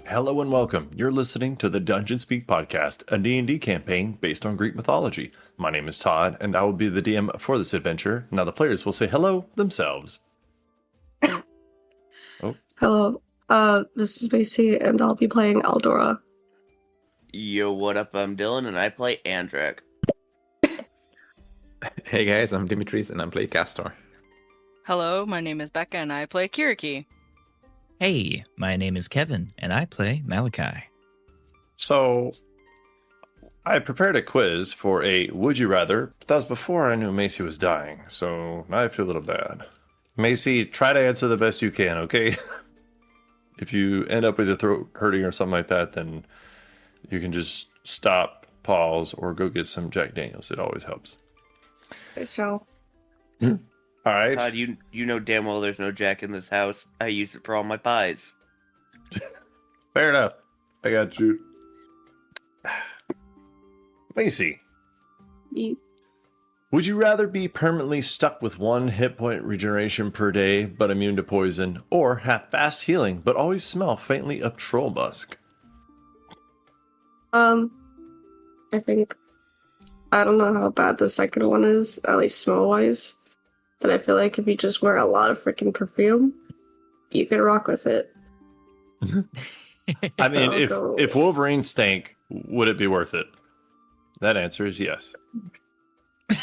Hello and welcome. You're listening to the Dungeon Speak podcast, a D&D campaign based on Greek mythology. My name is Todd, and I will be the DM for this adventure. Now the players will say hello themselves. Hello, this is Macy, and I'll be playing Aldora. Yo, what up? I'm Dylan, and I play Andrak. Hey guys, I'm Dimitris, and I play Castor. Hello, my name is Becca, and I play Kiriki. Hey, my name is Kevin, and I play Malachi. So, I prepared a quiz for a Would You Rather, but that was before I knew Macy was dying, so now I feel a little bad. Macy, try to answer the best you can, okay? If you end up with your throat hurting or something like that, then you can just stop, pause, or go get some Jack Daniels. It always helps. I shall. All right. Todd, you know damn well there's no Jack in this house. I use it for all my pies. Fair enough. I got you. Macy, would you rather be permanently stuck with 1 hit point regeneration per day but immune to poison, or have fast healing but always smell faintly of troll musk? I think, I don't know how bad the second one is, at least smell-wise, but I feel like if you just wear a lot of freaking perfume, you can rock with it. I mean, if Wolverine stank, would it be worth it? That answer is yes.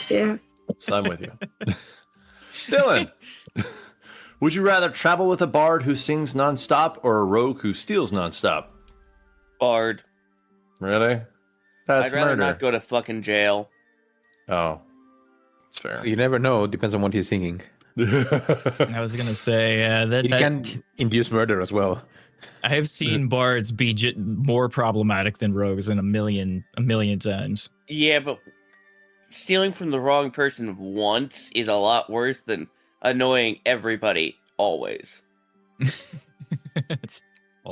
Yeah. So I'm with you. Dylan, would you rather travel with a bard who sings nonstop or a rogue who steals nonstop? Bard. Really? That's I'd rather murder. not go to fucking jail. Oh, that's fair. You never know, depends on what he's singing. I was gonna say It can induce murder as well. I have seen bards be more problematic than rogues in a million times. Yeah, but stealing from the wrong person once is a lot worse than annoying everybody always. It's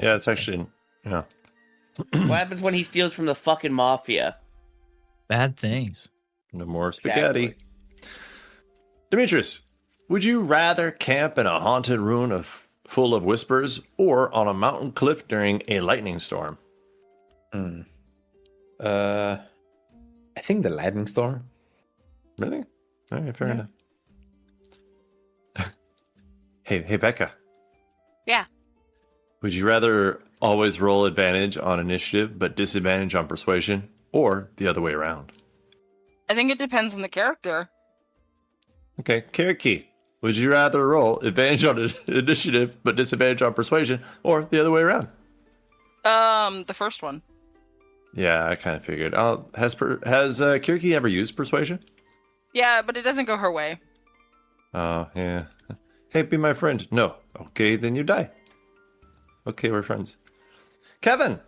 Yeah, it's actually, yeah. What happens when he steals from the fucking mafia? bad things. No more spaghetti. Exactly. Demetrius, would you rather camp in a haunted ruin full of whispers or on a mountain cliff during a lightning storm? I think the lightning storm. Really? All right, fair enough. Hey, Becca. Yeah. Would you rather always roll advantage on initiative but disadvantage on persuasion, or the other way around? I think it depends on the character. Okay, Kiriki, would you rather roll advantage on initiative but disadvantage on persuasion, or the other way around? The first one. Yeah, I kind of figured. Has Kiriki ever used persuasion? Yeah, but it doesn't go her way. Oh, yeah. Hey, be my friend. No. Okay, then you die. Okay, we're friends. Kevin,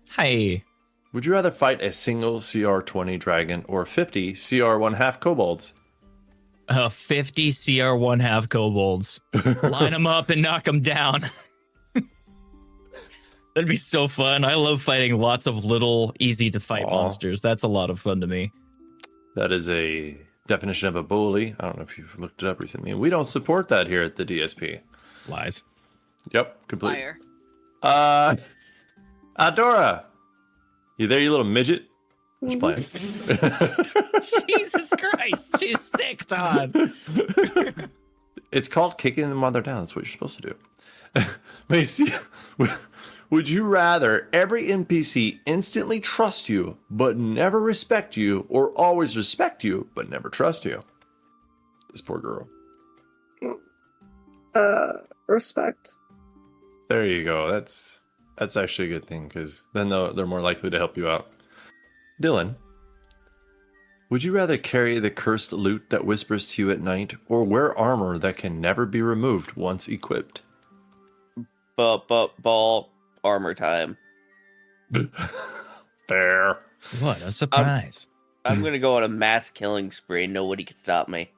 Hi. would you rather fight a single CR20 dragon or 50 CR1/2 kobolds? 50 CR 1/2 kobolds. Line them up and knock them down. That'd be so fun. I love fighting lots of little, easy to fight monsters. That's a lot of fun to me. That is a definition of a bully. I don't know if you've looked it up recently. We don't support that here at the DSP. Lies. Yep, complete. Fire. Adora, you there, you little midget? Just playing. Jesus Christ. She's sick, Todd. It's called kicking the mother down. That's what you're supposed to do. Macy, would you rather every NPC instantly trust you but never respect you, or always respect you but never trust you? This poor girl. Respect. There you go. That's actually a good thing, because then they're more likely to help you out. Dylan, would you rather carry the cursed loot that whispers to you at night, or wear armor that can never be removed once equipped? Ball armor time. Fair. What a surprise. I'm gonna go on a mass killing spree. Nobody can stop me.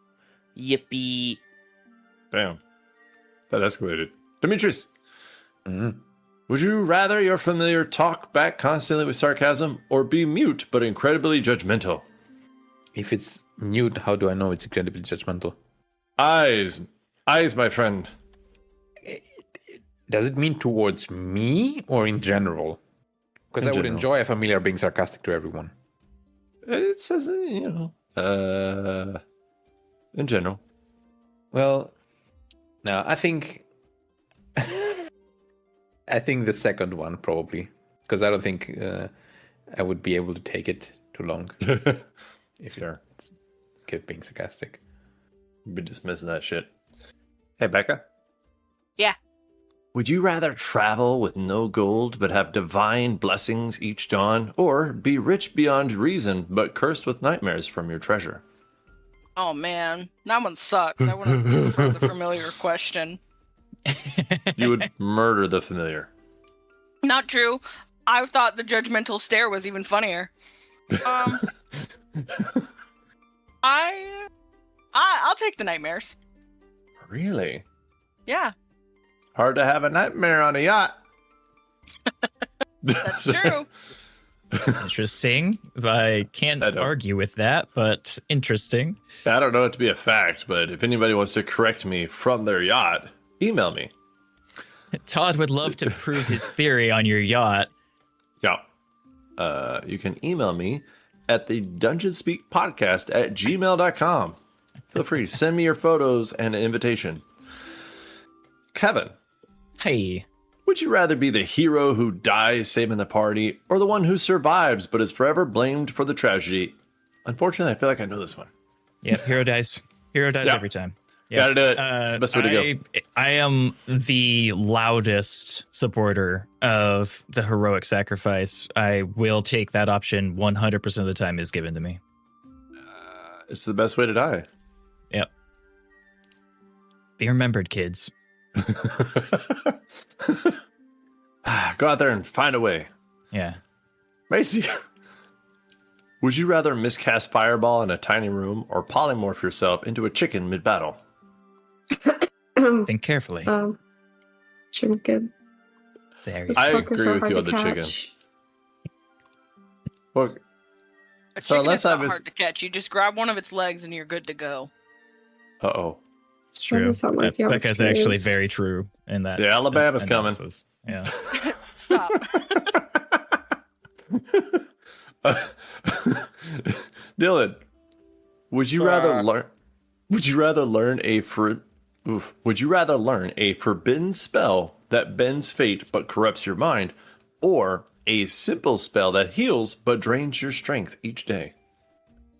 Yippee. Damn. That escalated. Demetrius, would you rather your familiar talk back constantly with sarcasm, or be mute but incredibly judgmental? If it's mute, how do I know it's incredibly judgmental? Eyes, my friend. Does it mean towards me or in general? Because In I would general. enjoy a familiar being sarcastic to everyone. It says, in general. Well, no, I think I think the second one probably, because I don't think I would be able to take it too long It's fair. kept being sarcastic. Be dismissing that shit. Hey, Becca. Yeah. Would you rather travel with no gold but have divine blessings each dawn, or be rich beyond reason but cursed with nightmares from your treasure? Oh man, that one sucks. I would have preferred the familiar question. You would murder the familiar. Not true. I thought the judgmental stare was even funnier. I'll take the nightmares. Really? Yeah, Hard to have a nightmare on a yacht. that's true. Interesting. I can't I don't- argue with that, but interesting. I don't know it to be a fact, but if anybody wants to correct me from their yacht, email me. Todd would love to prove his theory on your yacht. Yeah. You can email me at the dungeonspeakpodcast@gmail.com. Feel free to send me your photos and an invitation. Kevin, Hey, would you rather be the hero who dies saving the party or the one who survives but is forever blamed for the tragedy? Unfortunately, I feel like I know this one. yep, hero dies. Hero dies Yeah. every time. Gotta do it. It's the best way to go. I am the loudest supporter of the heroic sacrifice. I will take that option 100% of the time is given to me. It's the best way to die. Yep. Be remembered, kids. Go out there and find a way. Yeah. Macy, would you rather miscast Fireball in a tiny room or polymorph yourself into a chicken mid-battle? Think carefully. Chicken. There you This go. I fucker's agree so with hard you to on the chicken. catch. Well, A So chicken unless is I not was- hard to catch. You just grab one of its legs and you're good to go. uh-oh. It's true. Doesn't sound like your Becca's actually experience. very true in that. Yeah, Alabama's coming. analysis. Yeah. Stop. Dylan, would you rather learn? Would you rather learn a Would you rather learn a forbidden spell that bends fate but corrupts your mind, or a simple spell that heals but drains your strength each day?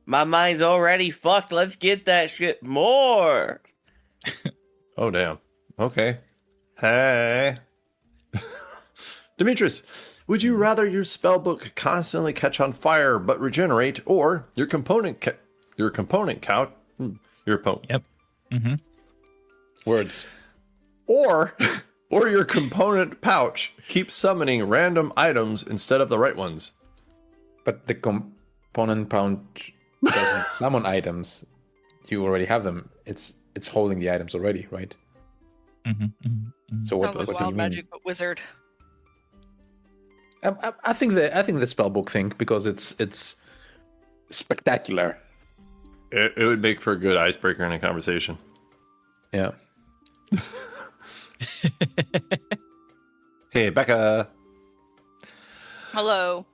My mind's already fucked. Let's get that shit more. Oh damn. Okay. Hey. Demetrius, would you rather your spell book constantly catch on fire but regenerate, or your component count your opponent Yep. Mm-hmm. words, or your component pouch keeps summoning random items instead of the right ones? But the component pouch doesn't summon items. You already have them. It's holding the items already, right? Mm-hmm. Mm-hmm. So Sounds what like do you wild mean? magic, but wizard. I think the spellbook thing, because it's spectacular. It would make for a good icebreaker in a conversation. Yeah. Hey, Becca. Hello.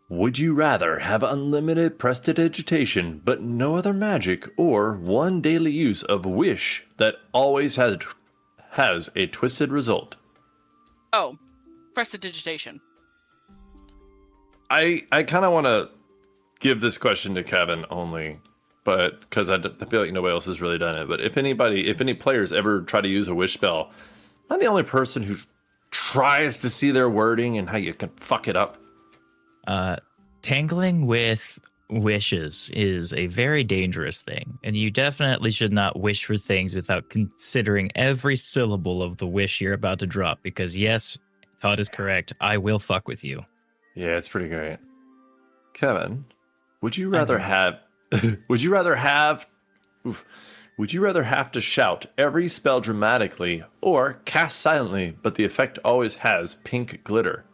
Would you rather have unlimited prestidigitation but no other magic, or one daily use of wish that always has a twisted result? Oh, prestidigitation. I kind of want to give this question to Kevin only, but because I feel like nobody else has really done it. But if any players ever try to use a wish spell, I'm the only person who tries to see their wording and how you can fuck it up. Tangling with wishes is a very dangerous thing, and you definitely should not wish for things without considering every syllable of the wish you're about to drop, because yes, Todd is correct. I will fuck with you. Yeah, it's pretty great. Kevin, would you rather have would you rather have to shout every spell dramatically or cast silently but the effect always has pink glitter?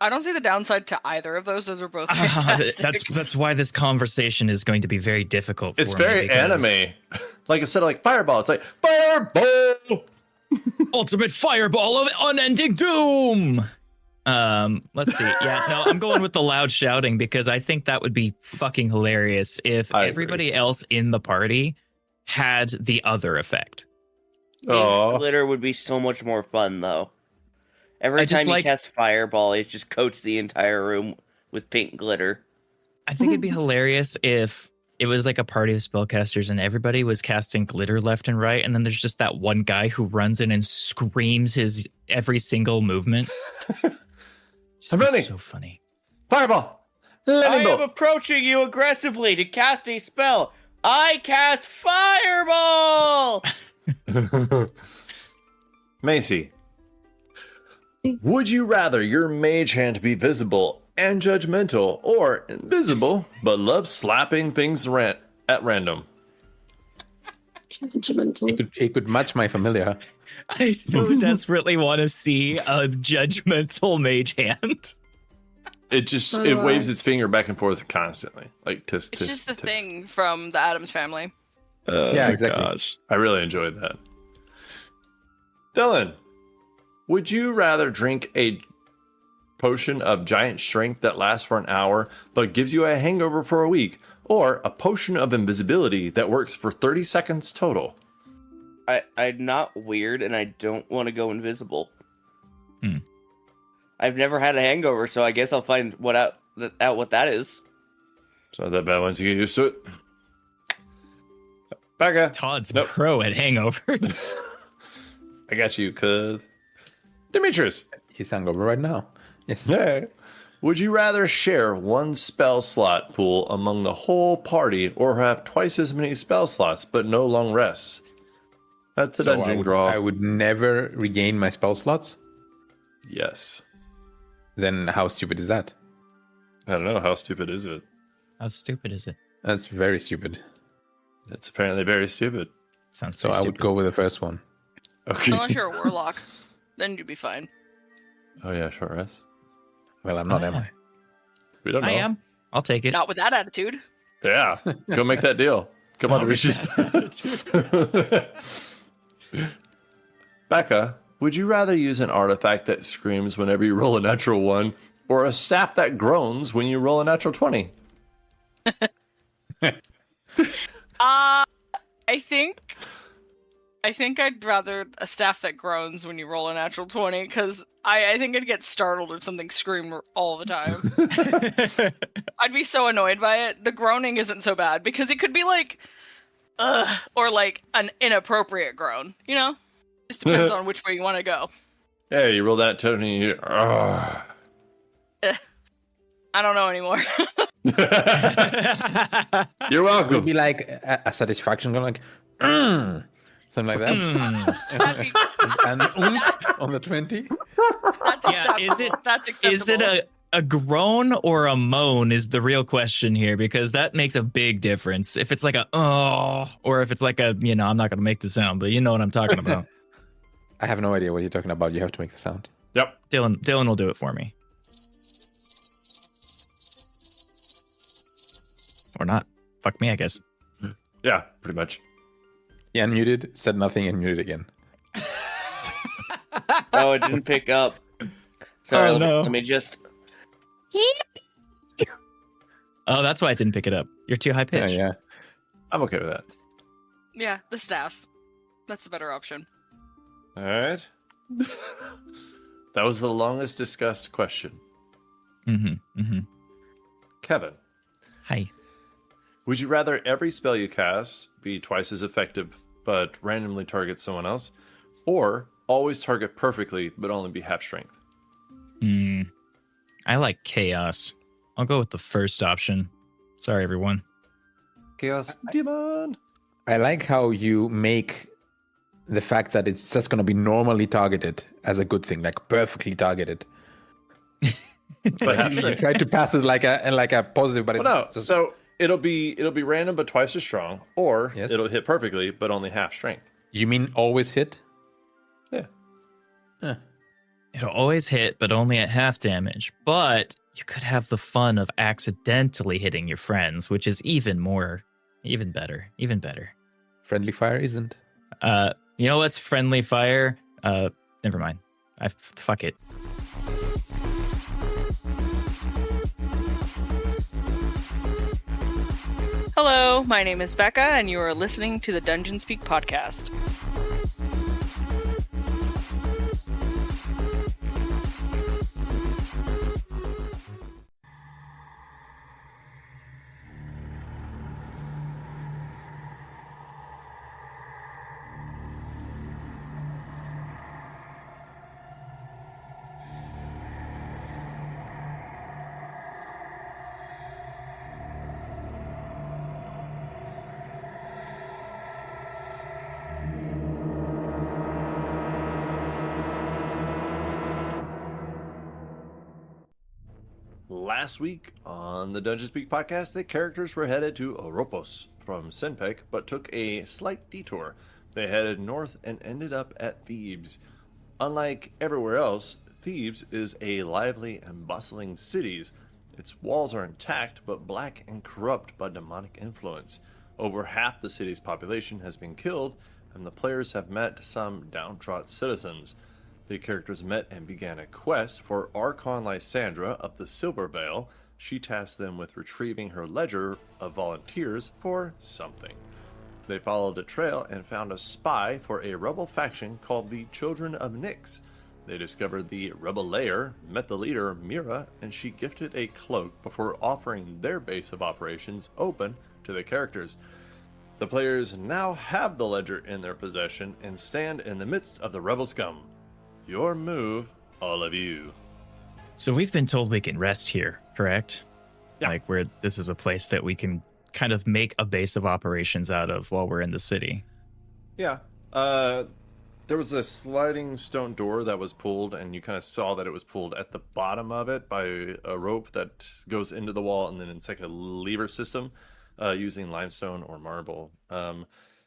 I don't see the downside to either of those. Those are both fantastic. That's why this conversation is going to be very difficult for It's me, very because- anime. Like instead of like fireball, it's like fireball. Ultimate fireball of unending doom. Let's see. Yeah, no, I'm going with the loud shouting because I think that would be fucking hilarious if I agree. everybody else in the party had the other effect. Pink Aw. glitter would be so much more fun, though. Every I just time you like- cast fireball, it just coats the entire room with pink glitter. I think it'd be hilarious if it was like a party of spellcasters and everybody was casting glitter left and right, and then there's just that one guy who runs in and screams his every single movement. Just I'm be ready. So funny. Fireball. I Lightning am bolt. approaching you aggressively to cast a spell. I cast fireball. Macy, would you rather your mage hand be visible and judgmental, or invisible but love slapping things at random? Judgmental. It could match my familiar. I so desperately want to see a judgmental mage hand. It just So it do waves I. its finger back and forth constantly, like tisk. It's tisk, just the tisk. thing from the Addams Family. Oh Yeah, my exactly. Gosh, I really enjoyed that. Dylan, would you rather drink a potion of giant strength that lasts for an hour but gives you a hangover for a week, or a potion of invisibility that works for 30 seconds total? I'm not weird, and I don't want to go invisible. Hmm. I've never had a hangover, so I guess I'll find out what that is. It's not that bad once you get used to it. Becca, Todd's Nope. pro at hangovers. I got you, cuz. Demetrius, He's hungover right now. Yes. hey. Would you rather share one spell slot pool among the whole party, or have twice as many spell slots but no long rests? That's the So dungeon I crawl. would never regain my spell slots. Yes. Then how stupid is that? I don't know. How stupid is it? How stupid is it? That's very stupid. It's apparently very stupid. Sounds So pretty I would stupid. go with the first one. Okay. Unless you're a warlock, then you'd be fine. Oh, yeah, short rest. Well, I'm not, am I? We don't know. I am. I'll take it. Not with that attitude. Yeah. Go make that deal. Come on, I'll make Riches. Becca, would you rather use an artifact that screams whenever you roll a natural 1, or a staff that groans when you roll a natural 20? I think I'd rather a staff that groans when you roll a natural 20, because I think I'd get startled if something screamed all the time. I'd be so annoyed by it. The groaning isn't so bad, because it could be like, ugh, or like an inappropriate groan, you know? Just depends on which way you want to go. Hey, you roll that 20, you... Ugh. I don't know anymore. You're It would welcome. be like a satisfaction, going like, "Mm," something like that. That'd be- And oomph on the 20. That's Yeah, acceptable. is it- That's acceptable. Is it a groan or a moan is the real question here, because that makes a big difference. If it's like a oh, or if it's like a, I'm not going to make the sound, but you know what I'm talking about. I have no idea what you're talking about. You have to make the sound. Yep. Dylan will do it for me. Or not. Fuck me, I guess. Yeah, pretty much. He unmuted, said nothing, and muted again. Oh, it didn't pick up. Sorry, Oh, no. let me just... Oh, that's why I didn't pick it up. You're too high Yeah, pitched. yeah. I'm okay with that. Yeah, the staff. That's the better option. All right. That was the longest discussed question. Mm-hmm. Mm-hmm. Kevin, Hi. would you rather every spell you cast be twice as effective but randomly target someone else, or always target perfectly but only be half strength? I like chaos. I'll go with the first option. Sorry, everyone. Chaos Demon. I like how you make the fact that it's just going to be normally targeted as a good thing, like perfectly targeted. But half You strength. try to pass it like a positive, but it's Well, no. just, So it'll be random but twice as strong, or Yes. it'll hit perfectly but only half strength. you mean always hit? Yeah. Huh. It'll always hit, but only at half damage. But you could have the fun of accidentally hitting your friends, which is even better. Friendly fire isn't. You know what's friendly fire? Never mind. Fuck it. Hello, my name is Becca, and you are listening to the Dungeon Speak podcast. Last week on the Dungeon Speak podcast, the characters were headed to Oropos from Senpek, but took a slight detour. They headed north and ended up at Thebes. Unlike everywhere else, Thebes is a lively and bustling city. Its walls are intact, but black and corrupt by demonic influence. Over half the city's population has been killed, and the players have met some downtrodden citizens. The characters met and began a quest for Archon Lysandra of the Silver Veil. She tasked them with retrieving her ledger of volunteers for something. They followed a trail and found a spy for a rebel faction called the Children of Nyx. They discovered the rebel lair, met the leader, Mira, and she gifted a cloak before offering their base of operations open to the characters. The players now have the ledger in their possession and stand in the midst of the rebel scum. Your move, all of you. So we've been told we can rest here, correct? Yeah. Like where this is a place that we can kind of make a base of operations out of while we're in the city. Yeah. There was a sliding stone door that was pulled, and you kind of saw that it was pulled at the bottom of it by a rope that goes into the wall, and then it's like a lever system using limestone or marble.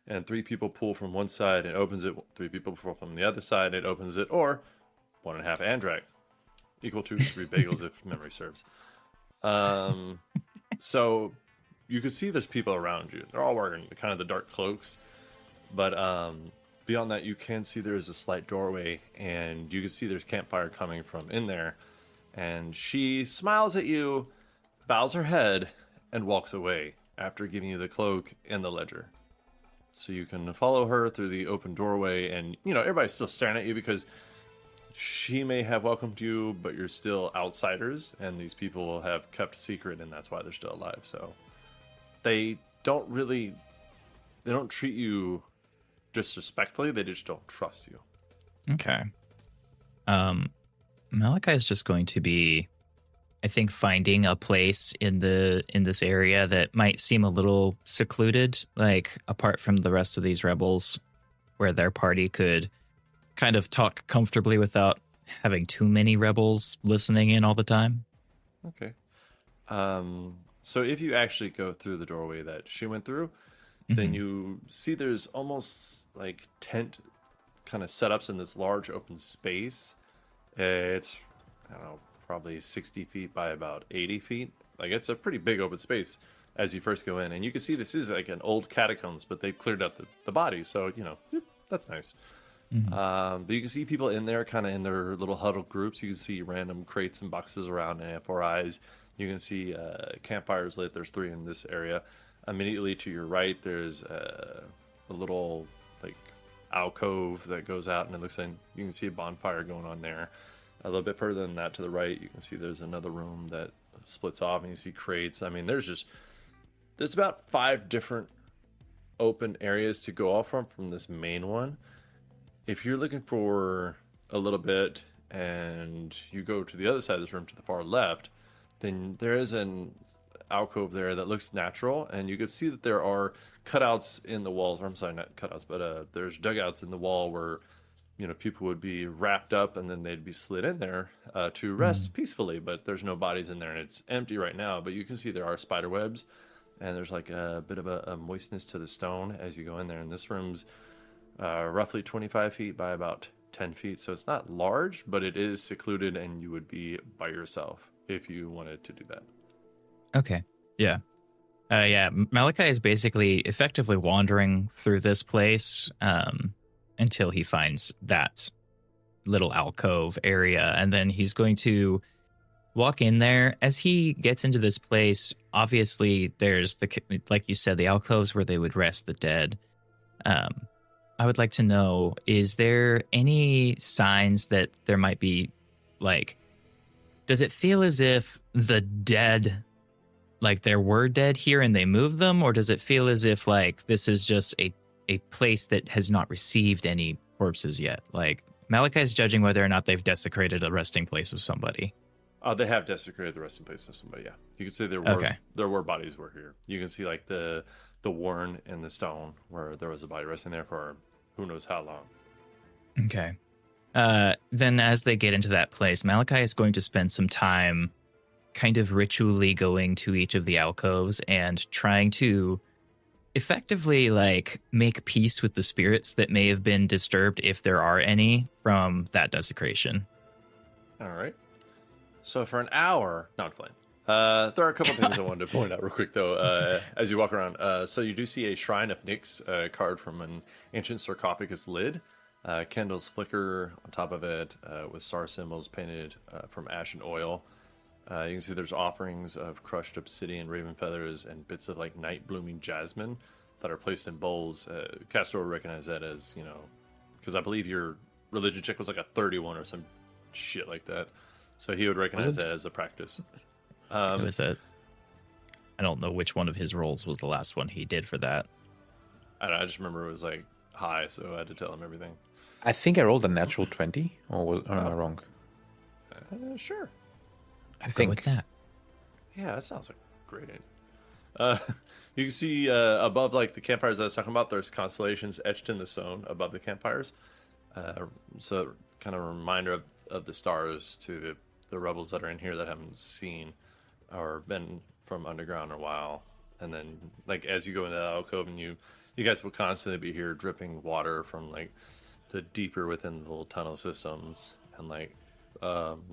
And 3 people pull from one side, it opens it. 3 people pull from the other side, it opens it. Or 1.5 Andrak, equal to 3 bagels if memory serves. So you could see there's people around you. They're all wearing kind of the dark cloaks. But beyond that, you can see there is a slight doorway, and you can see there's campfire coming from in there. And she smiles at you, bows her head, and walks away after giving you the cloak and the ledger. So you can follow her through the open doorway, and everybody's still staring at you because she may have welcomed you, but you're still outsiders, and these people have kept a secret, and that's why they're still alive. So they don't treat you disrespectfully, they just don't trust you. Okay. Malachi is just going to be, I think, finding a place in this area that might seem a little secluded, like apart from the rest of these rebels, where their party could kind of talk comfortably without having too many rebels listening in all the time. Okay. So if you actually go through the doorway that she went through, then you see there's almost like tent kind of setups in this large open space. It's, I don't know, probably 60 feet by about 80 feet. Like, it's a pretty big open space as you first go in. And you can see this is like an old catacombs, but they've cleared out the bodies. So, that's nice. But you can see people in there kind of in their little huddled groups. You can see random crates and boxes around and F4Is. You can see campfires lit. There's 3 in this area. Immediately to your right, there's a little like alcove that goes out, and it looks like you can see a bonfire going on there. A little bit further than that to the right, you can see there's another room that splits off, and you see crates. I mean, there's about 5 different open areas to go off from this main one. If you're looking for a little bit and you go to the other side of this room to the far left, then there is an alcove there that looks natural, and you can see that there are cutouts in the walls, or I'm sorry, not cutouts, but there's dugouts in the wall where people would be wrapped up and then they'd be slid in there to rest peacefully, but there's no bodies in there, and it's empty right now. But you can see there are spider webs, and there's like a bit of a moistness to the stone as you go in there. And this room's roughly 25 feet by about 10 feet, so it's not large, but it is secluded, and you would be by yourself if you wanted to do that. Okay. Yeah. Malachi is basically effectively wandering through this place, until he finds that little alcove area. And then he's going to walk in there. As he gets into this place, obviously there's like you said, the alcoves where they would rest the dead. I would like to know, is there any signs that there might be, like, does it feel as if the dead, like there were dead here and they moved them? Or does it feel as if like this is just a place that has not received any corpses yet? Like Malachi is judging whether or not they've desecrated a resting place of somebody. They have desecrated the resting place of somebody. Yeah, you can see there were bodies were here. You can see like the warren in the stone where there was a body resting there for who knows how long. Okay. Then as they get into that place, Malachi is going to spend some time kind of ritually going to each of the alcoves and trying to effectively like make peace with the spirits that may have been disturbed, if there are any, from that desecration. All right. So for an hour, not playing. There are a couple things I wanted to point out real quick, though, as you walk around. So you do see a Shrine of Nyx carved from an ancient sarcophagus lid. Candles flicker on top of it with star symbols painted from ash and oil. You can see there's offerings of crushed obsidian, raven feathers, and bits of like night blooming jasmine that are placed in bowls. Castor will recognize that as, because I believe your religion check was like a 31 or some shit like that. So he would recognize that as a practice. Who is it? I don't know which one of his roles was the last one he did for that. I don't know, I just remember it was like high, so I had to tell him everything. I think I rolled a natural 20, or am I wrong? Sure. I think with that. Yeah, that sounds like great. You can see above like the campfires that I was talking about, there's constellations etched in the stone above the campfires. So kind of a reminder of the stars to the rebels that are in here that haven't seen or been from underground in a while. And then like as you go into the alcove, and you guys will constantly be here dripping water from like the deeper within the little tunnel systems, and like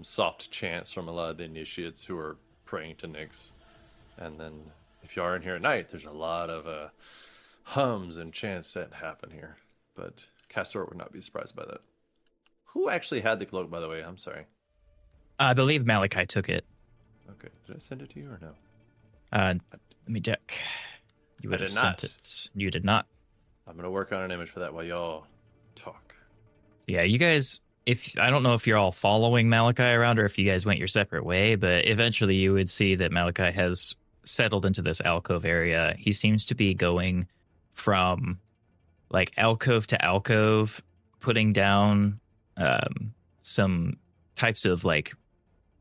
soft chants from a lot of the initiates who are praying to Nyx. And then if you are in here at night, there's a lot of hums and chants that happen here. But Castor would not be surprised by that. Who actually had the cloak, by the way? I'm sorry. I believe Malachi took it. Okay, did I send it to you or no? Let me check. You would have sent it. You did not. I'm gonna work on an image for that while y'all talk. Yeah, you guys. I don't know if you're all following Malachi around or if you guys went your separate way, but eventually you would see that Malachi has settled into this alcove area. He seems to be going from like alcove to alcove, putting down some types of like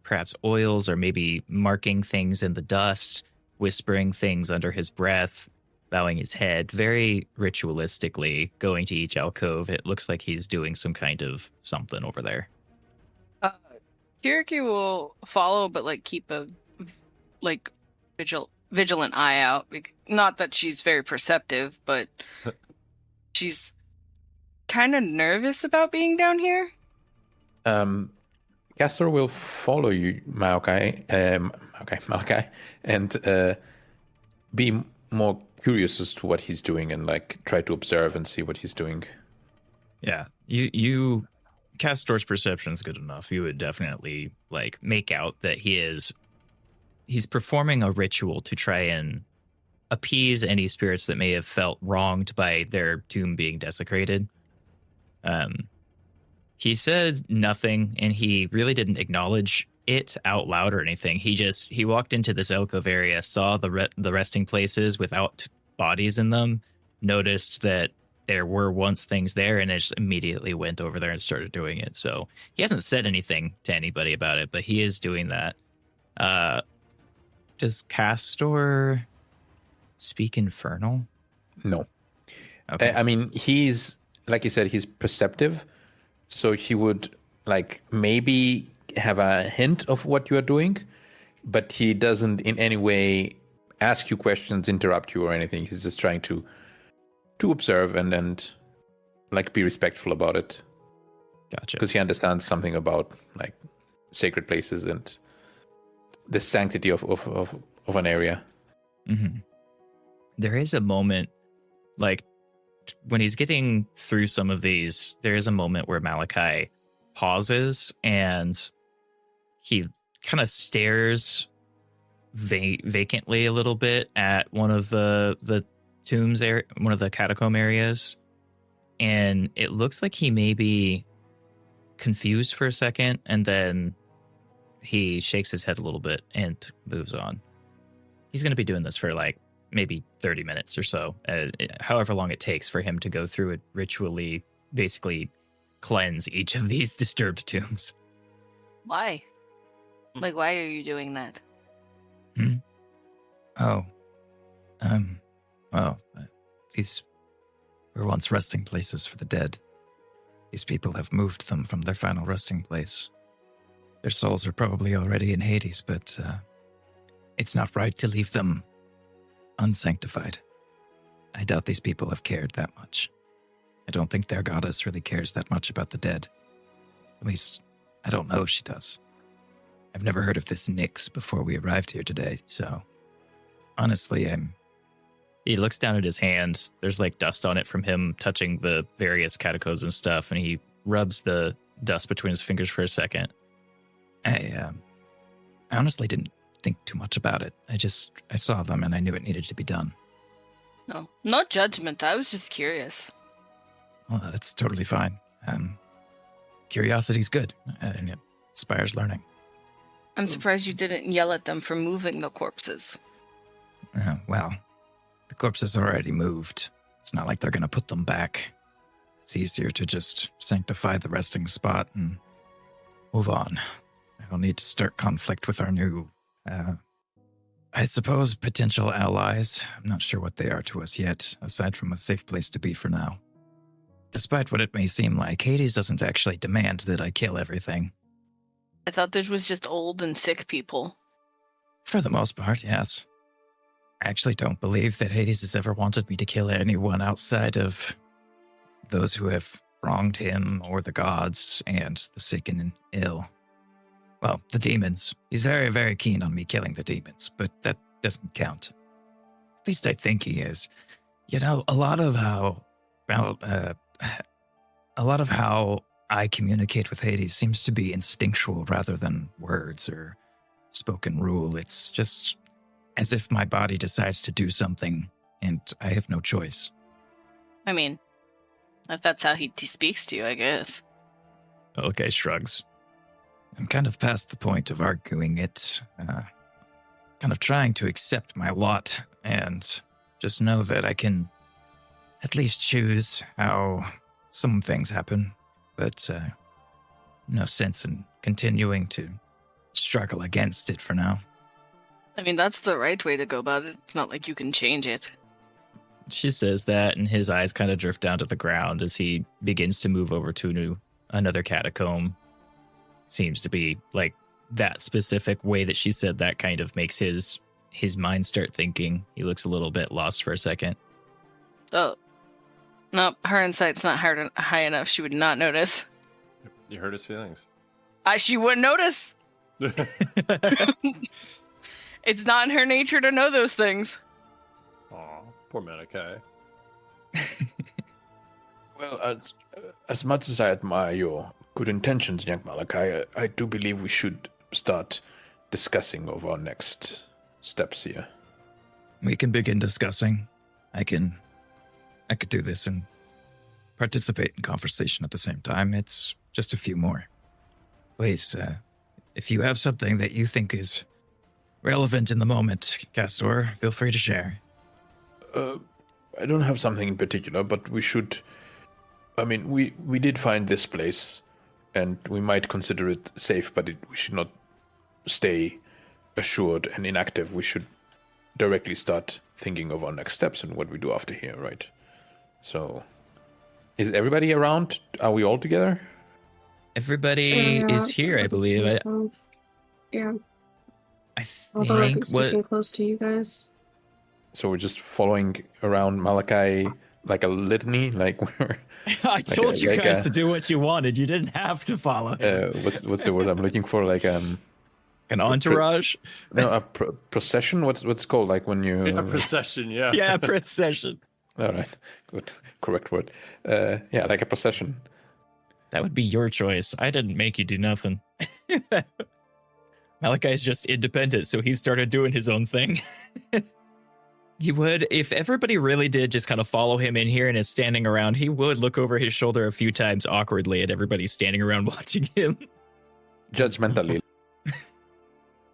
perhaps oils, or maybe marking things in the dust, whispering things under his breath, bowing his head, very ritualistically going to each alcove. It looks like he's doing some kind of something over there. Kiriki will follow, but like keep a like vigilant eye out. Not that she's very perceptive, but she's kind of nervous about being down here. Castor will follow you, Malachi, and be more curious as to what he's doing, and like try to observe and see what he's doing. Yeah, you Castor's perception is good enough. You would definitely like make out that he's performing a ritual to try and appease any spirits that may have felt wronged by their tomb being desecrated. He said nothing, and he really didn't acknowledge it out loud or anything. He walked into this alcove area, saw the resting places without bodies in them, noticed that there were once things there, and it just immediately went over there and started doing it. So he hasn't said anything to anybody about it, but he is doing that. Does Castor speak Infernal? No. Okay. I mean, he's, like you said, he's perceptive. So he would like maybe have a hint of what you are doing, but he doesn't in any way ask you questions, interrupt you or anything. He's just trying to observe and like be respectful about it. Gotcha. Because he understands something about like sacred places and the sanctity of an area. Mm-hmm. There is a moment like when he's getting through some of these, there is a moment where Malachi pauses and he kind of stares vacantly a little bit at one of the tombs area, one of the catacomb areas, and it looks like he may be confused for a second, and then he shakes his head a little bit and moves on. He's going to be doing this for like maybe 30 minutes or so, however long it takes for him to go through it ritually, basically cleanse each of these disturbed tombs. Why? Like, why are you doing that? Oh. Well, these were once resting places for the dead. These people have moved them from their final resting place. Their souls are probably already in Hades, but it's not right to leave them unsanctified. I doubt these people have cared that much. I don't think their goddess really cares that much about the dead. At least, I don't know if she does. I've never heard of this Nyx before we arrived here today, so honestly, He looks down at his hand. There's like dust on it from him touching the various catacombs and stuff, and he rubs the dust between his fingers for a second. I honestly didn't think too much about it. I saw them and I knew it needed to be done. No, not judgment. I was just curious. Well, that's totally fine. Curiosity's good, and it inspires learning. I'm surprised you didn't yell at them for moving the corpses. Well, the corpses are already moved. It's not like they're going to put them back. It's easier to just sanctify the resting spot and move on. I don't need to start conflict with our new, I suppose, potential allies. I'm not sure what they are to us yet, aside from a safe place to be for now. Despite what it may seem like, Hades doesn't actually demand that I kill everything. I thought this was just old and sick people. For the most part, yes. I actually don't believe that Hades has ever wanted me to kill anyone outside of those who have wronged him or the gods and the sick and ill. Well, the demons. He's very, very keen on me killing the demons, but that doesn't count. At least I think he is. You know, a lot of how I communicate with Hades seems to be instinctual rather than words or spoken rule. It's just as if my body decides to do something and I have no choice. I mean, if that's how he speaks to you, I guess. Okay, shrugs. I'm kind of past the point of arguing it, kind of trying to accept my lot and just know that I can at least choose how some things happen, but no sense in continuing to struggle against it for now. I mean, that's the right way to go about it. It's not like you can change it. She says that, and his eyes kind of drift down to the ground as he begins to move over to another catacomb. Seems to be like that specific way that she said that kind of makes his mind start thinking. He looks a little bit lost for a second. Oh. No, her insight's not high enough. She would not notice. You hurt his feelings. She wouldn't notice. It's not in her nature to know those things. Aw, poor Malachi. Well, as much as I admire your good intentions, young Malachi, I do believe we should start discussing of our next steps here. We can begin discussing. I could do this and participate in conversation at the same time. It's just a few more. Please, if you have something that you think is relevant in the moment, Castor, feel free to share. I don't have something in particular, but we should... I mean, we did find this place, and we might consider it safe, but we should not stay assured and inactive. We should directly start thinking of our next steps and what we do after here, right? So, is everybody around? Are we all together? Everybody is here, I believe. Yeah. I Although I've think been sticking close to you guys. So we're just following around Malachi like a litany, like we're... I told you guys to do what you wanted. You didn't have to follow. What's the word I'm looking for? Like an entourage? No, a procession. What's it called? Like when you A procession, yeah. Yeah, procession. All right, good, correct word. Yeah, like a possession. That would be your choice. I didn't make you do nothing. Malachi's just independent, so he started doing his own thing. He would, if everybody really did just kind of follow him in here and is standing around, he would look over his shoulder a few times awkwardly at everybody standing around watching him. Judgmentally.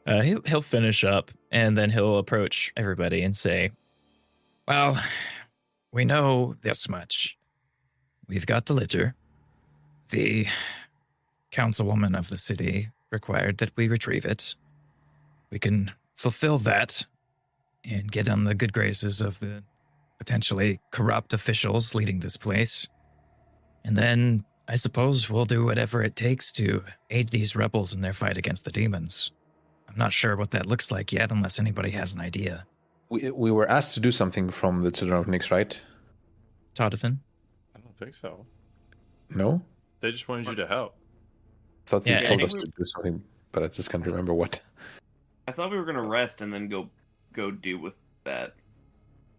He'll finish up, and then he'll approach everybody and say, well, we know this much. We've got the litter. The councilwoman of the city required that we retrieve it. We can fulfill that and get on the good graces of the potentially corrupt officials leading this place. And then I suppose we'll do whatever it takes to aid these rebels in their fight against the demons. I'm not sure what that looks like yet, unless anybody has an idea. We were asked to do something from the Titanomachy, right? Todothan? I don't think so. No? They just wanted you to help. Thought Yeah, you I told think us we- to do something, but I just can't remember what. I thought we were gonna rest and then go deal with that.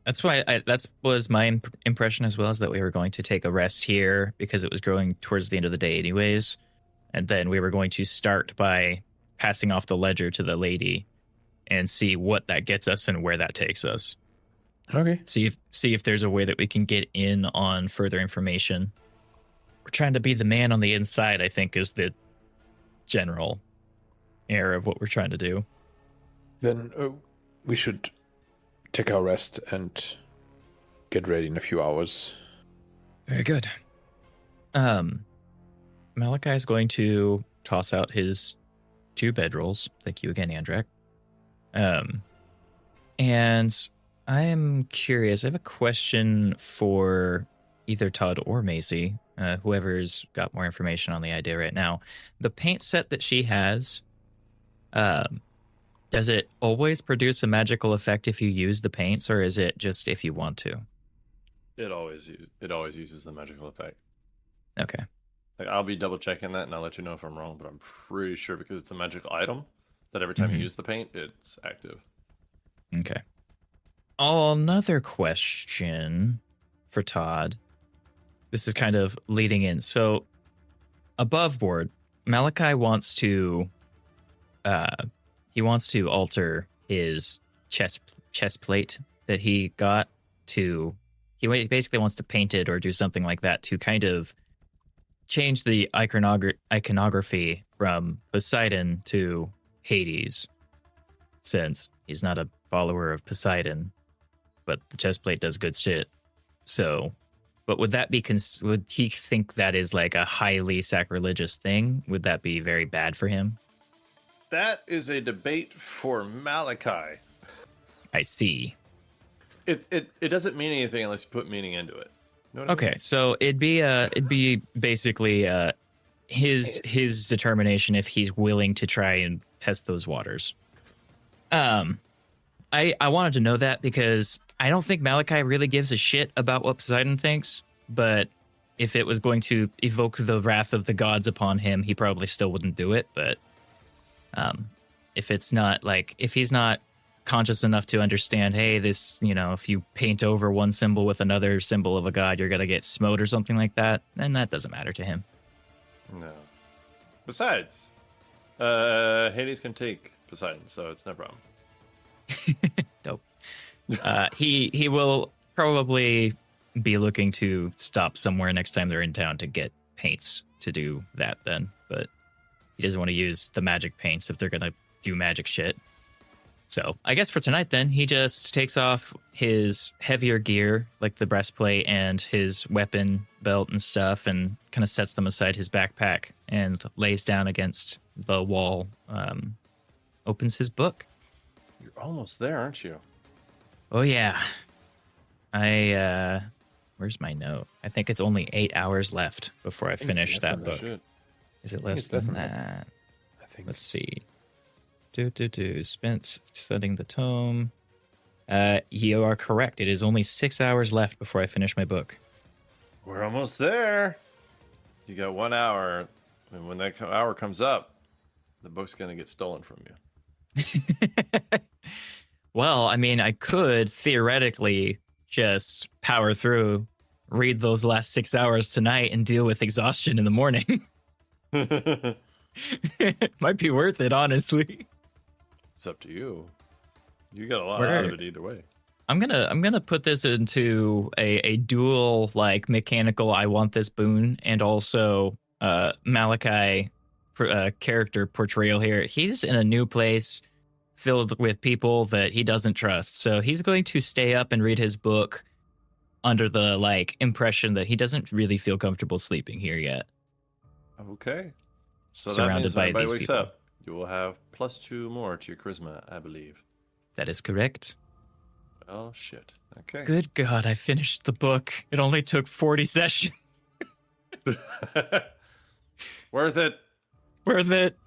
That's why that was my impression as well, is that we were going to take a rest here because it was growing towards the end of the day anyways. And then we were going to start by passing off the ledger to the lady and see what that gets us and where that takes us. Okay. See if there's a way that we can get in on further information. We're trying to be the man on the inside, I think, is the general air of what we're trying to do. Then we should take our rest and get ready in a few hours. Very good. Malachi is going to toss out his 2 bedrolls. Thank you again, Andrak. And I am curious. I have a question for either Todd or Macy, whoever's got more information on the idea right now. The paint set that she has, does it always produce a magical effect if you use the paints, or is it just if you want to? It always uses the magical effect. Okay. Like, I'll be double checking that, and I'll let you know if I'm wrong. But I'm pretty sure because it's a magical item that every time you use the paint, it's active. Okay. Another question for Todd. This is kind of leading in. So, above board, Malachi wants to alter his chest plate that he got to. He basically wants to paint it or do something like that to kind of change the iconography from Poseidon to Hades, since he's not a follower of Poseidon, but the chest plate does good shit. So, but would that be would he think that is like a highly sacrilegious thing? Would that be very bad for him? That is a debate for Malachi. I see. It doesn't mean anything unless you put meaning into it. You know what I Okay, so it'd be basically his determination if he's willing to try and test those waters. I wanted to know that because I don't think Malachi really gives a shit about what Poseidon thinks, but if it was going to evoke the wrath of the gods upon him, he probably still wouldn't do it. But if it's not if he's not conscious enough to understand, hey, this, if you paint over one symbol with another symbol of a god, you're going to get smote or something like that, then that doesn't matter to him. No. Besides, Hades can take Poseidon, so it's no problem. Dope. He will probably be looking to stop somewhere next time they're in town to get paints to do that then, but he doesn't want to use the magic paints if they're going to do magic shit. So I guess for tonight then, he just takes off his heavier gear, like the breastplate and his weapon belt and stuff, and kind of sets them aside his backpack and lays down against the wall, opens his book. You're almost there, aren't you? Oh yeah. Where's my note? I think it's only 8 hours left before I finish that book. Shit. Is it think less it's than less than that? I think. Let's see. Spent studying the tome. You are correct. It is only 6 hours left before I finish my book. We're almost there. You got 1 hour, and when that hour comes up, the book's gonna get stolen from you. Well, I mean, I could theoretically just power through, read those last 6 hours tonight, and deal with exhaustion in the morning. It might be worth it, honestly. It's up to you. You got a lot We're- out of it either way. I'm gonna put this into a dual like mechanical. I want this boon, and also Malachi character portrayal here. He's in a new place filled with people that he doesn't trust, so he's going to stay up and read his book under the like impression that he doesn't really feel comfortable sleeping here yet. Okay. So that Surrounded means by when everybody these wakes people. up, you will have +2 more to your charisma, I believe. That is correct. Oh, shit. Okay. Good God, I finished the book. It only took 40 sessions. Worth it. Worth it.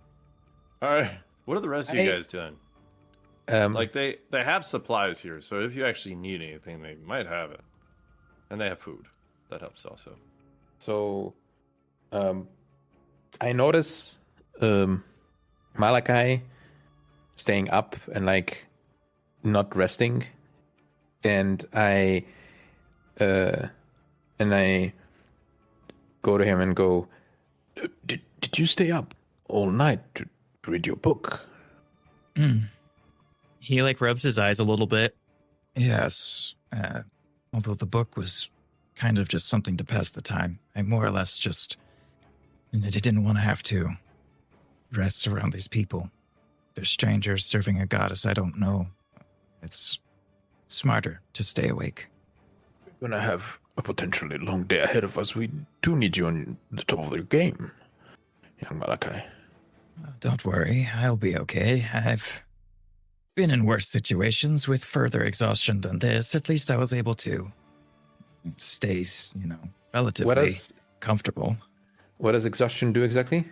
All right. What are the rest of you guys doing? Like, Like they have supplies here, so if you actually need anything, they might have it, and they have food. That helps also. so, I notice Malachi staying up and like not resting, and I go to him and go, Did you stay up all night to read your book? He like rubs his eyes a little bit. Yes. Although the book was kind of just something to pass the time. I more or less just I didn't want to have to rest around these people. They're strangers serving a goddess I don't know. It's smarter to stay awake. We're gonna have a potentially long day ahead of us. We do need you on the top of your game, young Malachi. Don't worry, I'll be okay. I've been in worse situations with further exhaustion than this. At least I was able to stay, relatively comfortable. What does exhaustion do exactly?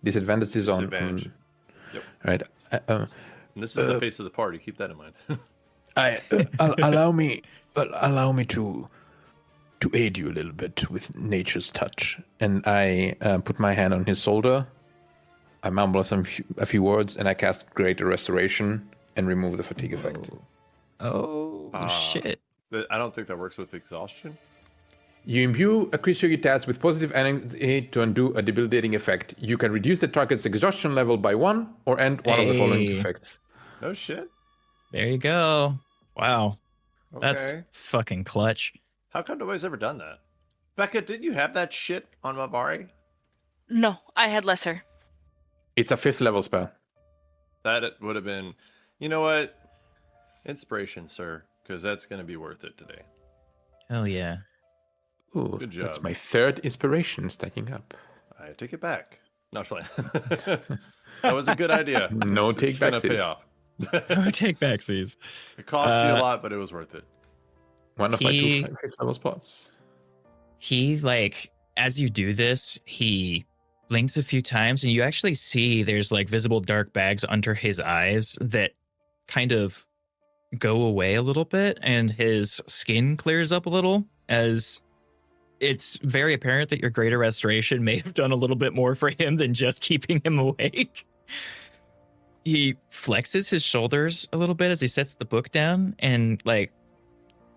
Disadvantages on. Disadvantage. Yep. Right. And this is the pace of the party. Keep that in mind. Allow me to aid you a little bit with nature's touch. And I put my hand on his shoulder. I mumble a few words, and I cast Greater Restoration and remove the fatigue effect. Oh, shit. I don't think that works with exhaustion. You imbue a creature you touch with positive energy to undo a debilitating effect. You can reduce the target's exhaustion level by 1 or end one of the following Hey. effects. No shit. There you go. Wow. Okay. That's fucking clutch. How come nobody's ever done that? Becca, didn't you have that shit on Mabari? No, I had lesser. It's a 5th level spell. That would have been, you know what? Inspiration, sir, because that's going to be worth it today. Hell yeah. Ooh, Good job. That's my 3rd inspiration stacking up. I take it back. Not playing. That was a good idea. No It's gonna pay take-backsies. off. Take backsies. It cost you a lot, but it was worth it. One of my He- 2 5th level spots. He, like, as you do this, he blinks a few times, and you actually see there's, like, visible dark bags under his eyes that kind of go away a little bit, and his skin clears up a little as it's very apparent that your Greater Restoration may have done a little bit more for him than just keeping him awake. He flexes his shoulders a little bit as he sets the book down and, like,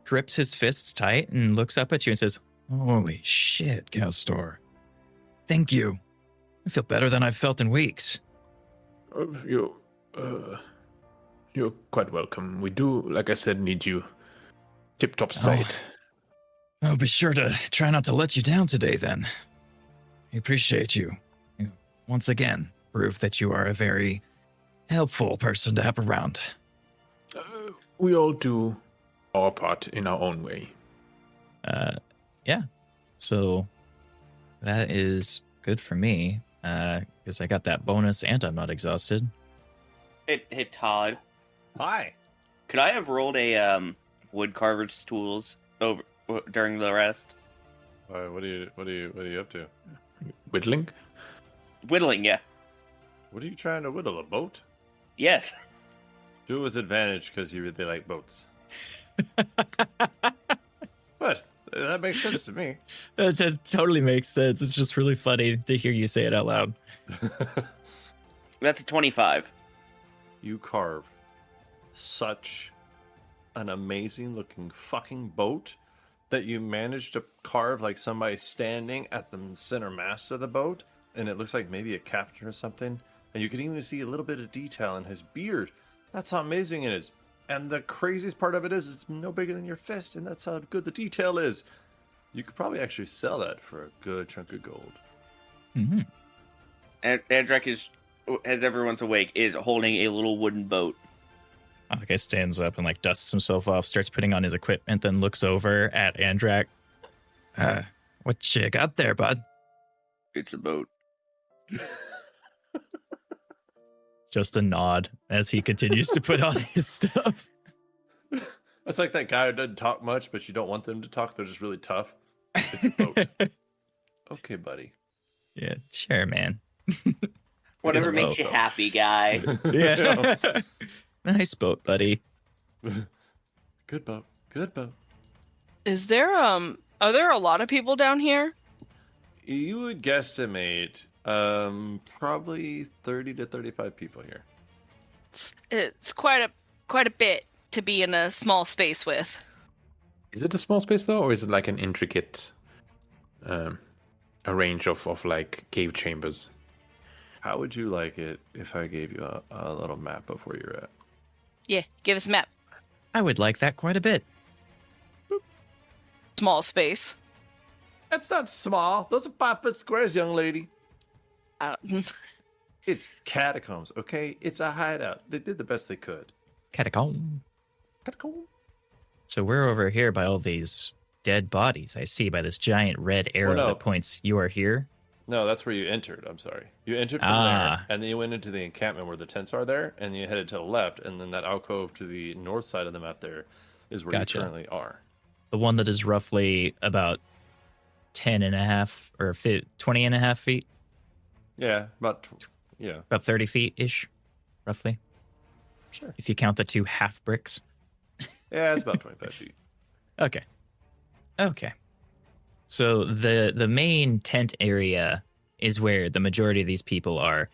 grips his fists tight and looks up at you and says, "Holy shit, Castor. Thank you. I feel better than I've felt in weeks." You're quite welcome. We do, like I said, need you tip-top state. I'll be sure to try not to let you down today, then. I appreciate you. You once again prove that you are a very helpful person to have around. We all do our part in our own way. Yeah. So that is good for me, because I got that bonus and I'm not exhausted. Hey, Todd. Hi. Could I have rolled a wood carver's tools over during the rest? What are you up to? Whittling? Whittling, yeah. What are you trying to whittle? A boat? Yes. Do it with advantage because you really like boats. What? That makes sense to me. That totally makes sense. It's just really funny to hear you say it out loud. That's a 25. You carve such an amazing looking fucking boat that you managed to carve like somebody standing at the center mast of the boat, and it looks like maybe a captain or something, and you can even see a little bit of detail in his beard. That's how amazing it is. And the craziest part of it is it's no bigger than your fist, and that's how good the detail is. You could probably actually sell that for a good chunk of gold. Mm-hmm. Andrek is, as everyone's awake, is holding a little wooden boat. Okay, stands up and like dusts himself off, starts putting on his equipment, then looks over at Andrak. What you got there, bud? It's a boat. Just a nod as he continues to put on his stuff. It's like that guy who doesn't talk much, but you don't want them to talk. They're just really tough. It's a boat. Okay, buddy. Yeah, sure, man. Whatever It's a makes boat. you happy, guy. Yeah. Nice boat, buddy. Good boat. Good boat. Is there are there a lot of people down here? You would guesstimate probably 30 to 35 people here. It's quite a bit to be in a small space with. Is it a small space though, or is it like an intricate a range of like cave chambers? How would you like it if I gave you a little map of where you're at? Yeah, give us a map. I would like that quite a bit. Small space. That's not small. Those are 5-foot squares, young lady. It's catacombs, okay? It's a hideout. They did the best they could. Catacomb. Catacomb. So we're over here by all these dead bodies. I see by this giant red arrow no. that points, you are here. No, that's where you entered. I'm sorry. You entered from there, and then you went into the encampment where the tents are there, and you headed to the left, and then that alcove to the north side of the map there is where Gotcha. you currently are. The one that is roughly about 10 and a half or 20 and a half feet, Yeah, about 30 feet-ish, roughly. Sure. If you count the two half bricks. Yeah, it's about 25 feet. Okay. So the main tent area is where the majority of these people are.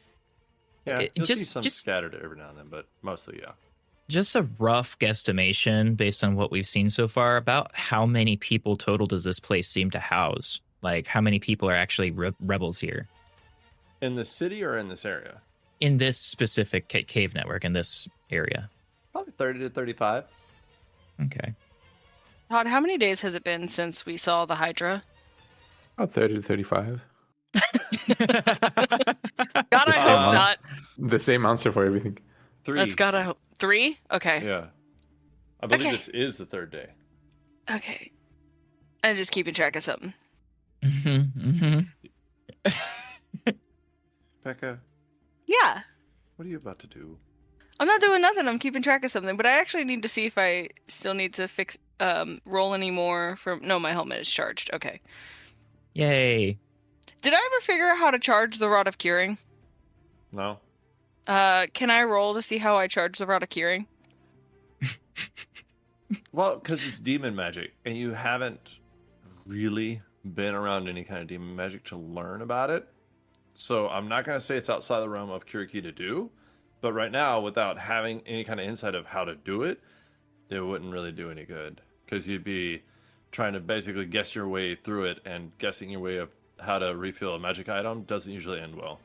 Yeah, It- you'll see just- some just- scattered every now and then, but mostly, yeah. Just a rough guesstimation based on what we've seen so far about how many people total does this place seem to house? Like how many people are actually rebels here In the city or in this area? in this specific cave network in this area? Probably 30 to 35. Okay. Todd, how many days has it been since we saw the Hydra? About 30 to 35. God, I Uh, hope not. The same answer for everything. 3. That's gotta 3? Okay. Yeah. I believe Okay. this is the third day. Okay. I'm just keeping track of something. Becca, Yeah. what are you about to do? I'm not doing nothing. I'm keeping track of something, but I actually need to see if I still need to fix roll any more from no, my helmet is charged. Okay. Yay. Did I ever figure out how to charge the Rod of Curing? No? Can I roll to see how I charge the Rod of Curing? Well, because it's demon magic, and you haven't really been around any kind of demon magic to learn about it. So I'm not going to say it's outside the realm of Kiriki to do, but right now, without having any kind of insight of how to do it, it wouldn't really do any good. Because you'd be trying to basically guess your way through it, and guessing your way of how to refill a magic item doesn't usually end well.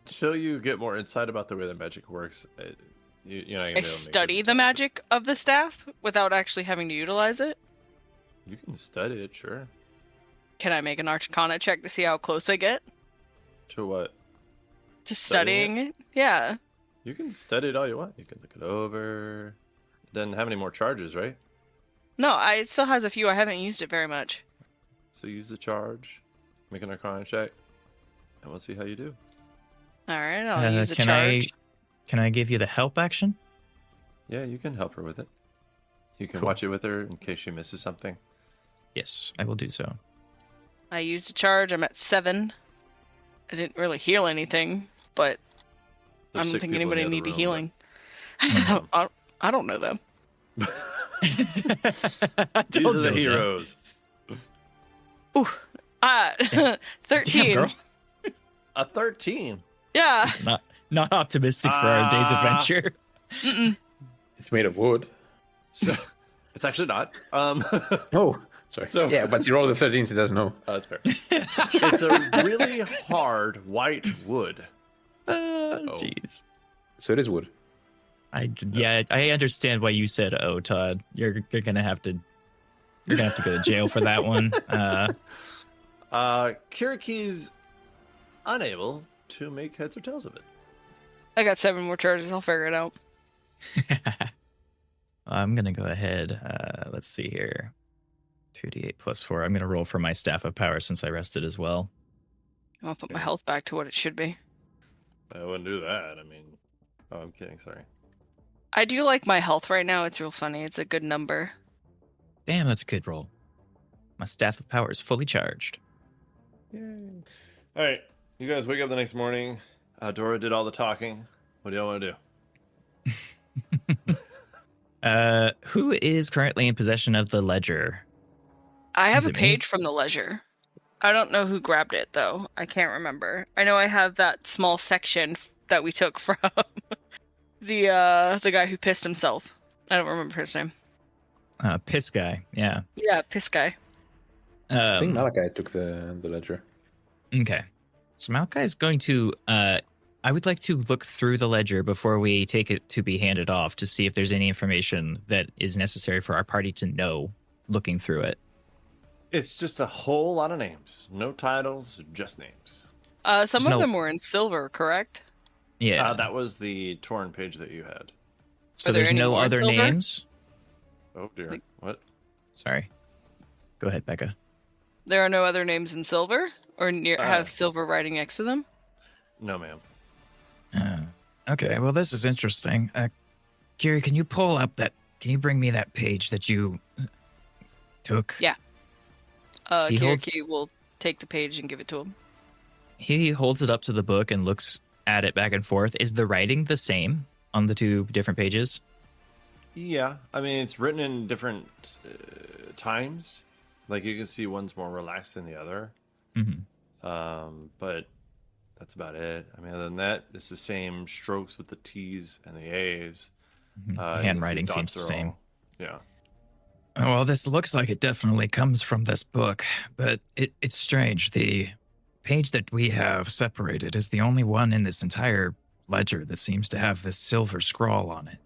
Until you get more insight about the way the magic works, you're not going to be able to I make study this the work. magic of the staff without actually having to utilize it. You can study it, sure. Can I make an Arcana check to see how close I get To what? to Studying studying it? Yeah. You can study it all you want. You can look it over. It doesn't have any more charges, right? No, it still has a few. I haven't used it very much. So use the charge, make an Arcana check, and we'll see how you do. All right, I'll use a Can charge. can I give you the help action? Yeah, you can help her with it. You can Cool. watch it with her in case she misses something. Yes, I will do so. I used a charge. I'm at 7. I didn't really heal anything, but I There's don't sick think people in anybody the other needed room, healing. I don't know them. These are the heroes. Ooh. 13. Damn, girl. A 13. Yeah. Not optimistic for our day's adventure. Mm-mm. It's made of wood. So it's actually not. Oh, sorry. So- yeah, but you roll the 13, so it doesn't know. That's fair. It's a really hard white wood. Jeez. So it is wood. I understand why you said, "Oh, Todd, you're gonna have to go to jail for that one." Kiraki's unable to make heads or tails of it. I got 7 more charges. I'll figure it out. I'm gonna go ahead. Let's see here. 2d8 plus 4. I'm gonna roll for my staff of power since I rested as well. I'll put my health back to what it should be. I wouldn't do that. I mean, oh, I'm kidding. Sorry. I do like my health right now. It's real funny. It's a good number. Damn, that's a good roll. My staff of power is fully charged. Yay. All right. You guys wake up the next morning. Dora did all the talking. What do y'all want to do? Who is currently in possession of the ledger? I have Is a it me? page from the ledger. I don't know who grabbed it, though. I can't remember. I know I have that small section that we took from the guy who pissed himself. I don't remember his name. Piss guy. Yeah. Yeah, piss guy. I think Malachi took the ledger. Okay. So Malachi is going to. I would like to look through the ledger before we take it to be handed off to see if there's any information that is necessary for our party to know looking through it. It's just a whole lot of names. No titles, just names. Some There's of no- them were in silver, correct? Yeah. That was the torn page that you had. So Are there there's any no more in other silver? names? Oh, dear. Like- What? Sorry. Go ahead, Becca. There are no other names in silver, or near have silver writing next to them. No, ma'am. Okay, well, this is interesting. Kiri, can you pull up that? Can you bring me that page that you took? Yeah. He holds- Kiriki will take the page and give it to him. He holds it up to the book and looks at it back and forth. Is the writing the same on the two different pages? Yeah. I mean, it's written in different times. Like, you can see one's more relaxed than the other. Mm-hmm. But that's about it. I mean, other than that, it's the same strokes with the T's and the A's. You can see Handwriting dots seems the are same. all- Yeah. Oh, well, this looks like it definitely comes from this book, but it's strange. The page that we have separated is the only one in this entire ledger that seems to have this silver scrawl on it.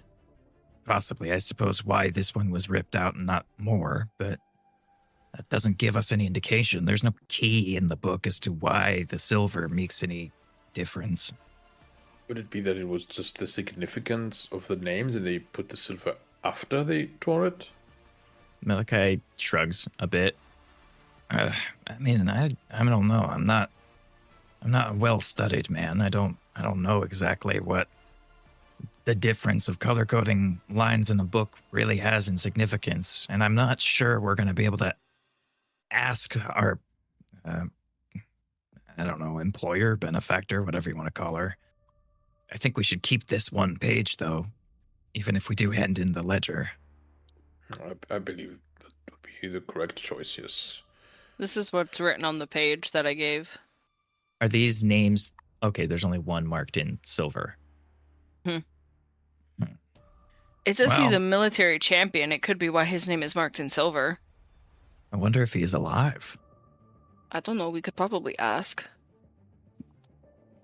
Possibly, I suppose, why this one was ripped out and not more, but that doesn't give us any indication. There's no key in the book as to why the silver makes any difference. Would it be that it was just the significance of the names and they put the silver after they tore it? Malachi shrugs a bit. I mean, I don't know. I'm not a well-studied man. I don't know exactly what the difference of color coding lines in a book really has in significance, and I'm not sure we're going to be able to ask our, I don't know, employer, benefactor, whatever you want to call her. I think we should keep this one page, though, even if we do hand in the ledger. I believe that would be the correct choice, yes. This is what's written on the page that I gave. Are these names... Okay, there's only one marked in silver. It says he's Wow. a military champion. It could be why his name is marked in silver. I wonder if he is alive. I don't know. We could probably ask. Or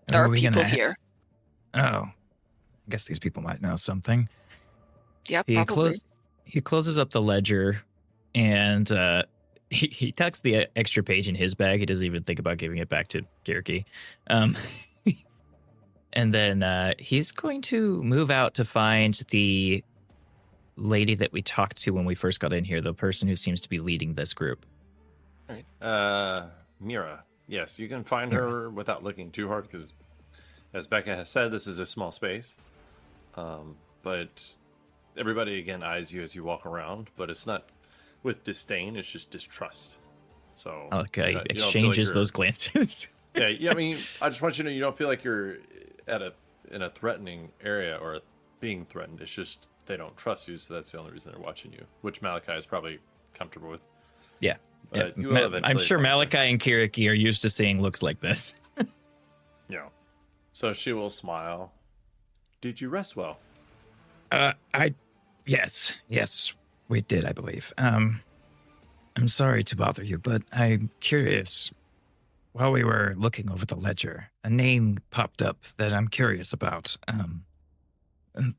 There are are we people gonna here. Oh. I guess these people might know something. Yeah, He, probably. he closes up the ledger and he tucks the extra page in his bag. He doesn't even think about giving it back to Kiriki. And then he's going to move out to find the lady that we talked to when we first got in here, the person who seems to be leading this group. All right. Mira. Yes, you can find her without looking too hard because, as Becca has said, this is a small space. But everybody, again, eyes you as you walk around, but it's not with disdain, it's just distrust. So, Okay, you don't feel like exchanges you're- those glances. Yeah, I mean, I just want you to know you don't feel like you're in a threatening area or being threatened. It's just they don't trust you, so that's the only reason they're watching you, which Malachi is probably comfortable with. Yeah. But Yeah, you will I'm eventually sure find her. Malachi and Kiriki are used to seeing looks like this. Yeah. So she will smile. Did you rest well? I Yes, we did, I believe. I'm sorry to bother you, but I'm curious. While we were looking over the ledger, a name popped up that I'm curious about.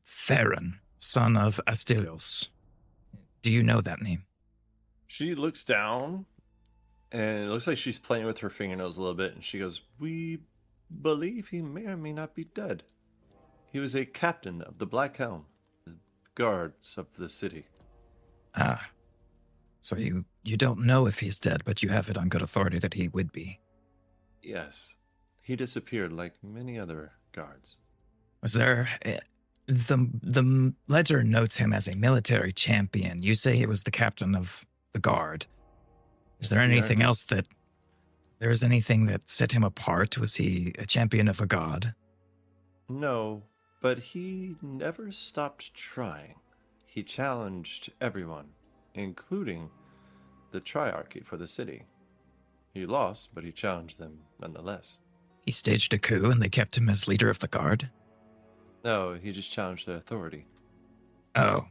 Theron, son of Astilios. Do you know that name? She looks down, and it looks like she's playing with her fingernails a little bit, and she goes, "We believe he may or may not be dead. He was a captain of the Black Helm, the guards of the city." Ah, so you don't know if he's dead, but you have it on good authority that he would be. Yes. He disappeared like many other guards. Was there... The ledger notes him as a military champion. You say he was the captain of the guard. Is there anything else that... There is anything that set him apart? Was he a champion of a god? No, but he never stopped trying. He challenged everyone, including the Triarchy for the city. He lost, but he challenged them nonetheless. He staged a coup and they kept him as leader of the guard? No, he just challenged the authority. Oh,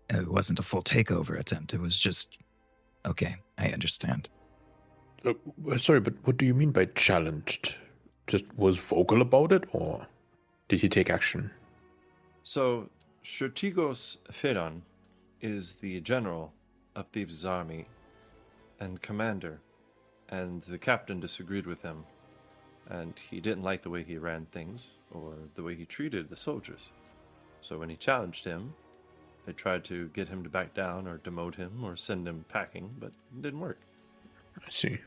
it wasn't a full takeover attempt. It was just... Okay, I understand. Sorry, but what do you mean by challenged? Just was vocal about it, or did he take action? So, Strategos Pheron is the general of Thebes' army and commander, and the captain disagreed with him, and he didn't like the way he ran things or the way he treated the soldiers. So when he challenged him, they tried to get him to back down or demote him or send him packing, but it didn't work. I see.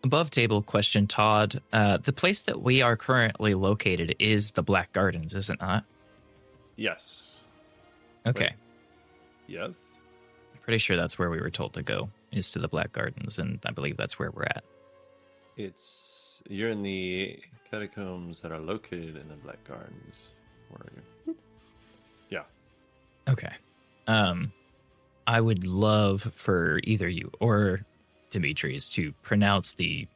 Above table question, Todd. The place that we are currently located is the Black Gardens, is it not? Yes. Okay. Wait. Yes. I'm pretty sure that's where we were told to go, is to the Black Gardens, and I believe that's where we're at. You're in the catacombs that are located in the Black Gardens. Where are you? Yeah. Okay. I would love for either you or Demetrius to pronounce the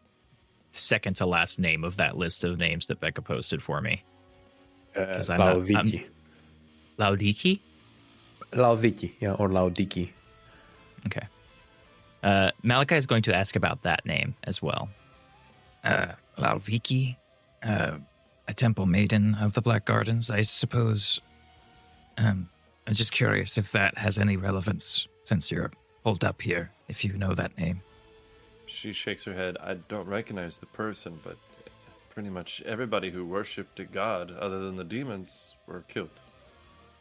second to last name of that list of names that Becca posted for me. Laudiki. Laudiki? Laudiki, yeah, or Laudiki. Okay. Malachi is going to ask about that name as well. Laudiki, a temple maiden of the Black Gardens, I suppose. I'm just curious if that has any relevance since you're holed up here, if you know that name. She shakes her head. I don't recognize the person, but pretty much everybody who worshipped a god other than the demons were killed.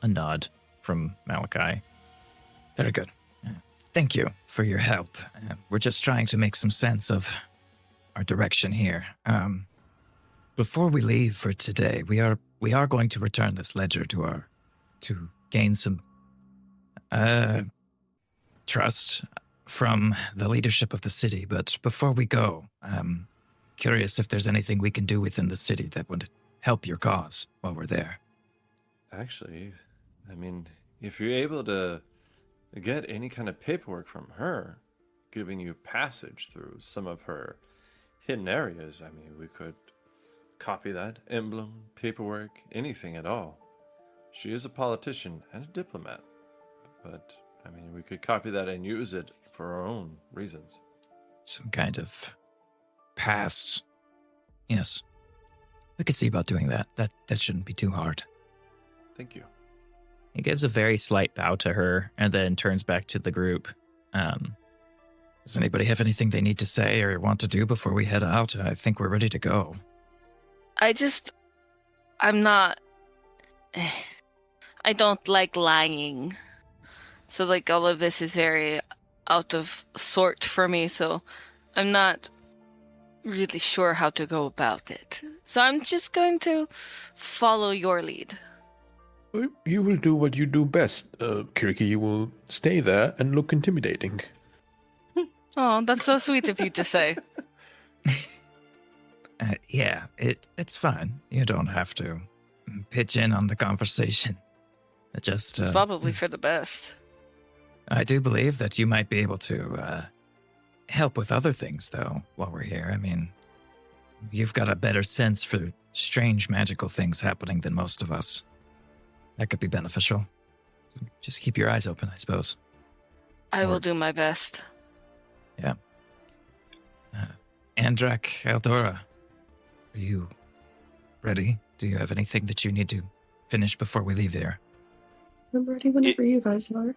A nod from Malachi. Very good. Thank you for your help. We're just trying to make some sense of our direction here. Before we leave for today, we are going to return this ledger to gain some trust from the leadership of the city. But before we go, I'm curious if there's anything we can do within the city that would help your cause while we're there. Actually, I mean, if you're able to get any kind of paperwork from her, giving you passage through some of her hidden areas, I mean, we could copy that emblem, paperwork, anything at all. She is a politician and a diplomat, but I mean, we could copy that and use it for our own reasons. Some kind of pass. Yes. We could see about doing that. That shouldn't be too hard. Thank you. He gives a very slight bow to her and then turns back to the group. Does anybody have anything they need to say or want to do before we head out? I think we're ready to go. I'm not... I don't like lying. So, like, all of this is very out of sort for me, so I'm not really sure how to go about it. So I'm just going to follow your lead. You will do what you do best, Kiriki. You will stay there and look intimidating. Oh, that's so sweet of you to say. Yeah, it's fine. You don't have to pitch in on the conversation. It's probably for the best. I do believe that you might be able to help with other things, though, while we're here. I mean, you've got a better sense for strange magical things happening than most of us. That could be beneficial. Just keep your eyes open, I suppose. I Or- will do my best. Andrak, Eldora, are you ready? Do you have anything that you need to finish before we leave there? I'm ready whenever you guys are.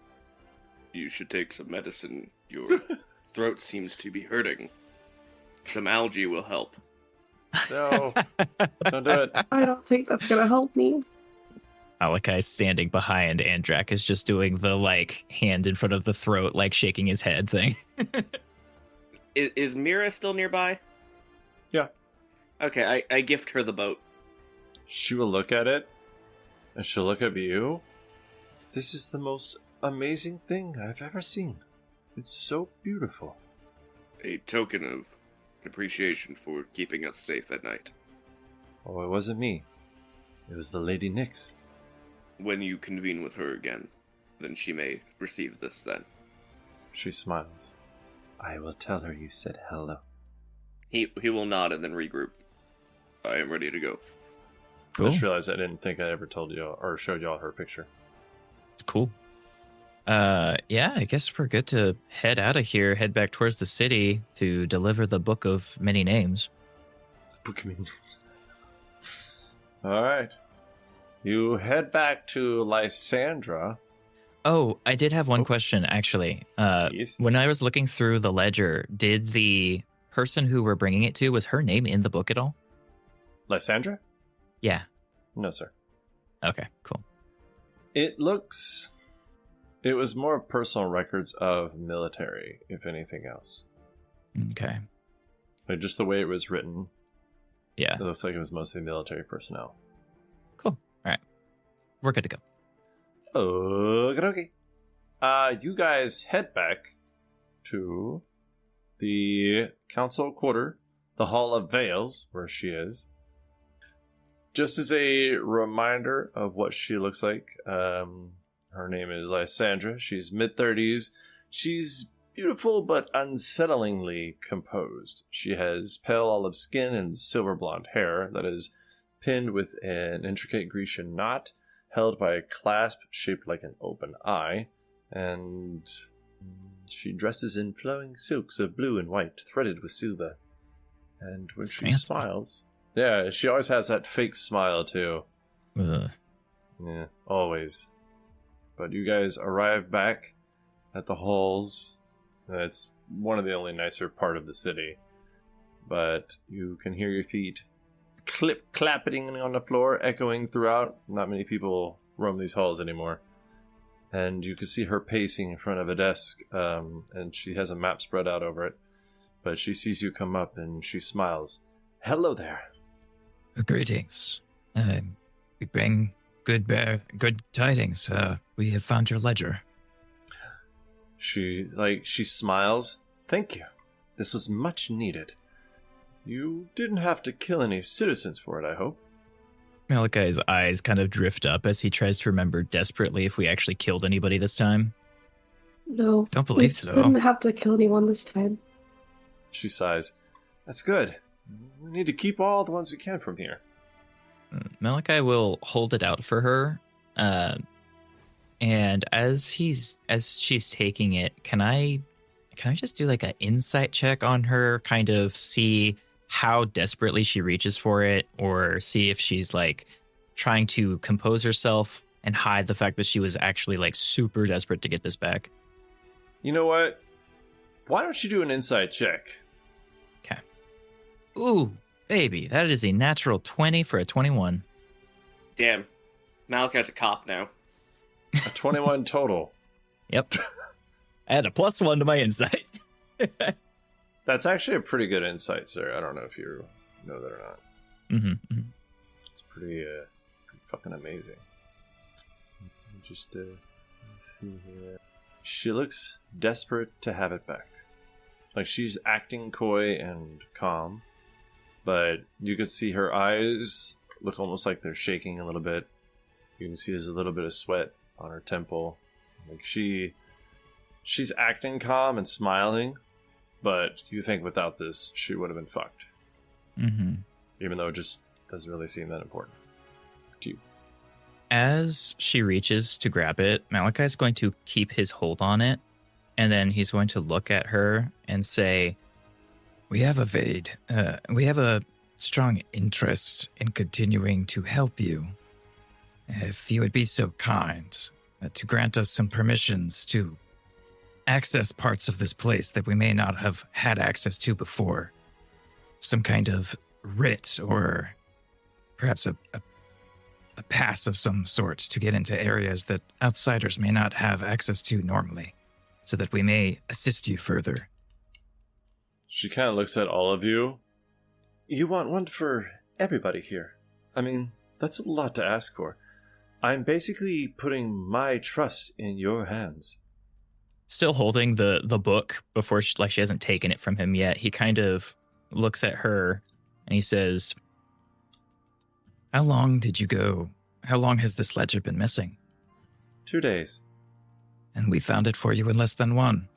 You should take some medicine. Your throat seems to be hurting. Some algae will help. No, don't do it. I don't think that's gonna help me. Malachi standing behind Andrak is just doing the hand in front of the throat, shaking his head thing. Is Mira still nearby? Yeah. Okay, I gift her the boat. She will look at it, and she'll look at you. This is the most amazing thing I've ever seen. It's so beautiful. A token of appreciation for keeping us safe at night. Oh, it wasn't me. It was the Lady Nyx. When you convene with her again, then she may receive this then. She smiles. I will tell her you said hello. He will nod and then regroup. I am ready to go. I just realized I didn't think I ever told you or showed y'all her picture. It's cool. Yeah, I guess we're good to head out of here, head back towards the city to deliver the Book of Many Names. Book of Many Names. All right. You head back to Lysandra. Oh, I did have one question, actually. Yes. When I was looking through the ledger, did the person who we're bringing it to, was her name in the book at all? Lysandra? Yeah. No, sir. Okay, cool. It was more personal records of military, if anything else. Okay. Just the way it was written, Yeah. it looks like it was mostly military personnel. Cool. All right. We're good to go. Okay. You guys head back to the council quarter, the Hall of Veils, where she is. Just as a reminder of what she looks like, her name is Lysandra. She's mid-30s. She's beautiful but unsettlingly composed. She has pale olive skin and silver blonde hair that is pinned with an intricate Grecian knot, held by a clasp shaped like an open eye, and she dresses in flowing silks of blue and white, threaded with silver. And when she Fancy. smiles, yeah, she always has that fake smile too. Ugh. Yeah, always. But you guys arrive back at the halls. It's one of the only nicer part of the city. But you can hear your feet clapping on the floor, echoing throughout. Not many people roam these halls anymore. And you can see her pacing in front of a desk, and she has a map spread out over it. But she sees you come up and she smiles. Hello there. Greetings. We bring good tidings. We have found your ledger. She smiles. Thank you. This was much needed. You didn't have to kill any citizens for it, I hope. Malachi's eyes kind of drift up as he tries to remember desperately if we actually killed anybody this time. No. Don't believe we so. didn't have to kill anyone this time. She sighs. That's good. We need to keep all the ones we can from here. Malachi will hold it out for her. And as she's taking it, can I just do like an insight check on her, kind of see how desperately she reaches for it, or see if she's like trying to compose herself and hide the fact that she was actually like super desperate to get this back? You know what? Why don't you do an insight check? Okay. Ooh, baby, that is a natural 20 for a 21. Damn. Malachi's a cop now. A 21 total. Yep. I had a +1 to my insight. That's actually a pretty good insight, sir. I don't know if you know that or not. Mm-hmm. It's pretty fucking amazing. Just let's see here. She looks desperate to have it back. Like she's acting coy and calm, but you can see her eyes look almost like they're shaking a little bit. You can see there's a little bit of sweat on her temple. Like she's acting calm and smiling, but you think without this she would have been fucked. Mm-hmm. Even though it just doesn't really seem that important to you. As she reaches to grab it, Malachi's going to keep his hold on it, and then he's going to look at her and say, we have a strong interest in continuing to help you. If you would be so kind to grant us some permissions to access parts of this place that we may not have had access to before. Some kind of writ or perhaps a pass of some sort to get into areas that outsiders may not have access to normally, so that we may assist you further. She kind of looks at all of you. You want one for everybody here. I mean, that's a lot to ask for. I'm basically putting my trust in your hands. Still holding the book before she hasn't taken it from him yet, he kind of looks at her and he says, How long has this ledger been missing? 2 days. And we found it for you in less than 1.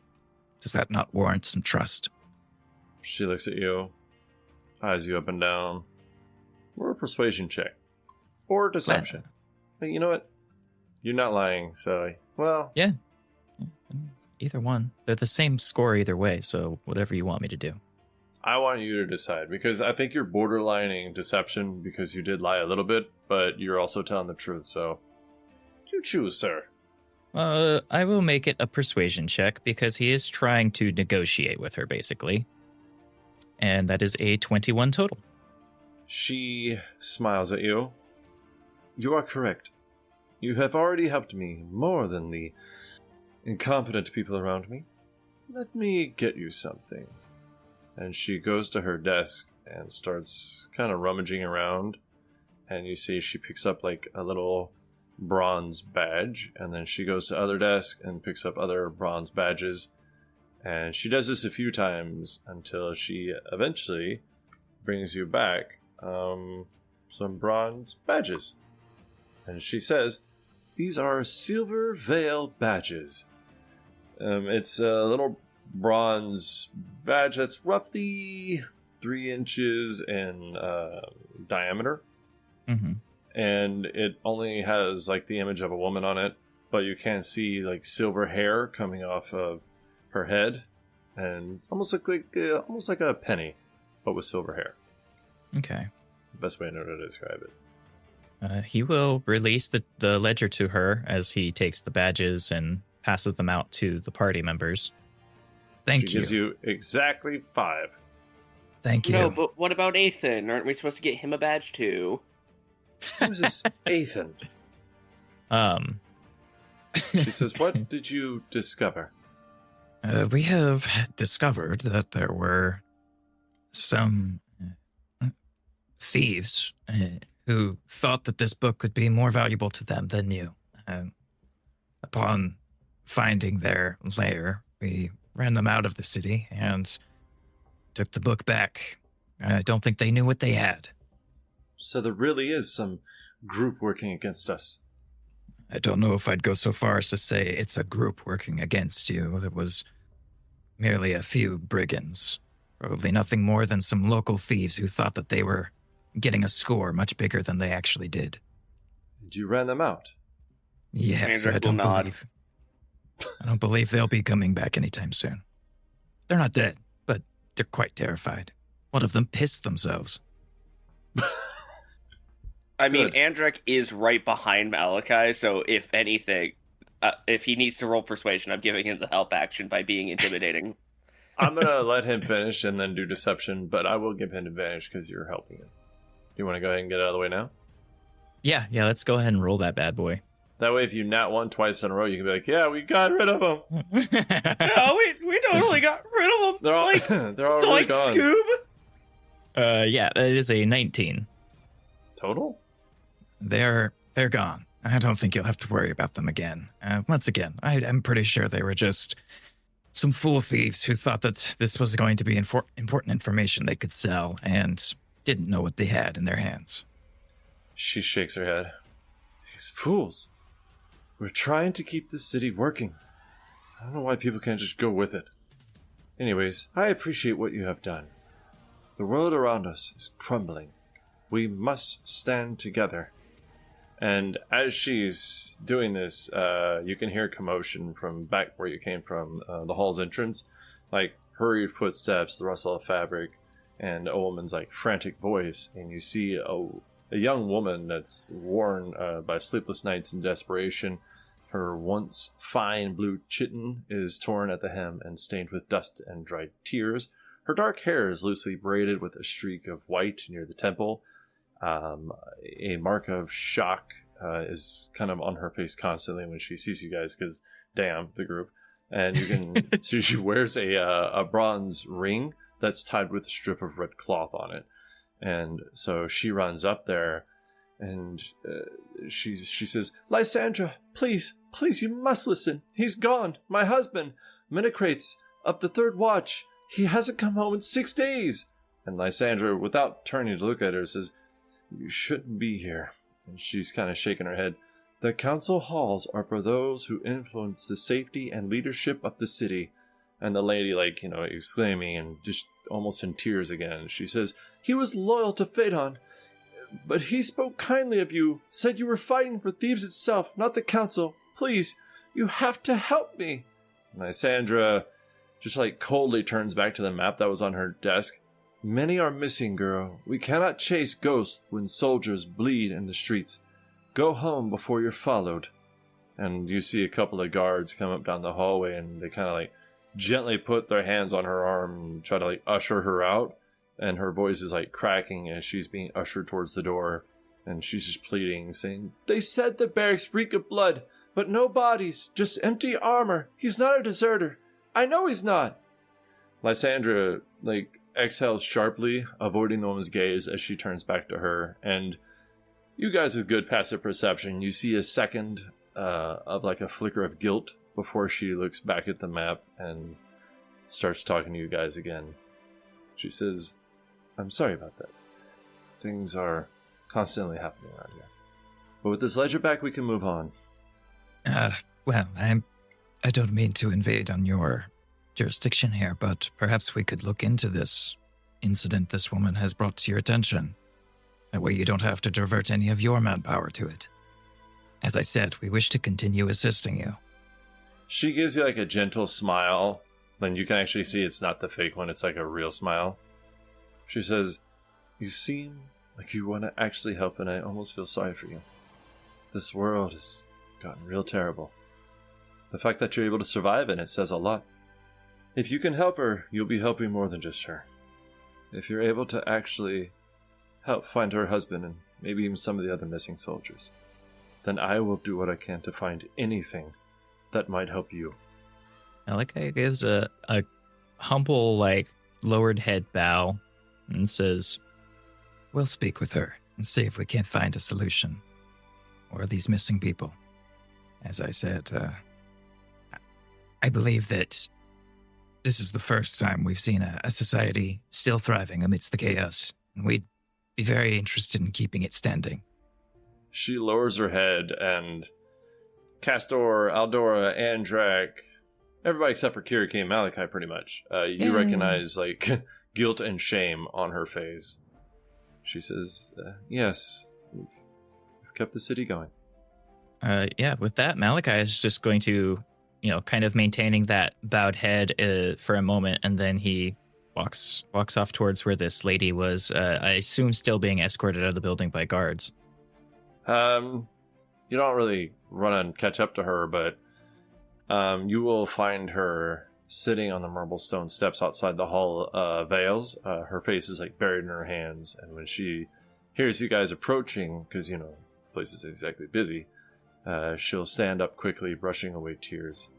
Does that not warrant some trust? She looks at you, eyes you up and down. Or a persuasion check. Or deception. But you know what? You're not lying, so, well... Yeah. Either one. They're the same score either way, so whatever you want me to do. I want you to decide, because I think you're borderlining deception because you did lie a little bit, but you're also telling the truth, so... You choose, sir. I will make it a persuasion check because he is trying to negotiate with her, basically. And that is a 21 total. She smiles at you. You are correct. You have already helped me more than the incompetent people around me. Let me get you something. And she goes to her desk and starts kind of rummaging around. And you see she picks up like a little bronze badge. And then she goes to other desk and picks up other bronze badges. And she does this a few times until she eventually brings you back some bronze badges. And she says, these are Silver Veil badges. It's a little bronze badge that's roughly 3 inches in diameter. Mm-hmm. And it only has like the image of a woman on it, but you can see like silver hair coming off of her head, and almost like a penny, but with silver hair. Okay. It's the best way I know to describe it. He will release the ledger to her as he takes the badges and passes them out to the party members. Thank you. She gives you exactly 5. Thank you. No, but what about Ethan? Aren't we supposed to get him a badge too? Who's this Ethan? She says, what did you discover? We have discovered that there were some thieves who thought that this book would be more valuable to them than you. Upon finding their lair, we ran them out of the city and took the book back. I don't think they knew what they had. So there really is some group working against us. I don't know if I'd go so far as to say it's a group working against you. It was merely a few brigands. Probably nothing more than some local thieves who thought that they were getting a score much bigger than they actually did. And you ran them out? Yes, Andrew will nod. I don't believe they'll be coming back anytime soon. They're not dead, but they're quite terrified. One of them pissed themselves. I mean, Andrek is right behind Malachi, so if anything, if he needs to roll persuasion, I'm giving him the help action by being intimidating. I'm going to let him finish and then do deception, but I will give him advantage because you're helping him. Do you want to go ahead and get it out of the way now? Yeah, let's go ahead and roll that bad boy. That way, if you nat 1 twice in a row, you can be like, yeah, we got rid of them. No, we totally got rid of them. They're all, like, they're all so really like gone. Scoob. Yeah, that is a 19. Total? They're gone. I don't think you'll have to worry about them again. Once again, I'm pretty sure they were just some fool thieves who thought that this was going to be important information they could sell and didn't know what they had in their hands. She shakes her head. These fools. We're trying to keep this city working. I don't know why people can't just go with it. Anyways, I appreciate what you have done. The world around us is crumbling. We must stand together. And as she's doing this, you can hear commotion from back where you came from, the hall's entrance, like hurried footsteps, the rustle of fabric, and a woman's like frantic voice. And you see a young woman that's worn by sleepless nights and desperation. Her once fine blue chiton is torn at the hem and stained with dust and dried tears. Her dark hair is loosely braided with a streak of white near the temple. A mark of shock is kind of on her face constantly when she sees you guys, because damn, the group. And you can see she wears a bronze ring that's tied with a strip of red cloth on it. And so she runs up there, and she says, "Lysandra, please, you must listen. He's gone. My husband, Menocrates, up the third watch. He hasn't come home in 6 days." And Lysandra, without turning to look at her, says, "You shouldn't be here." And she's kind of shaking her head. "The council halls are for those who influence the safety and leadership of the city." And the lady, exclaiming and just almost in tears again. She says, "He was loyal to Phaedon, but he spoke kindly of you, said you were fighting for Thebes itself, not the council. Please, you have to help me." And Lysandra just coldly turns back to the map that was on her desk. "Many are missing, girl. We cannot chase ghosts when soldiers bleed in the streets. Go home before you're followed." And you see a couple of guards come up down the hallway, and they kind of gently put their hands on her arm and try to usher her out. And her voice is cracking as she's being ushered towards the door. And she's just pleading, saying, "They said the barracks reek of blood, but no bodies, just empty armor. He's not a deserter. I know he's not." Lysandra, exhales sharply, avoiding the woman's gaze as she turns back to her. And you guys with good passive perception, you see a second of a flicker of guilt before she looks back at the map and starts talking to you guys again. She says, "I'm sorry about that. Things are constantly happening around here. But with this ledger back, we can move on." Well, I don't mean to invade on your jurisdiction here, but perhaps we could look into this incident this woman has brought to your attention. That way you don't have to divert any of your manpower to it. As I said, we wish to continue assisting you. She gives you a gentle smile. Then you can actually see it's not the fake one, it's a real smile. She says, "You seem like you want to actually help, and I almost feel sorry for you. This world has gotten real terrible. The fact that you're able to survive in it says a lot. If you can help her, you'll be helping more than just her. If you're able to actually help find her husband and maybe even some of the other missing soldiers, then I will do what I can to find anything that might help you." Malachi gives a humble, lowered head bow and says, We'll speak with her and see if we can't find a solution. Or these missing people. As I said, I believe that this is the first time we've seen a society still thriving amidst the chaos. And we'd be very interested in keeping it standing. She lowers her head, and Castor, Aldora, Andrak, everybody except for Kiriki and Malachi, pretty much. You recognize, guilt and shame on her face. She says, "Yes, we've kept the city going." With that, Malachi is just going to, kind of maintaining that bowed head for a moment, and then he walks off towards where this lady was, I assume still being escorted out of the building by guards. You don't really run and catch up to her, but you will find her sitting on the marble stone steps outside the hall veils. Her face is buried in her hands, and when she hears you guys approaching, because the place is exactly busy, she'll stand up quickly, brushing away tears.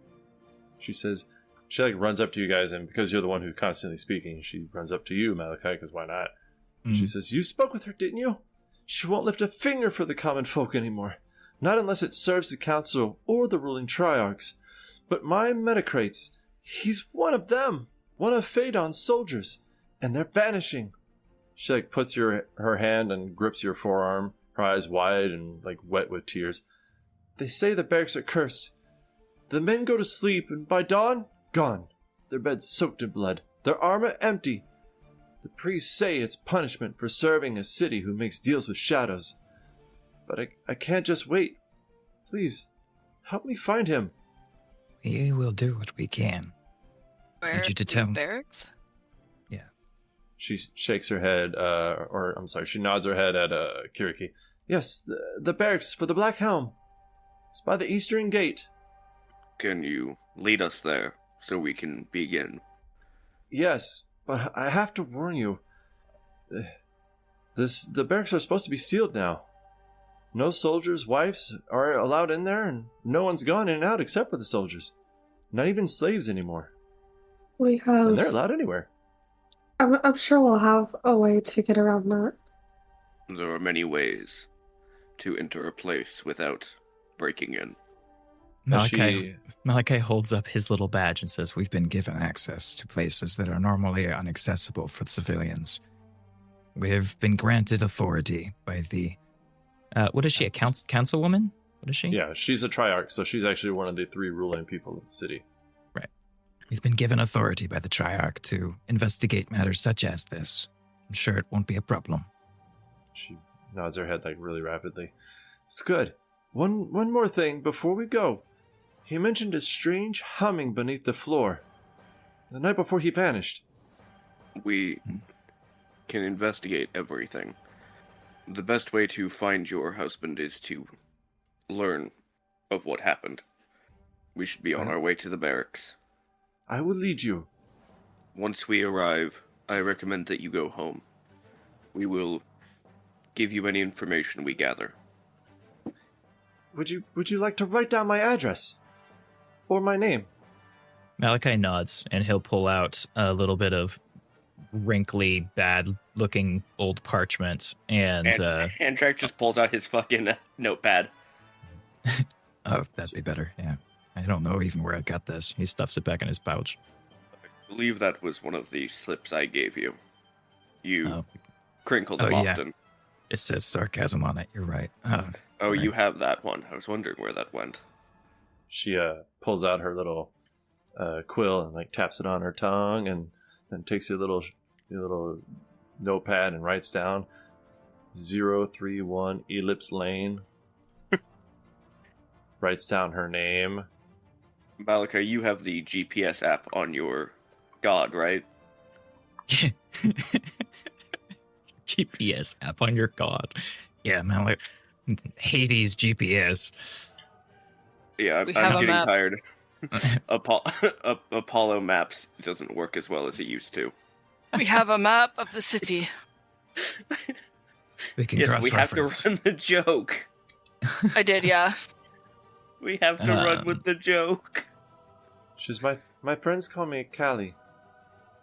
She says, she runs up to you guys, and because you're the one who's constantly speaking, she runs up to you, Malachi, because why not? Mm. She says, "You spoke with her, didn't you? She won't lift a finger for the common folk anymore, not unless it serves the council or the ruling triarchs. But my Menocrates, he's one of them, one of Phaedon's soldiers, and they're vanishing." She puts her hand and grips your forearm, her eyes wide and wet with tears. "They say the barracks are cursed. The men go to sleep, and by dawn, gone. Their beds soaked in blood, their armor empty. The priests say it's punishment for serving a city who makes deals with shadows. But I can't just wait. Please, help me find him. We will do what we can. Where Need you to these tell- barracks? She shakes her head, she nods her head at Kiriki. Yes, the barracks for the Black Helm. It's by the Eastern Gate. Can you lead us there so we can begin? Yes, but I have to warn you. The barracks are supposed to be sealed now. No soldiers' wives are allowed in there, and no one's gone in and out except for the soldiers. Not even slaves anymore. We have. And they're allowed anywhere. I'm sure we'll have a way to get around that. There are many ways to enter a place without breaking in. Malachi holds up his little badge and says, "We've been given access to places that are normally inaccessible for civilians. We have been granted authority by the... what is she, a councilwoman? What is she? Yeah, she's a triarch, so she's actually one of the 3 ruling people in the city. Right. We've been given authority by the Triarch to investigate matters such as this. I'm sure it won't be a problem." She nods her head like really rapidly. It's good. One more thing before we go. He mentioned a strange humming beneath the floor. The night before he vanished. We can investigate everything. The best way to find your husband is to learn of what happened. We should be on our way to the barracks. I will lead you. Once we arrive, I recommend that you go home. We will give you any information we gather. Would you like to write down my address? Or my name? Malachi nods, and he'll pull out a little bit of wrinkly, bad-looking old parchment, and Andrak just pulls out his fucking notepad. Oh, that'd be better, yeah. I don't know even where I got this. he stuffs it back in his pouch. I believe that was one of the slips I gave you. You crinkled Oh, them yeah. often. It says sarcasm on it, you're right. Oh, right. you have that one. I was wondering where that went. She pulls out her little quill and like taps it on her tongue, and then takes your little notepad and writes down 031 Ellipse Lane. Writes down her name. Balaka, you have the GPS app on your god, right? GPS app on your god. Yeah, man, like Hades GPS. Yeah, We have I'm a getting map. tired. Apollo Maps doesn't work as well as it used to. We have a map of the city. We can Yes, we have to cross-reference. run the joke. I did, yeah. We have to run with the joke. She's my friends call me Callie,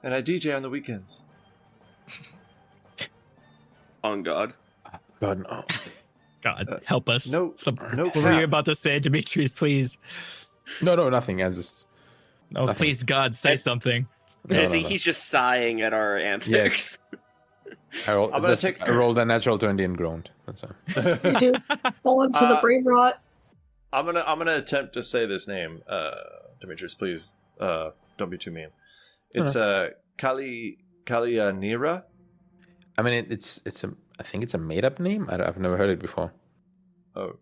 and I DJ on the weekends. On God. God, no. God, help us. no What were cap. you about to say, Demetrius? Please. No, nothing. I'm just... Oh, Nothing. please, God, say something. I No. think he's just sighing at our antics. Yes. I rolled a natural 20 and groaned. That's all. You do fall into the brain rot. I'm gonna attempt to say this name, Demetrius. Please, don't be too mean. It's Kalianira. I mean, I think it's a made-up name. I've never heard it before. Oh,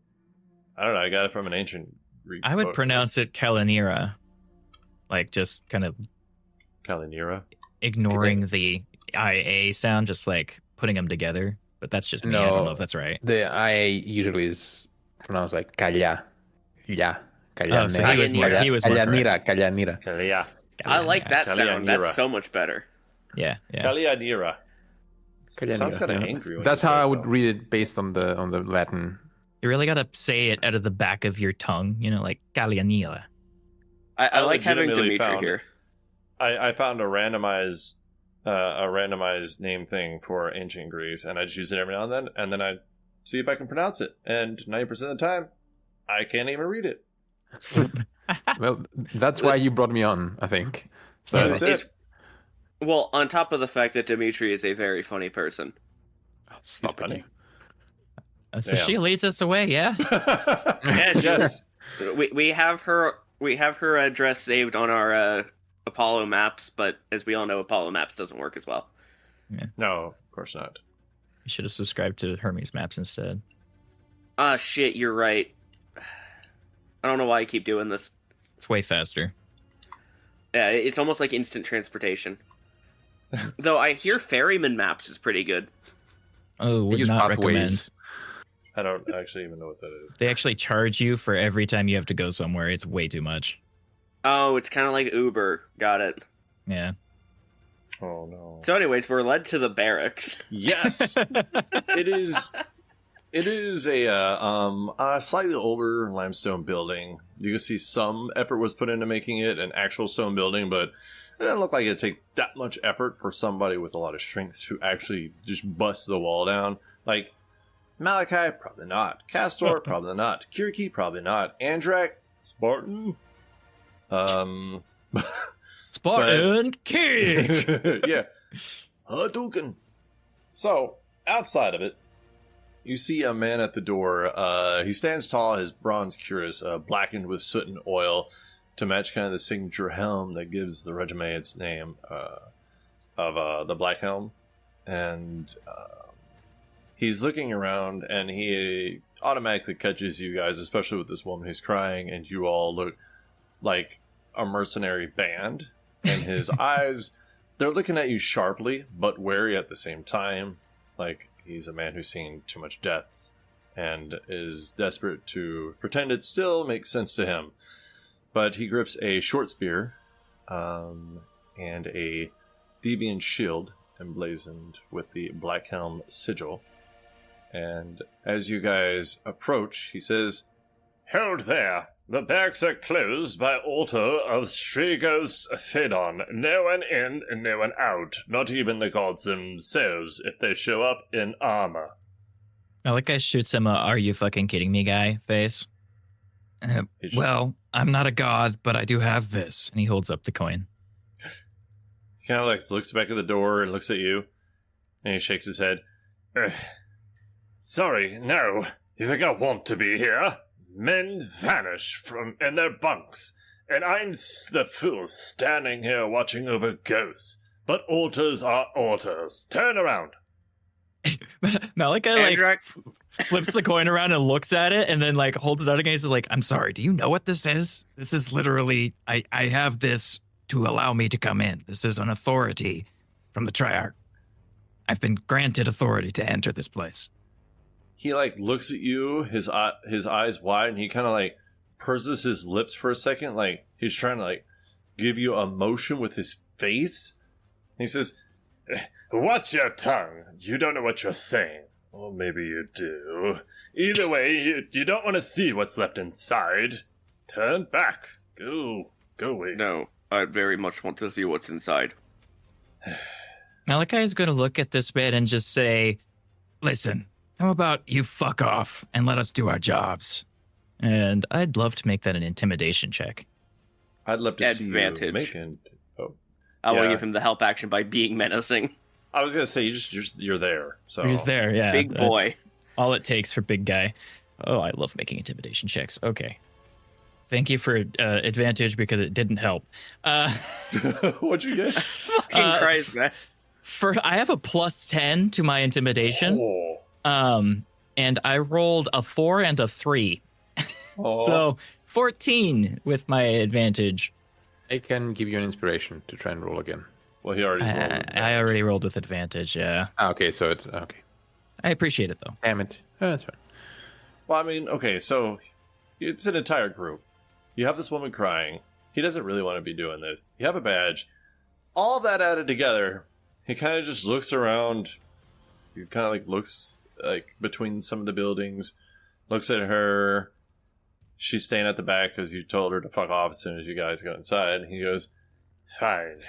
I don't know. I got it from an ancient Greek. I would book. pronounce it Kalanira. Like, just kind of Kalinira. ignoring the IA sound, just like putting them together. But that's just me. I don't know if that's right. The IA usually is pronounced like Kaya. Yeah. Oh, so he was more Kalyanira. correct. Kalyanira. Yeah. I like that sound. Kalianira. That's so much better. Yeah, yeah. Kalianira. Sounds kind of Yeah. angry. When That's you say how I it, would though. read it based on the Latin. You really gotta say it out of the back of your tongue, like Kalanira. I like having legitimately Dimitri found- here. I found a randomized name thing for ancient Greece, and I just use it every now and then I see if I can pronounce it. And 90% of the time, I can't even read it. Well, that's why you brought me on, I think. So Yeah, that's it. Well, on top of the fact that Dimitri is a very funny person. Stop funny. it. So Damn. she leads us away, yeah? Yeah, yes. We have her address saved on our Apollo Maps, but as we all know, Apollo Maps doesn't work as well. No, of course not. You should have subscribed to Hermes Maps instead. Ah, shit, you're right. I don't know why I keep doing this. It's way faster. Yeah, it's almost like instant transportation. Though I hear ferryman maps is pretty good. Oh, would use not pathways. recommend. I don't actually even know what that is. They actually charge you for every time you have to go somewhere. It's way too much. Oh, it's kind of like Uber. Got it. Yeah. Oh no. So anyways, we're led to the barracks. Yes, it is. It is a slightly older limestone building. You can see some effort was put into making it an actual stone building, but it doesn't look like it'd take that much effort for somebody with a lot of strength to actually just bust the wall down. Like, Malachi, probably not. Castor, probably not. Kiriki, probably not. Andrak, Spartan. Spartan kick! Yeah. Hadouken. So, outside of it, you see a man at the door. He stands tall, his bronze cuirass blackened with soot and oil to match kind of the signature helm that gives the regiment its name of the Black Helm. And he's looking around, and he automatically catches you guys, especially with this woman who's crying, and you all look like a mercenary band. And his eyes, they're looking at you sharply, but wary at the same time. Like, he's a man who's seen too much death and is desperate to pretend it still makes sense to him. But he grips a short spear and a Theban shield emblazoned with the Black Helm sigil. And as you guys approach, he says, "Hold there. The barracks are closed by order of Strigos Phaedon. No one in and no one out. Not even the gods themselves if they show up in armor." I like I shoots him a "are you fucking kidding me" guy face. Well, I'm not a god, but I do have this. And he holds up the coin. He kind of like looks back at the door and looks at you. And he shakes his head. Sorry, no. You think I want to be here? Men vanish from in their bunks, and I'm the fool standing here watching over ghosts. But altars are altars. Turn around. Malachi Andrak, flips the coin around and looks at it, and then like holds it out again. He's like, "I'm sorry. Do you know what this is? This is literally, I have this to allow me to come in. This is an authority from the Triarch. I've been granted authority to enter this place." He like looks at you, his eyes wide, and he kind of like purses his lips for a second, like he's trying to like give you a motion with his face. And he says, "Watch your tongue. You don't know what you're saying. Or maybe you do. Either way, you don't want to see what's left inside. Turn back. Go away." No, I very much want to see what's inside. Malachi is going to look at this bit and just say, "Listen, how about you fuck off and let us do our jobs?" and I'd love to make that an intimidation check. I'd love to see you Advantage. make it. Oh, I want to Yeah. give him the help action by being menacing. I was gonna say you're there. So He's there, yeah. Big that's boy. all it takes for big guy. Oh, I love making intimidation checks. Okay. Thank you for advantage because it didn't help. What'd you get? Fucking Christ, man. I have a +10 to my intimidation. Oh. And I rolled a 4 and a 3. Oh. So 14 with my advantage. I can give you an inspiration to try and roll again. Well, he already rolled. I already rolled with advantage, yeah. Okay, so it's okay. I appreciate it, though. Damn it. Oh, that's fine. Well, I mean, okay, so it's an entire group. You have this woman crying. He doesn't really want to be doing this. You have a badge. All of that added together, he kind of just looks around. He kind of like looks like between some of the buildings, looks at her. She's staying at the back because you told her to fuck off as soon as you guys go inside. He goes, "Fine.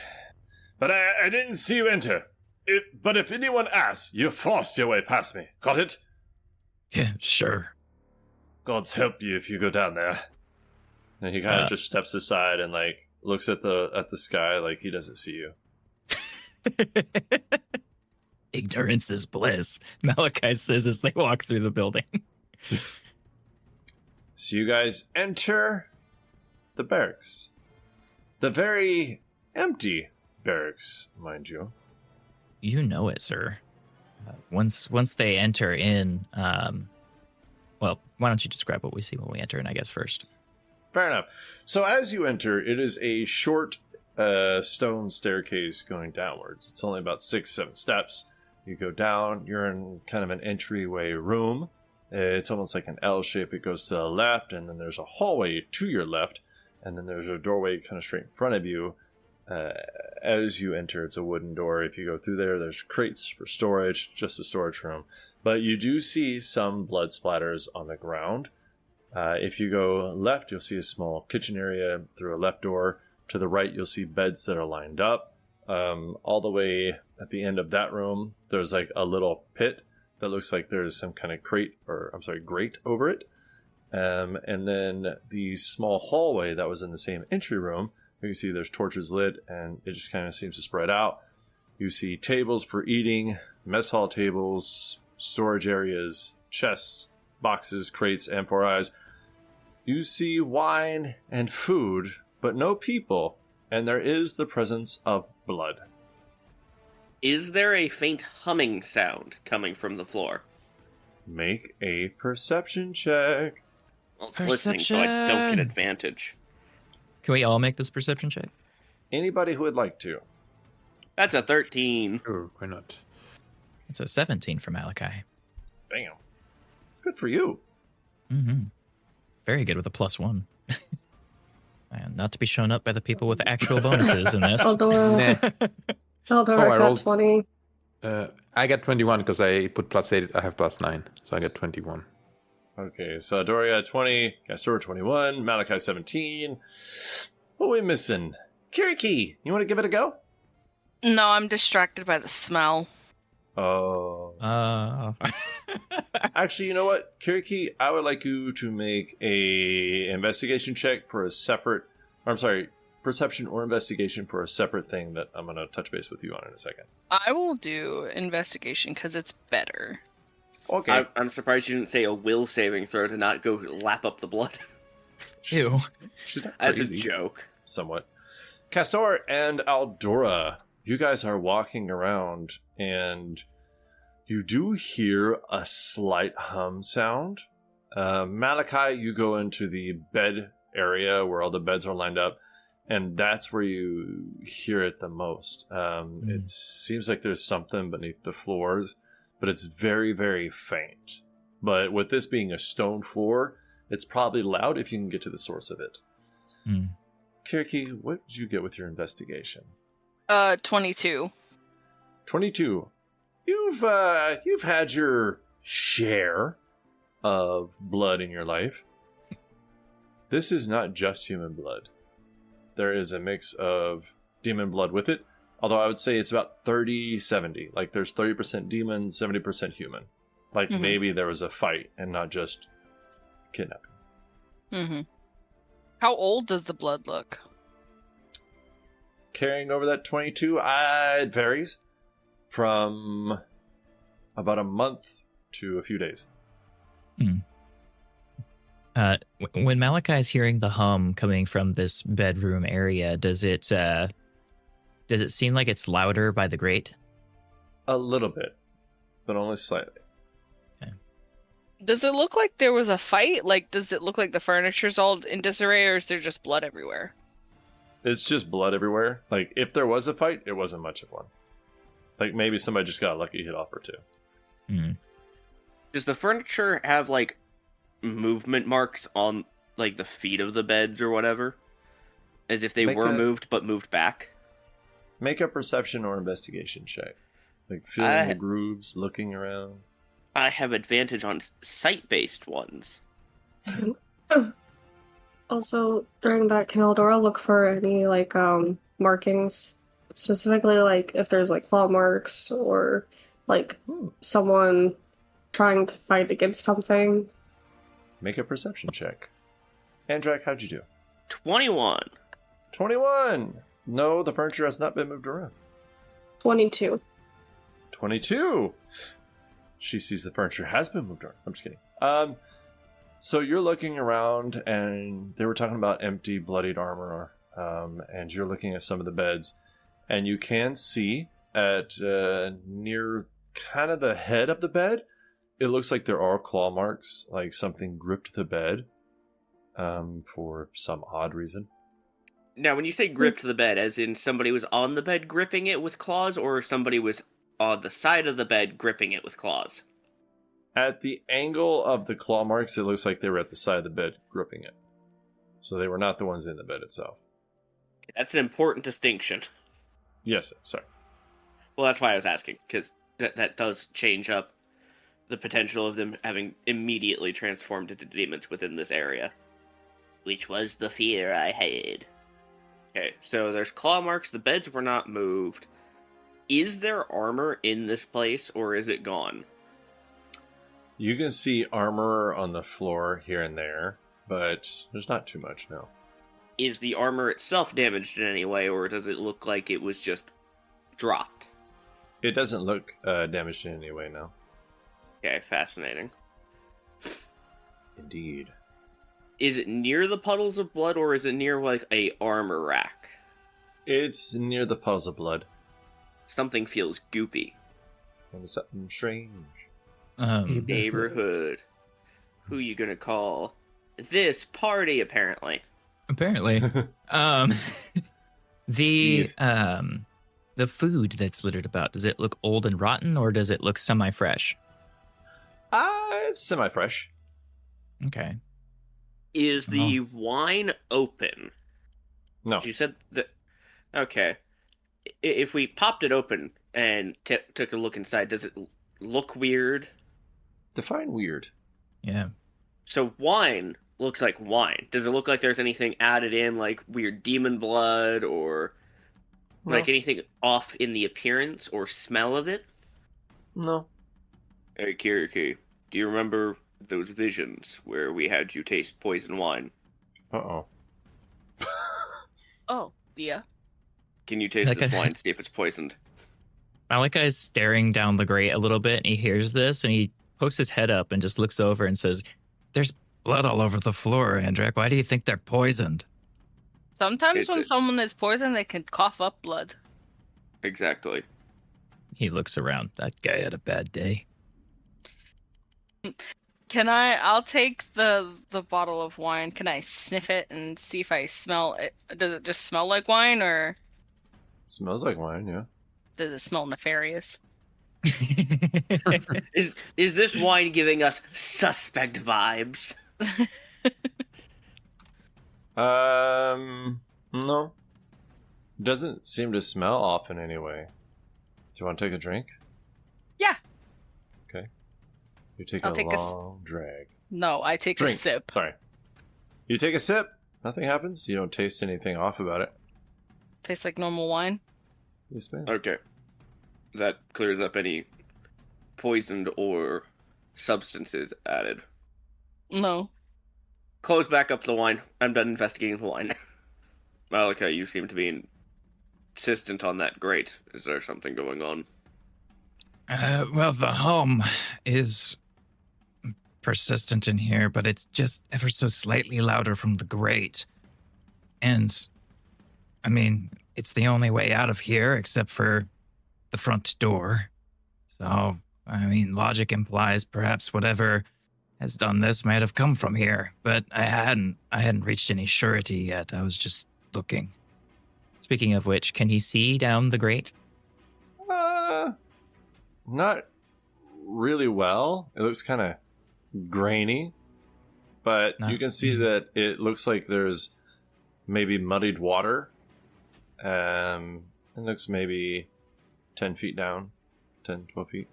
But I didn't see you enter. But if anyone asks, you forced your way past me. Got it? Yeah, sure. God's help you if you go down there." And he kind of just steps aside and like looks at the sky like he doesn't see you. Ignorance is bliss, Malachi says as they walk through the building. So you guys enter the barracks. The very empty barracks, mind you. You know it, sir. Once they enter in, Well, why don't you describe what we see when we enter, and I guess first. Fair enough. So as you enter, it is a short stone staircase going downwards. It's only about 6-7 steps. You go down, you're in kind of an entryway room. It's almost like an L shape. It goes to the left, and then there's a hallway to your left, and then there's a doorway kind of straight in front of you. As you enter, it's a wooden door. If you go through there, there's crates for storage, just a storage room. But you do see some blood splatters on the ground. If you go left, you'll see a small kitchen area through a left door. To the right, you'll see beds that are lined up. All the way at the end of that room, there's like a little pit that looks like there's some kind of grate over it. And then the small hallway that was in the same entry room, you can see there's torches lit, and it just kind of seems to spread out. You see tables for eating, mess hall tables, storage areas, chests, boxes, crates, amphoras. You see wine and food, but no people, and there is the presence of blood. Is there a faint humming sound coming from the floor? Make a perception check. Well, it's listening, so I don't get Perception. advantage. Can we all make this perception check? Anybody who would like to. That's a 13. Sure, why not? It's a 17 for Malachi. Damn. It's good for you. Mm-hmm. Very good with a +1. And not to be shown up by the people with actual bonuses in this. Eldora, Nah. Eldora I got rolled- 20. I got 21 because I put +8. I have +9, so I got 21. Okay, so Doria 20, Gastor 21, Malachi 17. What are we missing? Kiriki, you want to give it a go? No, I'm distracted by the smell. Oh. Actually, you know what? Kiriki, I would like you to make a investigation check for a separate... perception or investigation for a separate thing that I'm going to touch base with you on in a second. I will do investigation because it's better. Okay. I'm surprised you didn't say a will saving throw to not go lap up the blood. Ew. She's not That's crazy. a joke. Somewhat. Castor and Aldora, you guys are walking around and you do hear a slight hum sound. Malachi, you go into the bed area where all the beds are lined up, and that's where you hear it the most. It seems like there's something beneath the floors, but it's very, very faint. But with this being a stone floor, it's probably loud if you can get to the source of it. Kiriki, what did you get with your investigation? 22. 22. You've had your share of blood in your life. This is not just human blood. There is a mix of demon blood with it, although I would say it's about 30-70. Like there's 30% demon, 70% human. Like maybe there was a fight and not just kidnapping. Mm-hmm. How old does the blood look? Carrying over that 22, it varies from about a month to a few days. When Malachi is hearing the hum coming from this bedroom area, does it seem like it's louder by the grate? A little bit, but only slightly. Does it look like there was a fight? Like, does it look like the furniture's all in disarray, or is there just blood everywhere? It's just blood everywhere. Like, if there was a fight, it wasn't much of one. Like, maybe somebody just got a lucky hit off or two. Does the furniture have, like, movement marks on, like, the feet of the beds or whatever? As if they were moved, but moved back? Make a perception or investigation check. Like, feeling the grooves, looking around. I have advantage on sight-based ones. Also, during that, can Eldora look for any, like, markings? Specifically, like, if there's, like, claw marks or, like, someone trying to fight against something. Make a perception check. Andrak, how'd you do? 21. 21! No, the furniture has not been moved around. 22. 22! She sees the furniture has been moved around. I'm just kidding. So you're looking around, and they were talking about empty, bloodied armor, and you're looking at some of the beds, and you can see at near kind of the head of the bed, it looks like there are claw marks, like something gripped the bed, for some odd reason. Now, when you say gripped the bed, as in somebody was on the bed gripping it with claws, or somebody was on the side of the bed gripping it with claws? At the angle of the claw marks, it looks like they were at the side of the bed gripping it. So they were not the ones in the bed itself. That's an important distinction. Yes, sir. Sorry. Well, that's why I was asking, because that does change up the potential of them having immediately transformed into demons within this area. Which was the fear I had. Okay, so there's claw marks, the beds were not moved. Is there armor in this place, or is it gone? You can see armor on the floor here and there, but there's not too much now. Is the armor itself damaged in any way, or does it look like it was just dropped? It doesn't look damaged in any way now. Okay, fascinating. Indeed. Is it near the puddles of blood, or is it near, like, a armor rack? It's near the puddles of blood. Something feels goopy. And something strange. Neighborhood. Who you gonna call? This party, apparently. Apparently. The food that's littered about, does it look old and rotten, or does it look semi-fresh? It's semi-fresh. Okay. Is the wine open? No. You said that... Okay. If we popped it open and took a look inside, does it look weird? Define weird. Yeah. So wine looks like wine. Does it look like there's anything added in, like weird demon blood, or like anything off in the appearance or smell of it? No. Hey, Kiriki, do you remember those visions where we had you taste poison wine? Uh-oh. Oh, yeah. Can you taste this wine, see if it's poisoned? Malika is staring down the grate a little bit, and he hears this, and he pokes his head up and just looks over and says, There's blood all over the floor, Andrak. Why do you think they're poisoned? Sometimes when someone is poisoned, they can cough up blood. Exactly. he looks around. That guy had a bad day. I'll take the bottle of wine. Can I sniff it and see if I smell it? Does it just smell like wine, or Smells like wine, yeah. does it smell nefarious? Is this wine giving us suspect vibes? No. Doesn't seem to smell off in any way. Do you want to take a drink? Yeah. Okay. You take I'll a take a long drag. No, I take Drink. a sip. Sorry. You take a sip. Nothing happens. You don't taste anything off about it. Tastes like normal wine. You smell. Okay. That clears up any poisoned or substances added. No. Close back up the wine. I'm done investigating the wine. Malika, you seem to be insistent on that. Great. Is there something going on? Well, the hum is persistent in here, but it's just ever so slightly louder from the grate. And, I mean, it's the only way out of here except for the front door. So, I mean, logic implies perhaps whatever has done this might have come from here, but I hadn't reached any surety yet. I was just looking. Speaking of which, can he see down the grate? Not really well. It looks kind of grainy, but you can see that it looks like there's maybe muddied water. It looks maybe 10 feet down, 10, 12 feet.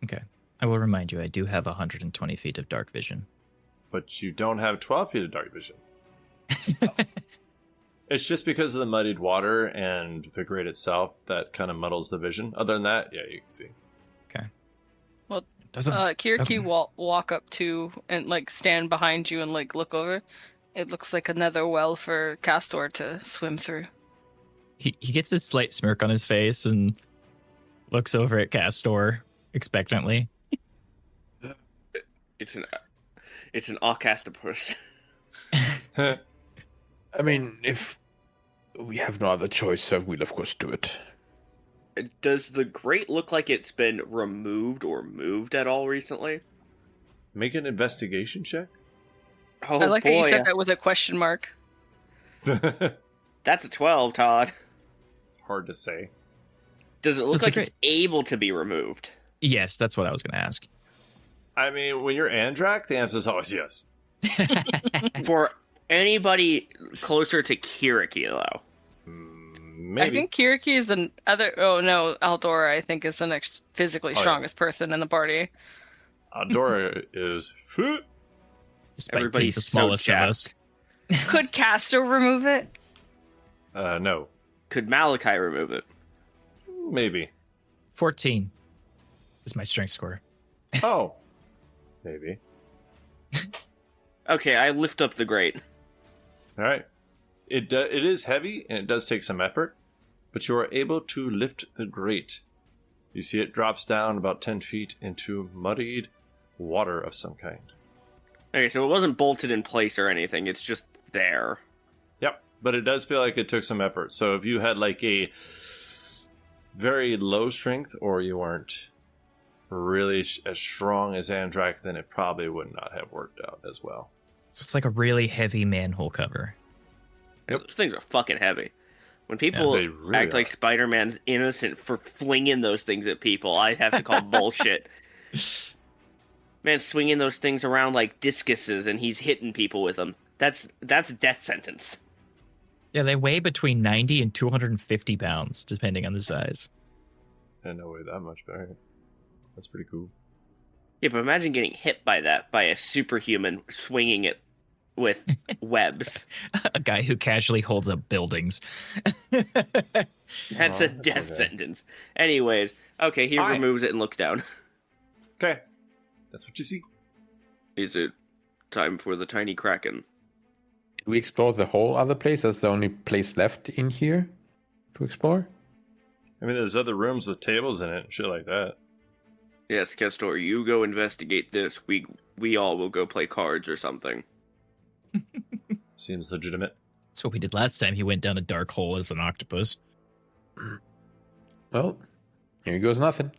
Okay. I will remind you, I do have 120 feet of dark vision. But you don't have 12 feet of dark vision. It's just because of the muddied water and the grate itself that kind of muddles the vision. Other than that, yeah, you can see. Okay. Well, doesn't Kiriki walk up to and like stand behind you and like look over. It looks like another well for Castor to swim through. He gets a slight smirk on his face and looks over at Castor expectantly. It's an octopus. I mean, if we have no other choice, I will of course do it. does the grate look like it's been removed or moved at all recently? Make an investigation check. Oh, I like boy. that you said that with a question mark. That's a 12, Todd. Hard to say. Does it look Does the like it's able to be removed? Yes, that's what I was going to ask. I mean, when you're Andrak, the answer is always yes. For anybody closer to Kiriki, though. Maybe. I think Kiriki is the other. Oh no, Aldora, I think, is the next physically yeah. strongest person in the party. Dora is fit. Despite being Everybody's the so smallest of jacked. us. Could Casto remove it? No. Could Malachi remove it? Maybe. 14 is my strength score. Oh. Maybe. Okay, I lift up the grate. All right. It is heavy, and it does take some effort, but you are able to lift the grate. You see it drops down about 10 feet into muddied water of some kind. Okay, so it wasn't bolted in place or anything. It's just there. Yep, but it does feel like it took some effort. So if you had like a very low strength, or you weren't really as strong as Andrak, then it probably would not have worked out as well. So it's like a really heavy manhole cover. Yep. Those things are fucking heavy. When people they really act like are. Spider-Man's innocent for flinging those things at people, I have to call bullshit. Man, swinging those things around like discuses, and he's hitting people with them. That's death sentence. Yeah, they weigh between 90 and 250 pounds, depending on the size. I know way that much better. That's pretty cool. Yeah, but imagine getting hit by that by a superhuman swinging it with webs. A guy who casually holds up buildings. That's a death sentence. Anyways, okay, he Fine. removes it and looks down. Okay. That's what you see. Is it time for the tiny kraken? Did we explore the whole other place? That's the only place left in here to explore? I mean, there's other rooms with tables in it and shit like that. Yes, Kestor, you go investigate this. We all will go play cards or something. Seems legitimate. That's what we did last time. He went down a dark hole as an octopus. Well, here goes nothing.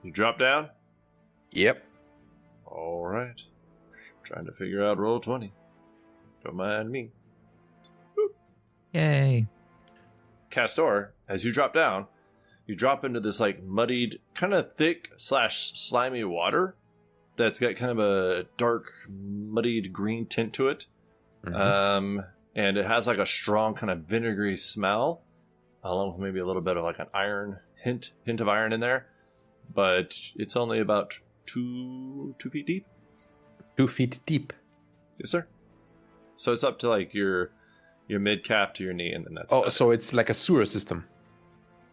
You drop down? Yep. All right. Trying to figure out roll 20. Don't mind me. Yay. Castor, as you drop down, you drop into this like muddied, kind of thick / slimy water that's got kind of a dark, muddied green tint to it. Mhm. And it has like a strong kind of vinegary smell, along with maybe a little bit of like an iron hint of iron in there. But it's only about 2 feet deep. 2 feet deep. Yes, sir. So it's up to like your mid cap to your knee, and then that's Oh, about so it's like a sewer system.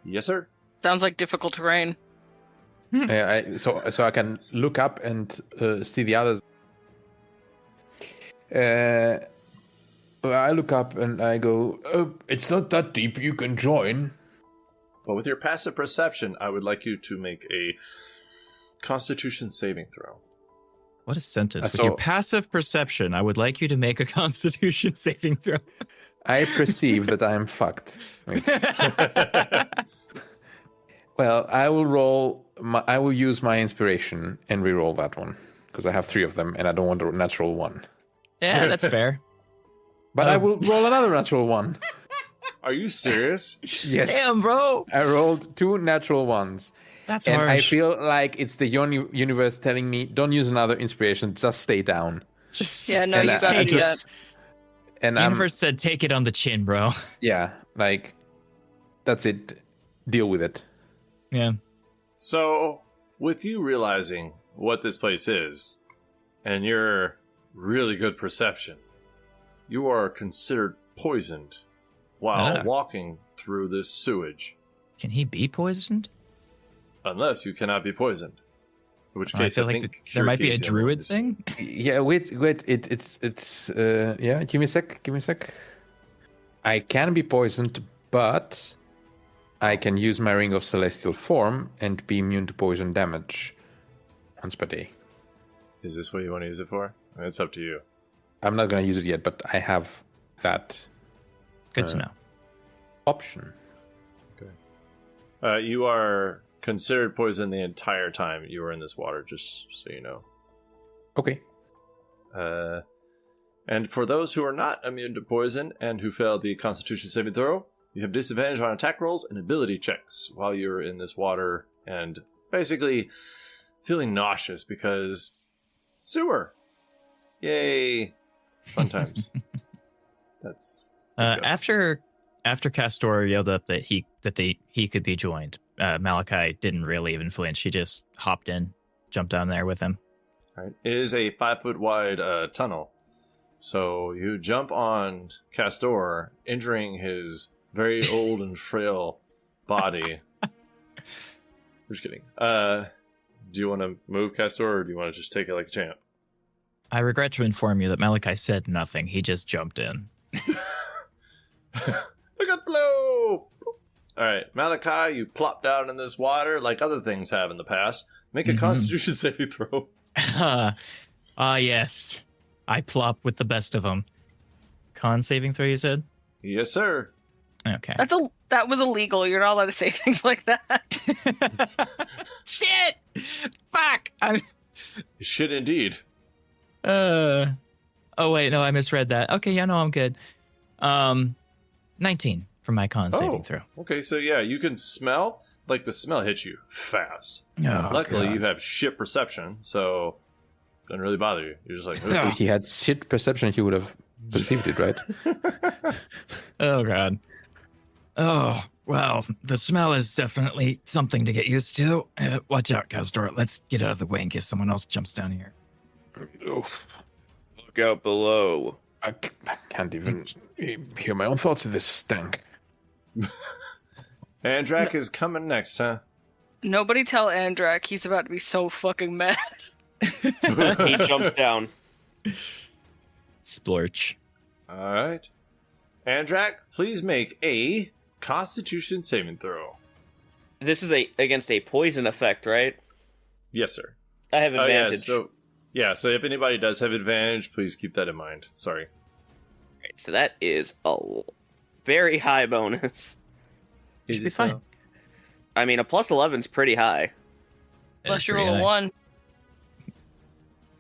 it. Yes, sir. Sounds like difficult terrain. So I can look up and see the others. I look up and I go, oh, it's not that deep, you can join. But with your passive perception, I would like you to make a Constitution saving throw. What a sentence. With So- your passive perception, I would like you to make a constitution saving throw. I perceive that I am fucked. Wait. Well, I will use my inspiration and re-roll that one. Because I have 3 of them and I don't want a natural 1. Yeah, that's fair. But I will roll another natural 1. Are you serious? Yes. Damn, bro. I rolled 2 natural 1s. That's And harsh. I feel like it's the universe telling me, don't use another inspiration, just stay down. Yeah, no, And you I can't do that. just- And The I'm, universe said, take it on the chin, bro. yeah, like, that's it. Deal with it. Yeah. So, with you realizing what this place is, and your really good perception, you are considered poisoned while Ah. walking through this sewage. Can he be poisoned? Unless you cannot be poisoned. In which I case, feel I like think there might be a Kirikisi druid is- thing. Yeah, wait, it's yeah, give me a sec. I can be poisoned, but I can use my Ring of Celestial Form and be immune to poison damage once per day. Is this what you want to use it for? I mean, it's up to you. I'm not gonna use it yet, but I have that Good to know. option. You are considered poison the entire time you were in this water, just so you know. Okay. And for those who are not immune to poison and who failed the Constitution saving throw, you have disadvantage on attack rolls and ability checks while you're in this water and basically feeling nauseous because sewer. Yay. It's fun times. That's after Castor yelled up that he could be joined, Malachi didn't really even flinch. He just hopped in, jumped down there with him. All right. It is a 5 foot wide tunnel. So you jump on Castor, injuring his very old and frail body. I'm just kidding. Do you want to move, Castor, or do you want to just take it like a champ? I regret to inform you that Malachi said nothing. He just jumped in. I got blow! All right, Malachi, you plop down in this water like other things have in the past. Make a Constitution saving throw. Yes. I plop with the best of them. Con saving throw, you said? Yes, sir. Okay. That was illegal. You're not allowed to say things like that. Shit! Fuck! You should indeed. Oh wait, no, I misread that. Okay, yeah, no, I'm good. 19 for my con saving throw. Okay, so yeah, you can smell, like the smell hits you fast. Oh, Luckily, God. you have shit perception, so it doesn't really bother you. You're just like, If he had shit perception, he would have perceived it, right? Oh god. Oh, well, the smell is definitely something to get used to. Watch out, Castor. Let's get out of the way in case someone else jumps down here. Oof. Look out below. I can't even hear my own thoughts of this stank. Andrak is coming next, huh? Nobody tell Andrak. He's about to be so fucking mad. He jumps down. Splorch. All right. Andrak, please make a Constitution saving throw. This is against a poison effect, right? Yes, sir. I have advantage. So if anybody does have advantage, please keep that in mind. Sorry. Right, so that is a very high bonus. Is be fine. I mean, a plus 11 is pretty high. Unless you roll a 1.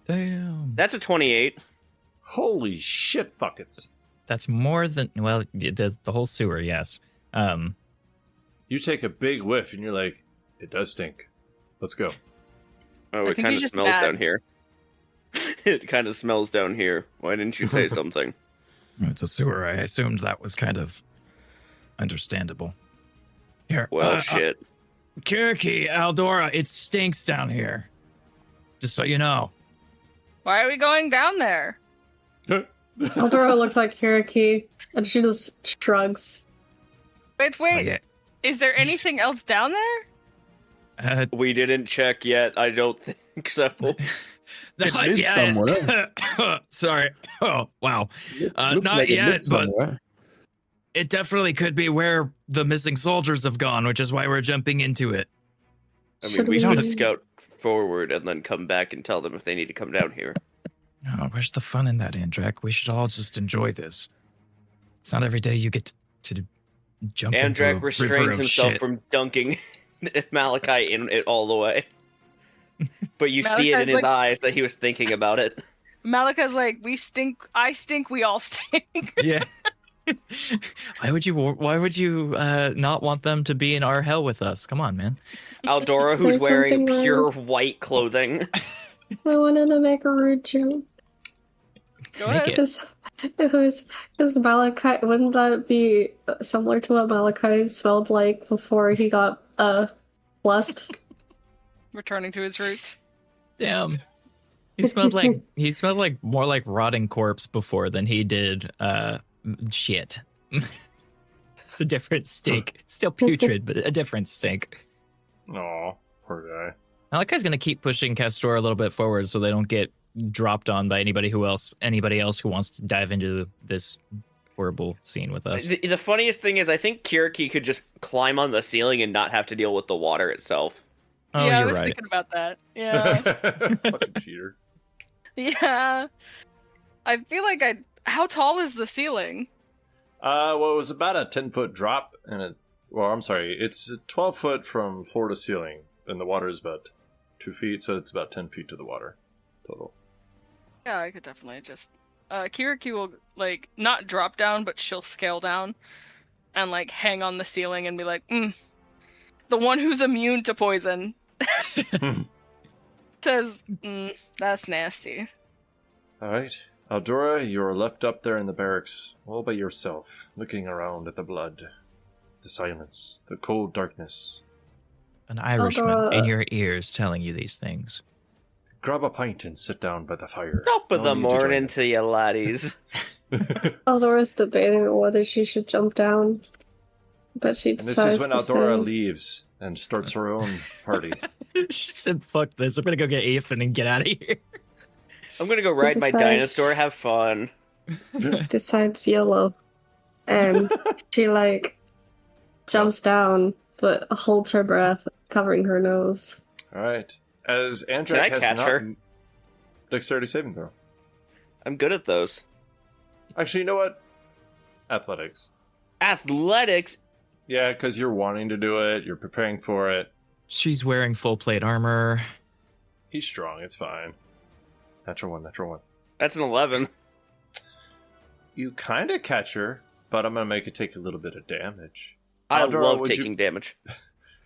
Damn. That's a 28. Holy shit buckets. That's more than, well, the whole sewer, yes. You take a big whiff and you're like, it does stink. Let's go. Oh, I it think kind he's of just smells mad. down here. It kind of smells down here. Why didn't you say something? It's a sewer. I assumed that was kind of understandable. Here. Well, shit. Kiriki, Aldora, it stinks down here. Just so you know. Why are we going down there? Eldora looks like Hiraki, and she just shrugs. Wait. Oh, yeah. Is there anything else down there? We didn't check yet. I don't think so. Not lives yet. somewhere. Sorry. Oh, wow. Looks Not like it yet, lives but somewhere. it definitely could be where the missing soldiers have gone, which is why we're jumping into it. I mean, Should we we- should scout forward and then come back and tell them if they need to come down here. Oh, where's the fun in that, Andrak? We should all just enjoy this. It's not every day you get to jump into a Andrak river restrains of himself shit. from dunking Malachi in it all the way. But you see it Malachi's in his like- eyes that he was thinking about it. Malika's like, we stink. I stink. We all stink. Yeah. Why would you not want them to be in our hell with us? Come on, man. Aldora, Say who's wearing something pure wrong. white clothing. I wanted to make a rude joke. Go Make ahead. it. Because Malachi, wouldn't that be similar to what Malachi smelled like before he got blessed? Returning to his roots. Damn. He smelled like more like rotting corpse before than he did shit. It's a different stink. Still putrid, but a different stink. Aw, poor guy. Malachi's gonna keep pushing Castor a little bit forward so they don't get dropped on by anybody else who wants to dive into this horrible scene with us. The funniest thing is, I think Kiriki could just climb on the ceiling and not have to deal with the water itself. Oh, yeah, I you're was right. thinking about that. Yeah. Fucking cheater. Yeah. I feel like how tall is the ceiling? Well, it was about a 10-foot drop, and it Well, I'm sorry. It's 12 foot from floor to ceiling, and the water is about 2 feet, so it's about 10 feet to the water total. Yeah, I could definitely just... Kiriki will, like, not drop down, but she'll scale down and, like, hang on the ceiling and be like, the one who's immune to poison says, that's nasty. All right. Aldora, you're left up there in the barracks, all by yourself, looking around at the blood, the silence, the cold darkness. An Irishman Although, in your ears telling you these things. Grab a pint and sit down by the fire. Top of No the need to join morning us. to you laddies. Aldora's debating on whether she should jump down, but she And this decides is when to Aldora say, leaves and starts her own party. She said, fuck this. I'm going to go get Ethan and get out of here. I'm gonna go ride my decides- dinosaur, have fun. decides YOLO, and she like jumps down, but holds her breath, covering her nose. All right. As Can I Andrak has catch not... her? Dexterity saving throw. I'm good at those. Actually, you know what? Athletics. Athletics? Yeah, because you're wanting to do it. You're preparing for it. She's wearing full plate armor. He's strong. It's fine. Natural one. Natural one. That's an 11. You kind of catch her, but I'm going to make it take a little bit of damage. I Aldora, love would taking damage.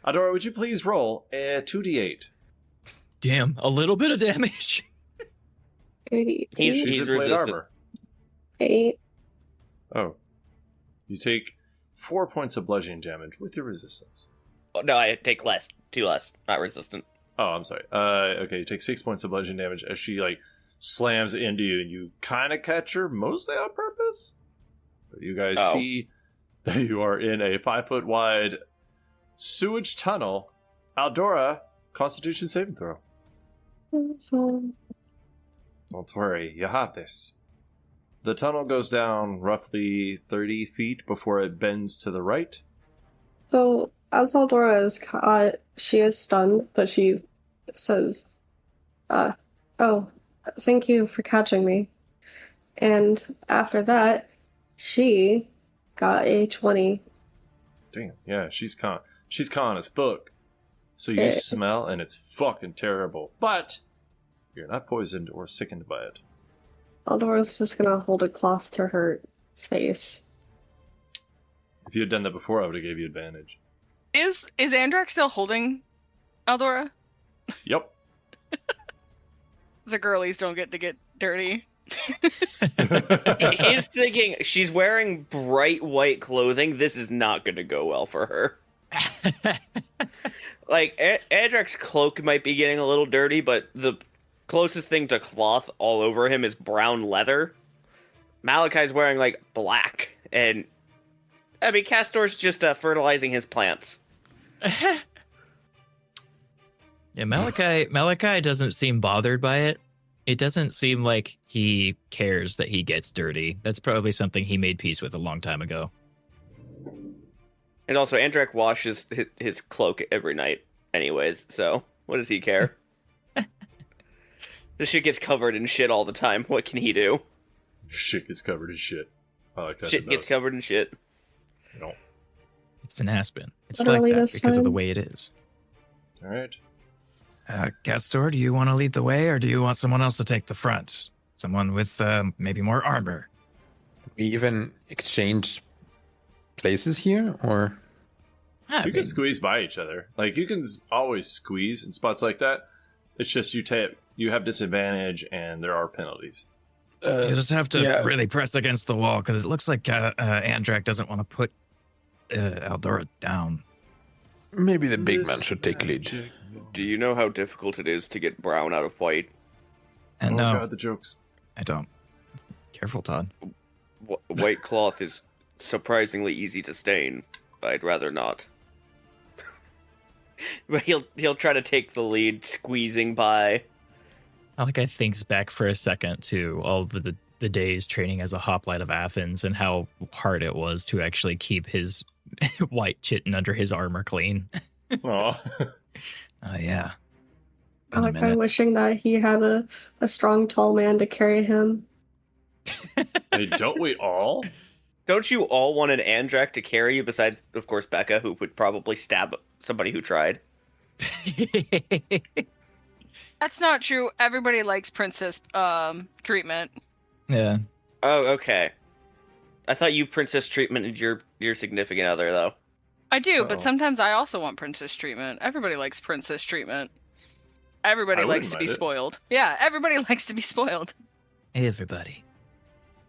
Aldora, would you please roll a 2d8? Damn, a little bit of damage. 8, He's She's in plate resistant. armor. 8. Oh. You take 4 points of bludgeoning damage with your resistance. Oh, no, I take less. 2 less. Not resistant. Oh, I'm sorry. Okay, you take 6 points of bludgeoning damage as she, like, slams into you, and you kind of catch her, mostly on purpose. But you guys Oh. see that you are in a 5-foot wide sewage tunnel. Aldora, Constitution saving throw. Don't worry, you have this. The tunnel goes down roughly 30 feet before it bends to the right. So, as Aldora is caught, she is stunned, but she says, oh, thank you for catching me. And after that, she got a 20. Damn, yeah, she's con as fuck. So you Eh. smell, and it's fucking terrible. But you're not poisoned or sickened by it. Aldora's just gonna hold a cloth to her face. If you had done that before, I would have gave you advantage. Is Andrak still holding Aldora? Yep. The girlies don't get to get dirty. He's thinking, she's wearing bright white clothing. This is not going to go well for her. Like, Adrak's cloak might be getting a little dirty, but the closest thing to cloth all over him is brown leather. Malachi's wearing, like, black. And, I mean, Castor's just fertilizing his plants. Yeah, Malachi doesn't seem bothered by it. It doesn't seem like he cares that he gets dirty. That's probably something he made peace with a long time ago. And also, Andrak washes his cloak every night anyways, so what does he care? This shit gets covered in shit all the time. What can he do? Shit gets covered in shit. I like that. Shit gets covered in shit. No. It's an Aspen. It's Literally like that this because of the time? way it is. All right. Castor, do you want to lead the way, or do you want someone else to take the front? Someone with maybe more armor. We even exchange places here, or You can squeeze by each other. Like, you can always squeeze in spots like that. It's just you have disadvantage, and there are penalties. You just have to yeah. really press against the wall, because it looks like Andrak doesn't want to put Aldora down. maybe the big man should take lead. Do you know how difficult it is to get brown out of white? And Oh, no, God, the jokes. I don't. Careful, Todd. White cloth is surprisingly easy to stain. I'd rather not. But he'll try to take the lead, squeezing by. Malachi thinks back for a second to all the days training as a hoplite of Athens and how hard it was to actually keep his white chitin under his armor clean. Aw. Yeah. I Been a like minute. wishing that he had a strong, tall man to carry him. Hey, don't we all? Don't you all want an Andrak to carry you? Besides, of course, Becca, who would probably stab somebody who tried. That's not true. Everybody likes princess treatment. Yeah. Oh, okay. I thought you princess treatmented your significant other, though. I do, Uh-oh. but sometimes I also want princess treatment. Everybody likes princess treatment. Everybody I likes wouldn't to be mind it. spoiled. Yeah, everybody likes to be spoiled. Everybody.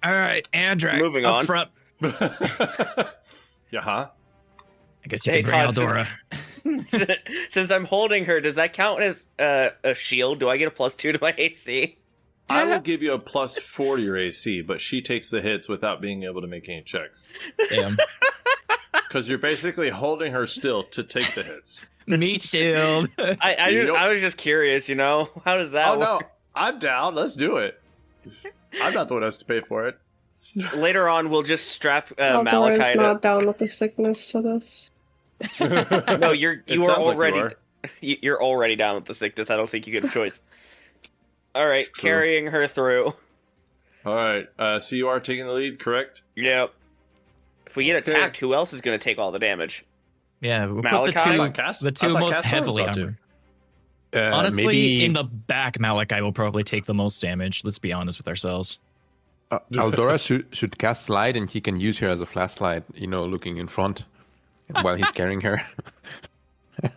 All right, Andrak. Moving up on. front. Yeah, huh? I guess you Hey, can bring Todd, Eldora. Since I'm holding her, does that count as a shield? Do I get a +2 to my AC? I will give you a +4 to your AC, but she takes the hits without being able to make any checks. Damn. Because you're basically holding her still to take the hits. Meat shield. I was just curious, how does that Oh, work? no. I'm down. Let's do it. I'm not the one who has to pay for it. Later on, we'll just strap Eldora Malachi is to... not down with the sickness for this. No, you It are sounds like you already are. you're already down with the sickness. I don't think you get a choice. All right, True. carrying her through. All right. So you are taking the lead, correct? Yep. If we get Okay. attacked, who else is going to take all the damage? Yeah, we'll Malachi? put I the thought two, Cass- the I two thought most Cass was heavily about to. armored. Honestly, maybe in the back, Malachi will probably take the most damage. Let's be honest with ourselves. Eldora should cast light, and he can use her as a flashlight. Looking in front while he's carrying her.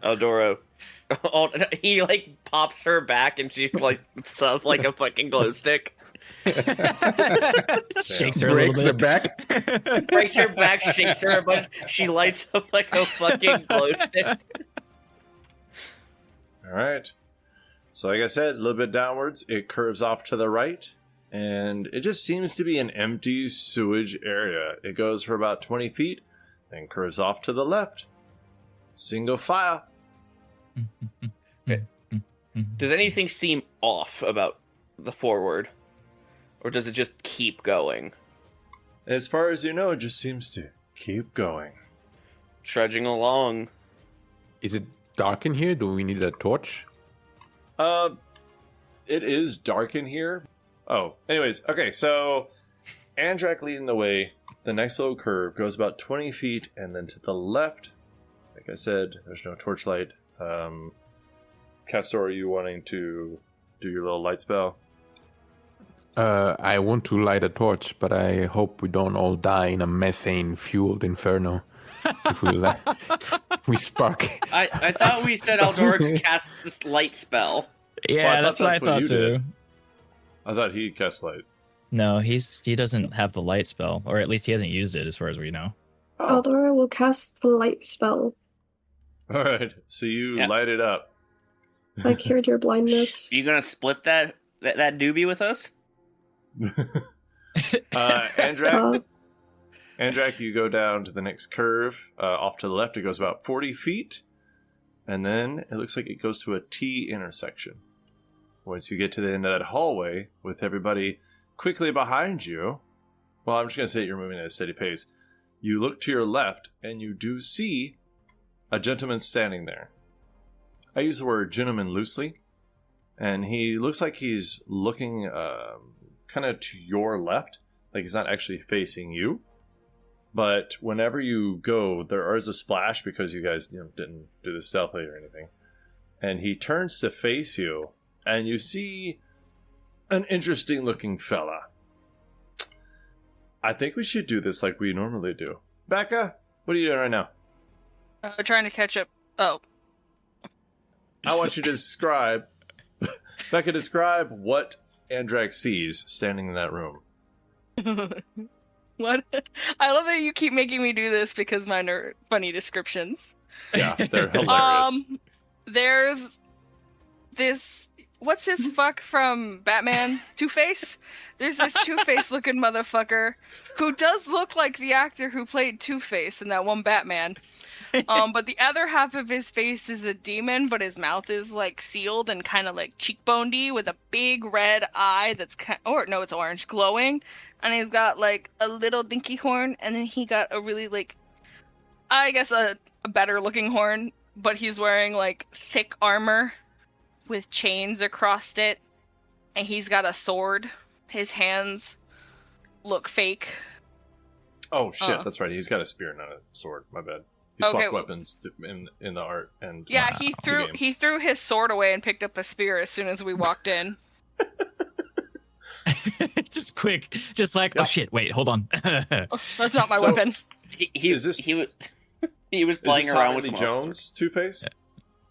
Eldora. Oh, he pops her back and she's stuff like a fucking glow stick. Shakes her a little bit. back. Breaks her back, shakes her a bunch. She lights up like a fucking glow stick. All right. So like I said, a little bit downwards. It curves off to the right. And it just seems to be an empty sewage area. It goes for about 20 feet, then curves off to the left. Single file. Does anything seem off about the forward? Or does it just keep going? As far as you know, it just seems to keep going. Trudging along. Is it dark in here? Do we need a torch? It is dark in here. Oh, anyways, okay, so Andrak leading the way. The next little curve goes about 20 feet, and then to the left, like I said, there's no torchlight. Castor, are you wanting to do your little light spell? I want to light a torch, but I hope we don't all die in a methane-fueled inferno. If we spark. I thought we said Eldora could cast this light spell. Yeah, Well, I that's thought what I that's what thought you too. did. I thought he'd cast light. No, he doesn't have the light spell, or at least he hasn't used it, as far as we know. Oh, Eldora will cast the light spell. all right. So you Yeah. light it up. I cured your blindness. You gonna split that doobie with us? Andrak, Andrak, you go down to the next curve. Off to the left, it goes about 40 feet. And then it looks like it goes to a T intersection. Once you get to the end of that hallway, with everybody quickly behind you, well, I'm just going to say you're moving at a steady pace. You look to your left, and you do see a gentleman standing there. I use the word gentleman loosely. And he looks like he's looking kind of to your left. Like he's not actually facing you. But whenever you go, there is a splash because you guys didn't do this stealthily or anything. And he turns to face you, and you see an interesting looking fella. I think we should do this like we normally do. Becca, what are you doing right now? Trying to catch up. Oh. I want you to describe, Becca, describe what Andrak sees standing in that room. What? I love that you keep making me do this because mine are funny descriptions. Yeah, they're hilarious. There's this. What's his fuck from Batman? Two-Face? There's this Two-Face looking motherfucker who does look like the actor who played Two-Face in that one Batman. But the other half of his face is a demon, but his mouth is like sealed and kind of like cheekbonedy with a big red eye that's it's orange, glowing, and he's got like a little dinky horn, and then he got a really I guess a better looking horn, but he's wearing like thick armor with chains across it, and he's got a sword. His hands look fake. Oh shit, Oh. that's right. He's got a spear, not a sword. My bad. He Okay, swapped well- weapons in the art and Yeah, Wow. the game. he threw his sword away and picked up a spear as soon as we walked in. Just quick, just like, Yeah. oh shit, wait, hold on. That's not my So- weapon. Is this- he was Is playing this around Tommy with Lee some Jones Two-Face?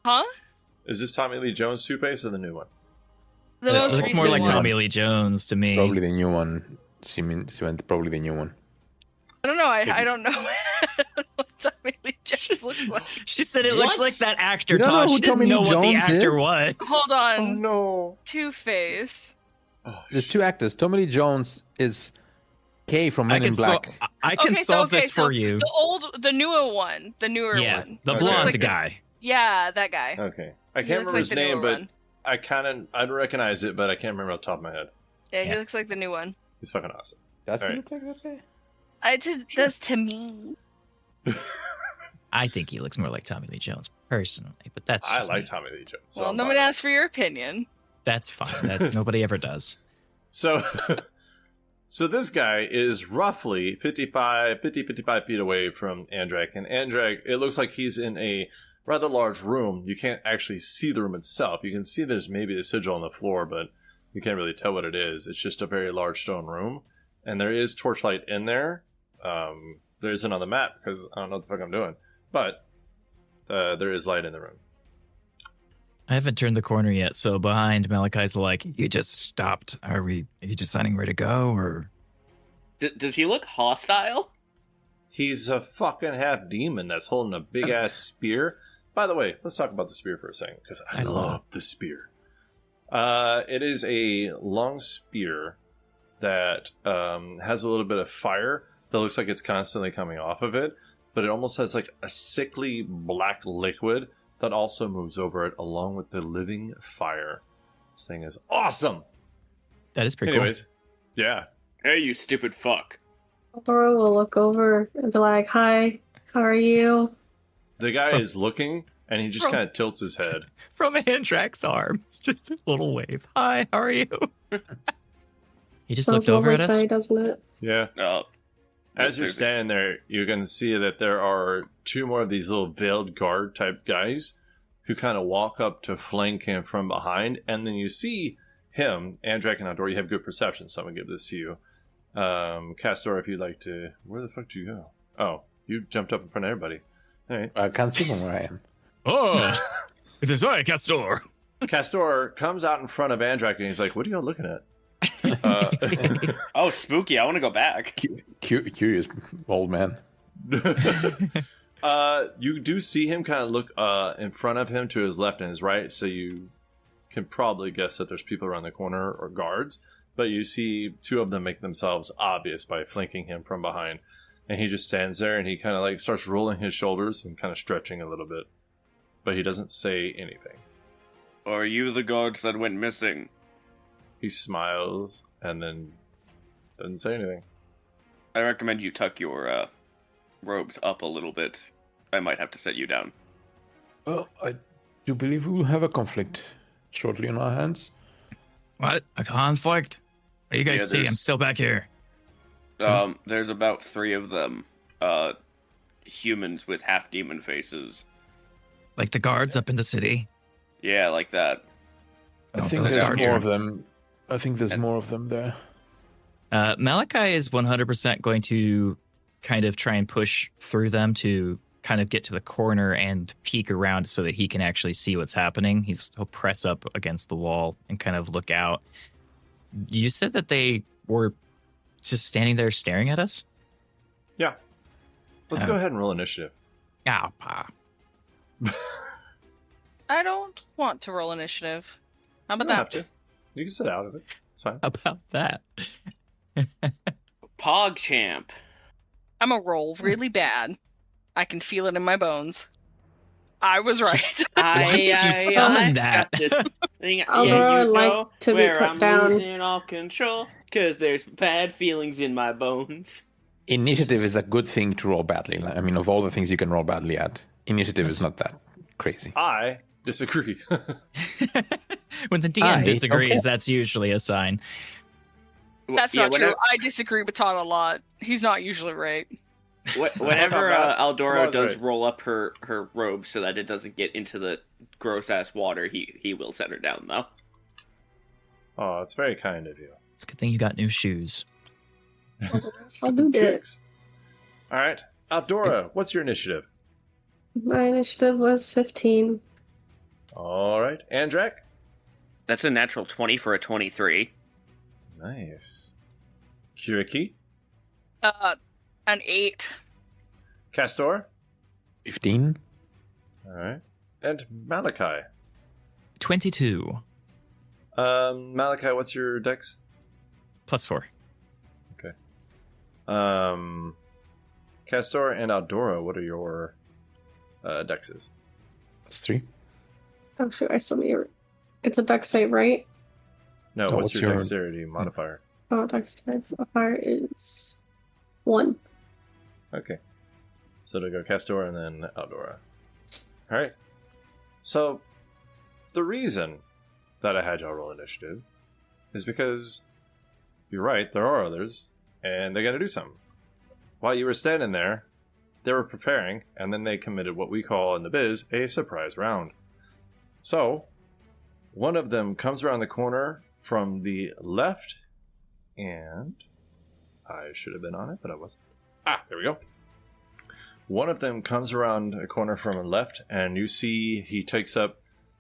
Huh? Is this Tommy Lee Jones Two-Face or the new one? The It most looks recent more like one. Tommy Lee Jones to me. Probably the new one. She meant probably the new one. I don't know. I don't know what Tommy Lee Jones looks like. She said it looks What? like that actor, You don't know Todd. who She didn't Tommy Lee know what the Jones actor is? was. Hold on. Oh no! Two-Face. Oh, There's two actors. Tommy Lee Jones is Kay from Men in Black. I can solve this for you. The newer one. The newer Yeah, one. the Okay. blonde Looks like guy. Yeah, that guy. Okay. I He can't looks remember like his the newer name, but one. I'd recognize it, but I can't remember off the top of my head. Yeah, he Yeah. looks like the new one. He's fucking awesome. Does he Alright. look like that guy? It does to me. I think he looks more like Tommy Lee Jones personally, but that's I just like me. Tommy Lee Jones. Well, I'm nobody fine. asked for your opinion. That's fine. That nobody ever does. So, so this guy is roughly 55 feet away from Andrak. And Andrak, it looks like he's in a rather large room. You can't actually see the room itself. You can see there's maybe a sigil on the floor, but you can't really tell what it is. It's just a very large stone room. And there is torchlight in there. There isn't on the map because I don't know what the fuck I'm doing. But there is light in the room. I haven't turned the corner yet, so behind Malachi's like, You just stopped. Are you deciding where to go, or Does he look hostile? He's a fucking half demon that's holding a big ass spear. By the way, let's talk about the spear for a second because I I love love the spear. It is a long spear that has a little bit of fire that looks like it's constantly coming off of it, but it almost has like a sickly black liquid that also moves over it along with the living fire. This thing is awesome. that is pretty Anyways, yeah. Hey, you stupid fuck. Eldora will look over and be like, "Hi, how are you?" The guy is looking and he just Bro. kind of tilts his head. cool. From Andrak's arm. It's just a little wave. Hi, how are you? He just Smells looked over lovely at us. today, doesn't it? Yeah. Oh, As you're Maybe. standing there, you can see that there are two more of these little veiled guard type guys who kind of walk up to flank him from behind, and then you see him, Andrak and Outdoor. You have good perception, so I'm gonna give this to you. Castor, if you'd like to. Where the fuck do you go? Oh, you jumped up in front of everybody. All right. I can't see from where I am. Oh, it is I, Castor. Castor comes out in front of Andrak, and he's like, "What are y'all looking at?" oh, spooky! I want to go back. Curious old man. You do see him kind of look in front of him to his left and his right, so you can probably guess that there's people around the corner or guards, but you see two of them make themselves obvious by flanking him from behind, and he just stands there and he kind of like starts rolling his shoulders and kind of stretching a little bit, but he doesn't say anything. Are you the guards that went missing? He smiles and then doesn't say anything. I recommend you tuck your robes up a little bit. I might have to set you down. Well, I do believe we will have a conflict shortly on our hands. what? A conflict? What do you guys Yeah, see? there's- I'm still back here. There's about 3 of them. Humans with half demon faces. Like the guards up in the city. Yeah, like that. I Oh, think those there's guards more are- of them. I think there's And- more of them there. Malachi is 100% going to kind of try and push through them to kind of get to the corner and peek around so that he can actually see what's happening. He'll press up against the wall and kind of look out. You said that they were just standing there staring at us? Yeah. Let's go ahead and roll initiative. Ah, pa. I don't want to roll initiative. How about You don't have that? to. You can sit out of it. It's fine. How about that? PogChamp. I'm a roll really bad. I can feel it in my bones. I was right. Why did you summon that? got this thing. Eldora Yeah, you would like know to be where put I'm down. losing all control because there's bad feelings in my bones. Initiative is a good thing to roll badly. I mean, of all the things you can roll badly at, initiative is not that crazy. I disagree. When the DM Hi, disagrees, okay. that's usually a sign. That's Yeah, not true. I disagree with Todd a lot. He's not usually right. Whenever Aldora Todd's does right. roll up her robe so that it doesn't get into the gross ass water, he will set her down though. Oh, it's very kind of you. It's a good thing you got new shoes. I'll do it. Kicks. All right, Aldora, what's your initiative? My initiative was 15. All right, Andrak. That's a natural 20 for a 23. Nice. Kiriki, An 8. Castor. 15. All right, and Malachi. 22 Malachi, what's your dex? +4. Castor and Aldora, what are your dexes? +3. Oh shoot, I still need it's a dex save, right? No, So what's what's your your- dexterity modifier? Oh, dex modifier is 1. Okay. So to go Castor and then Aldora. All right. So the reason that I had y'all roll initiative is because you're right, there are others, and they got to do something. While you were standing there, they were preparing, and then they committed what we call in the biz a surprise round. So one of them comes around the corner from the left, and I should have been on it, but I wasn't. There we go. One of them comes around a corner from the left, and you see he takes up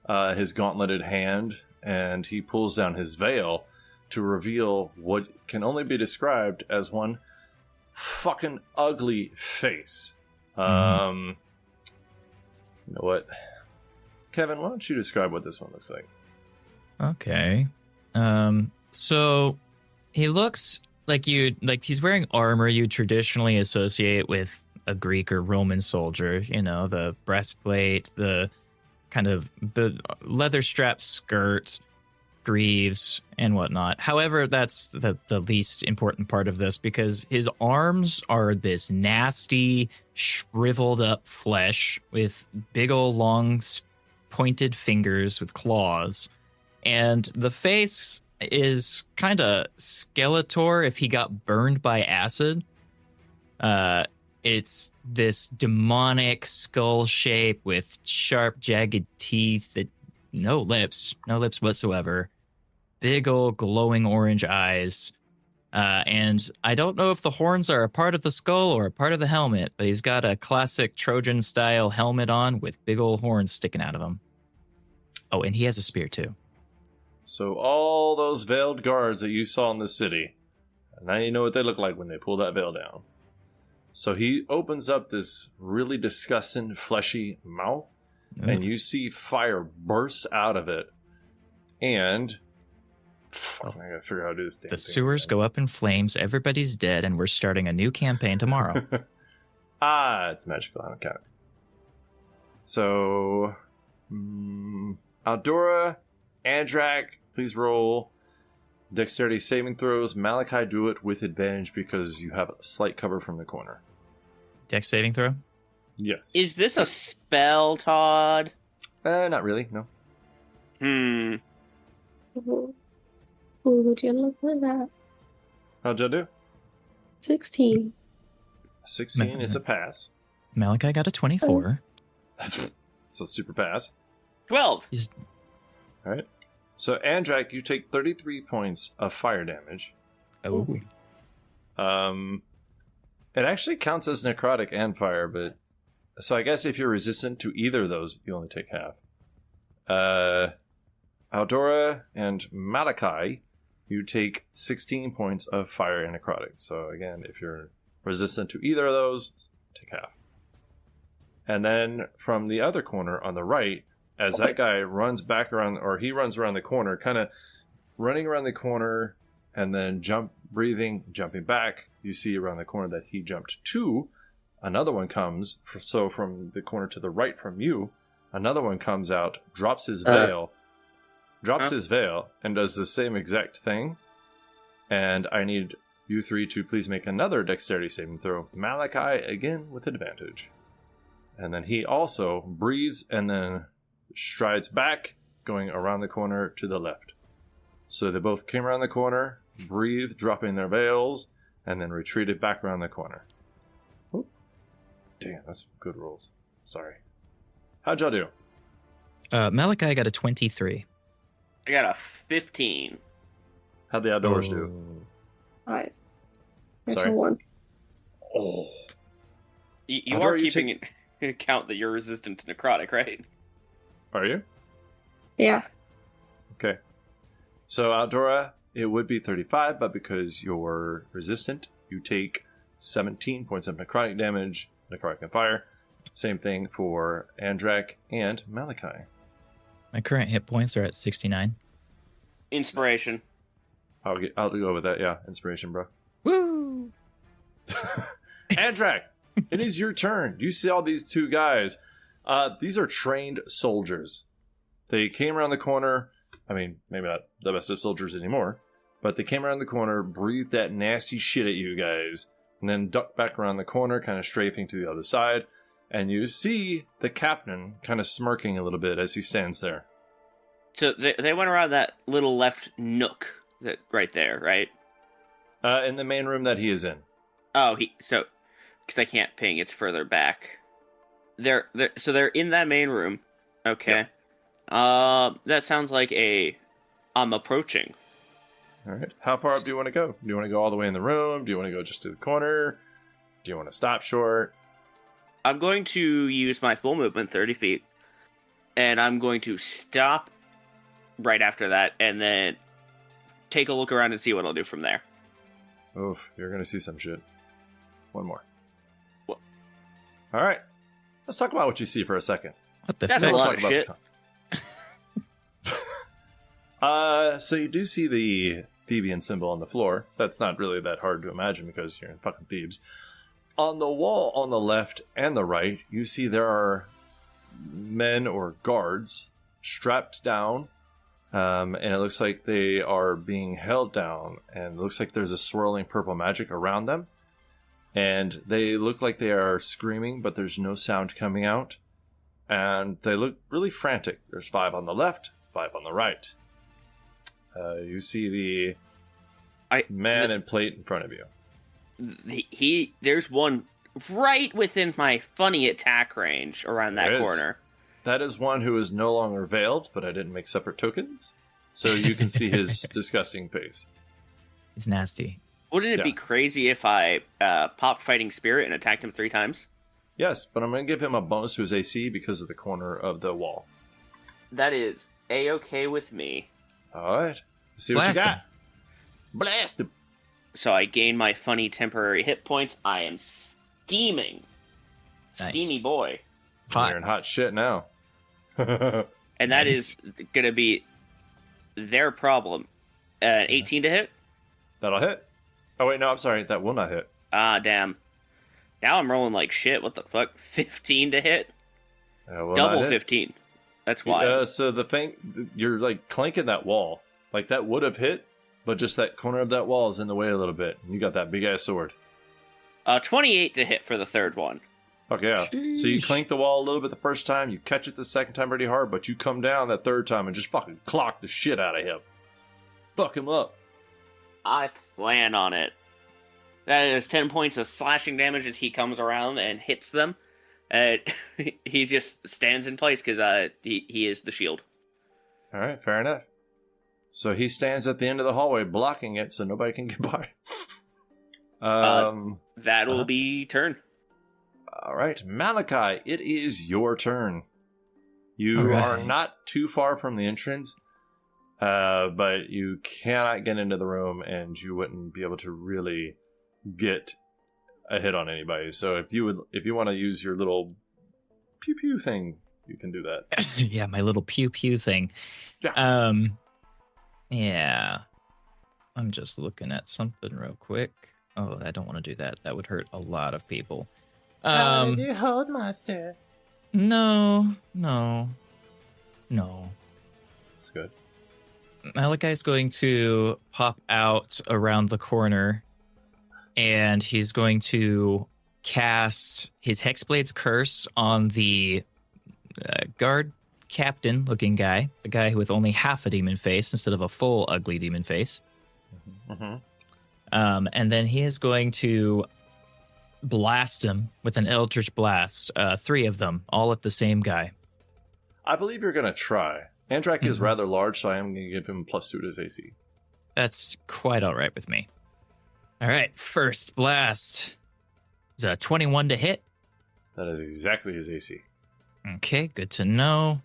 his gauntleted hand, and he pulls down his veil to reveal what can only be described as one fucking ugly face. You know what? Kevin, why don't you describe what this one looks like? Okay. So he looks like he's wearing armor you traditionally associate with a Greek or Roman soldier, you know, the breastplate, the kind of the leather strap skirt, greaves, and whatnot. However, that's the least important part of this, because his arms are this nasty, shriveled up flesh with big old long pointed fingers with claws. And the face is kind of Skeletor if he got burned by acid. It's this demonic skull shape with sharp, jagged teeth that no lips whatsoever. Big old glowing orange eyes. And I don't know if the horns are a part of the skull or a part of the helmet, but he's got a classic Trojan-style helmet on with big old horns sticking out of him. Oh, and he has a spear too. So all those veiled guards that you saw in the city, now you know what they look like when they pull that veil down. So he opens up this really disgusting, fleshy mouth, and you see fire burst out of it. And I gotta figure out how to do this damn The thing sewers again. go up in flames, everybody's dead, and we're starting a new campaign tomorrow. It's magical. I don't count it. So, Aldora, Andrak, please roll dexterity saving throws. Malachi, do it with advantage because you have a slight cover from the corner. Dex saving throw? Yes. Is this a spell, Todd? Not really, no. Hmm. Ooh, would you look at that? How'd you do? 16. 16 is a pass. Malachi got a 24. It's a super pass. 12. All right. So, Andrak, you take 33 points of fire damage. Oh. It actually counts as necrotic and fire, but so I guess if you're resistant to either of those, you only take half. Aldora and Malachi, you take 16 points of fire and necrotic. So again, if you're resistant to either of those, take half. And then from the other corner on the right, as that guy runs back around, or he runs around the corner, kind of running around the corner and then jumping back, you see around the corner that he jumped to. Another one comes, so from the corner to the right from you, another one comes out, drops his veil, and does the same exact thing. And I need you three to please make another dexterity saving throw. Malachi, again, with advantage. And then he also breathes and then strides back, going around the corner to the left. So they both came around the corner, breathed, dropping their veils, and then retreated back around the corner. Oop. Damn, that's good rolls. Sorry. How'd y'all do? Malachi got a 23. I got a 15. How'd the outdoors do? 5. Sorry? Natural 1. Oh. You Outdoor, are you keeping in account that you're resistant to necrotic, right? Are you? Yeah. Okay. So, Outdora, it would be 35, but because you're resistant, you take 17 points of necrotic damage, necrotic and fire. Same thing for Andrak and Malachi. My current hit points are at 69. Inspiration. I'll go with that, yeah. Inspiration, bro. Woo! Andrak, it is your turn. You see all these two guys. These are trained soldiers. They came around the corner. I mean, maybe not the best of soldiers anymore, but they came around the corner, breathed that nasty shit at you guys, and then ducked back around the corner, kind of strafing to the other side. And you see the captain kind of smirking a little bit as he stands there. So they went around that little left nook that right there, right? In the main room that he is in. Oh, because I can't ping, it's further back. They're in that main room. Okay. Yep. That sounds like I'm approaching. All right. How far up do you want to go? Do you want to go all the way in the room? Do you want to go just to the corner? Do you want to stop short? I'm going to use my full movement, 30 feet, and I'm going to stop right after that, and then take a look around and see what I'll do from there. Oof, you're going to see some shit. One more. What? All right. Let's talk about what you see for a second. What the That's fuck? a lot Talk of about shit. So you do see the Theban symbol on the floor. That's not really that hard to imagine because you're in fucking Thebes. On the wall on the left and the right, you see there are men or guards strapped down, and it looks like they are being held down, and it looks like there's a swirling purple magic around them, and they look like they are screaming, but there's no sound coming out, and they look really frantic. There's 5 on the left, 5 on the right. You see the man and plate in front of you. There's one right within my funny attack range around that corner. That is one who is no longer veiled, but I didn't make separate tokens, so you can see his disgusting face. It's nasty. Wouldn't it be crazy if I popped Fighting Spirit and attacked him 3 times? Yes, but I'm going to give him a bonus to his AC because of the corner of the wall. That is A-okay with me. All right. Let's see what you Blast got. him. Blast him. So I gain my funny temporary hit points. I am steaming. Nice. Steamy boy. Hot. You're in hot shit now. And that is going to be their problem. 18 to hit? That'll hit. Oh, wait, no, I'm sorry. That will not hit. Ah, damn. Now I'm rolling like shit. What the fuck? 15 to hit? Double 15. That's why. So the thing, you're like clanking that wall. Like that would have hit, but just that corner of that wall is in the way a little bit. You got that big ass sword. 28 to hit for the third one. Okay, yeah. So you clink the wall a little bit the first time, you catch it the second time pretty hard, but you come down that third time and just fucking clock the shit out of him. Fuck him up. I plan on it. That is 10 points of slashing damage as he comes around and hits them. He just stands in place because he is the shield. All right, fair enough. So he stands at the end of the hallway blocking it so nobody can get by. That will be turn. All right, Malachi, it is your turn. You are not too far from the entrance, but you cannot get into the room, and you wouldn't be able to really get a hit on anybody. So if you want to use your little pew pew thing, you can do that. Yeah, my little pew pew thing. Yeah. Yeah. I'm just looking at something real quick. Oh, I don't want to do that. That would hurt a lot of people. You hold, master. No. It's good. Malachi's going to pop out around the corner, and he's going to cast his Hexblade's Curse on the guard captain-looking guy, the guy with only half a demon face instead of a full ugly demon face. Mm-hmm. And then he is going to blast him with an Eldritch Blast. 3 of them, all at the same guy. I believe you're going to try. Andrak is rather large, so I am going to give him +2 to his AC. That's quite all right with me. All right, first blast is a 21 to hit. That is exactly his AC. Okay, good to know.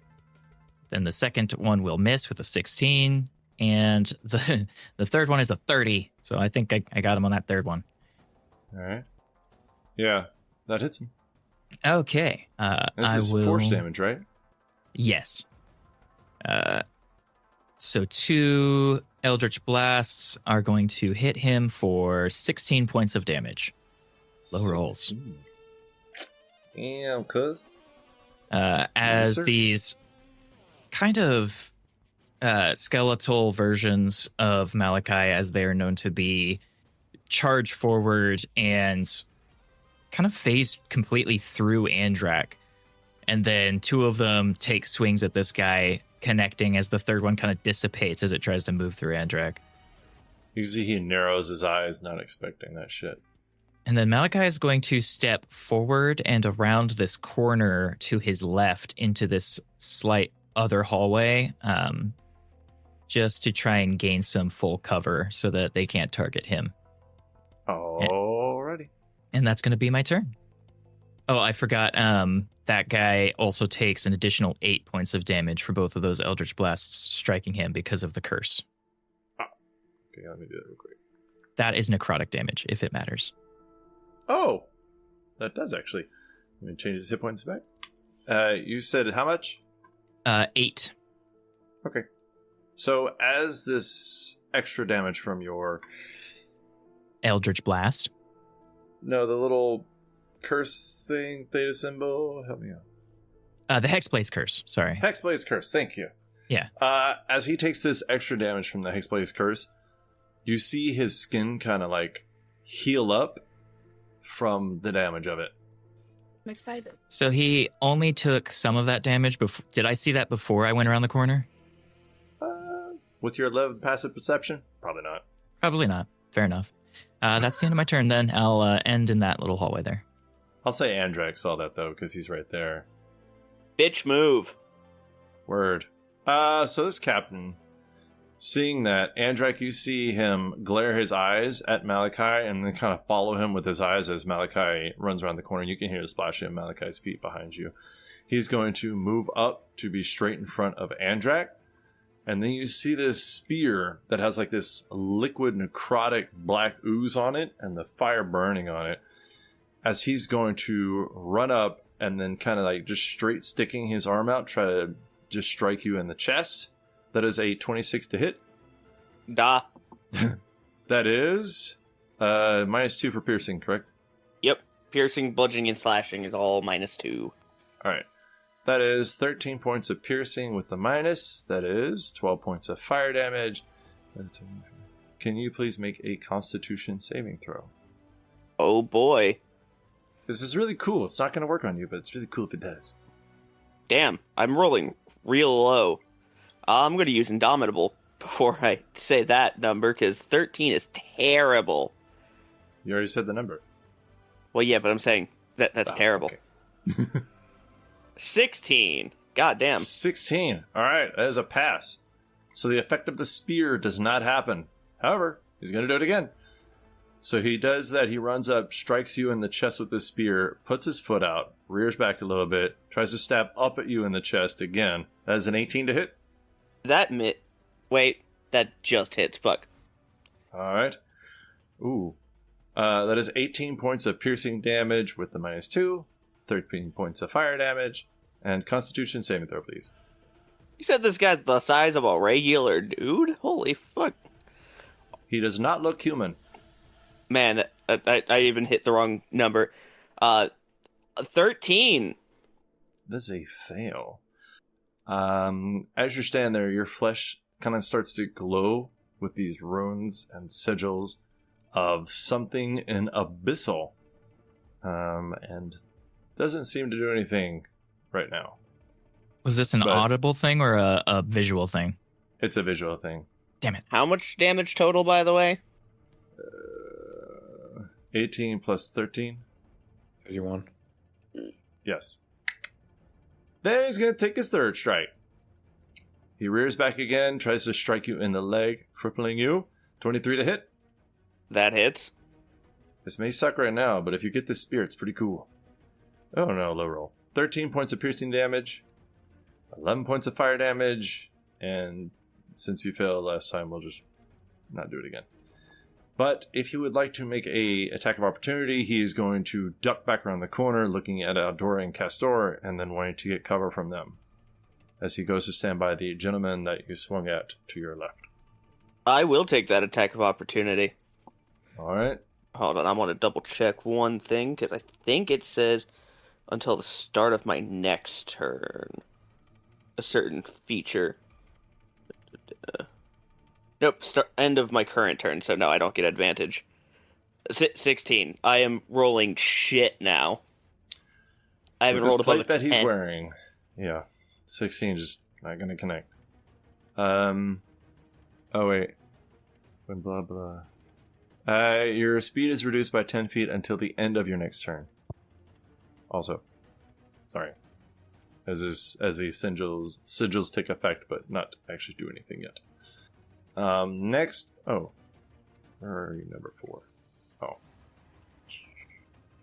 Then the second one will miss with a 16. And the third one is a 30. So I think I got him on that third one. All right. Yeah, that hits him. Okay. This is force damage, right? Yes. So 2 Eldritch Blasts are going to hit him for 16 points of damage. Low rolls. Damn, cuz. As sir. these kind of skeletal versions of Malachi, as they are known to be, charge forward and kind of phase completely through Andrak. And then 2 of them take swings at this guy, connecting as the third one kind of dissipates as it tries to move through Andrak. You see he narrows his eyes, not expecting that shit. And then Malachi is going to step forward and around this corner to his left into this slight other hallway, just to try and gain some full cover so that they can't target him. Alrighty. And that's going to be my turn. Oh, I forgot. That guy also takes an additional 8 points of damage for both of those Eldritch Blasts striking him because of the curse. Okay, let me do that real quick. That is necrotic damage, if it matters. Oh! That does actually. Let me change his hit points back. You said how much? 8. Okay. So as this extra damage from your... Eldritch Blast. No, the little curse thing, theta symbol, help me out. The Hexblade's Curse, sorry. Hexblade's Curse, thank you. Yeah. As he takes this extra damage from the Hexblade's Curse, you see his skin kind of like heal up from the damage of it. I'm excited. So he only took some of that damage before. Did I see that before I went around the corner? With your 11 passive perception? Probably not. Probably not. Fair enough. That's the end of my turn then. I'll end in that little hallway there. I'll say Andrak saw that though, because he's right there. Bitch move. Word. So this captain, seeing that, Andrak, you see him glare his eyes at Malachi and then kind of follow him with his eyes as Malachi runs around the corner. You can hear the splashing of Malachi's feet behind you. He's going to move up to be straight in front of Andrak. And then you see this spear that has like this liquid necrotic black ooze on it and the fire burning on it. As he's going to run up and then kind of like just straight sticking his arm out, try to just strike you in the chest. That is a 26 to hit. Da. That is -2 for piercing, correct? Yep. Piercing, bludgeoning, and slashing is all -2. All right. That is 13 points of piercing with the minus. That is 12 points of fire damage. Can you please make a Constitution saving throw? Oh boy. This is really cool. It's not going to work on you, but it's really cool if it does. Damn, I'm rolling real low. I'm going to use Indomitable before I say that number, because 13 is terrible. You already said the number. Well, yeah, but I'm saying that's terrible. Okay. 16. God damn. 16. All right, that is a pass. So the effect of the spear does not happen. However, he's going to do it again. So he does that. He runs up, strikes you in the chest with the spear, puts his foot out, rears back a little bit, tries to stab up at you in the chest again. That is an 18 to hit. Wait, that just hits. Fuck. All right. Ooh. That is 18 points of piercing damage with the -2, 13 points of fire damage, and Constitution saving throw, please. You said this guy's the size of a regular dude? Holy fuck. He does not look human. Man, I even hit the wrong number. 13. This is a fail. As you're standing there, your flesh kind of starts to glow with these runes and sigils of something in abyssal. And doesn't seem to do anything right now. Was this an audible thing or a visual thing? It's a visual thing. Damn it. How much damage total, by the way? 18 plus 13. 31. Yes. Then he's going to take his third strike. He rears back again, tries to strike you in the leg, crippling you. 23 to hit. That hits. This may suck right now, but if you get this spear, it's pretty cool. Oh no, low roll. 13 points of piercing damage, 11 points of fire damage, and since you failed last time, we'll just not do it again. But if you would like to make a attack of opportunity, he's going to duck back around the corner, looking at Aldora and Castor, and then wanting to get cover from them, as he goes to stand by the gentleman that you swung at to your left. I will take that attack of opportunity. All right. Hold on, I want to double check one thing, because I think it says until the start of my next turn. A certain feature. Nope, end of my current turn, so no, I don't get advantage. 16. I am rolling shit now. I haven't rolled above a 10. That he's wearing. Yeah. 16 just not going to connect. Oh, wait. When blah, blah. Your speed is reduced by 10 feet until the end of your next turn. Also. Sorry. As these sigils take effect, but not actually do anything yet. Next. Oh. Where are you, number 4? Oh.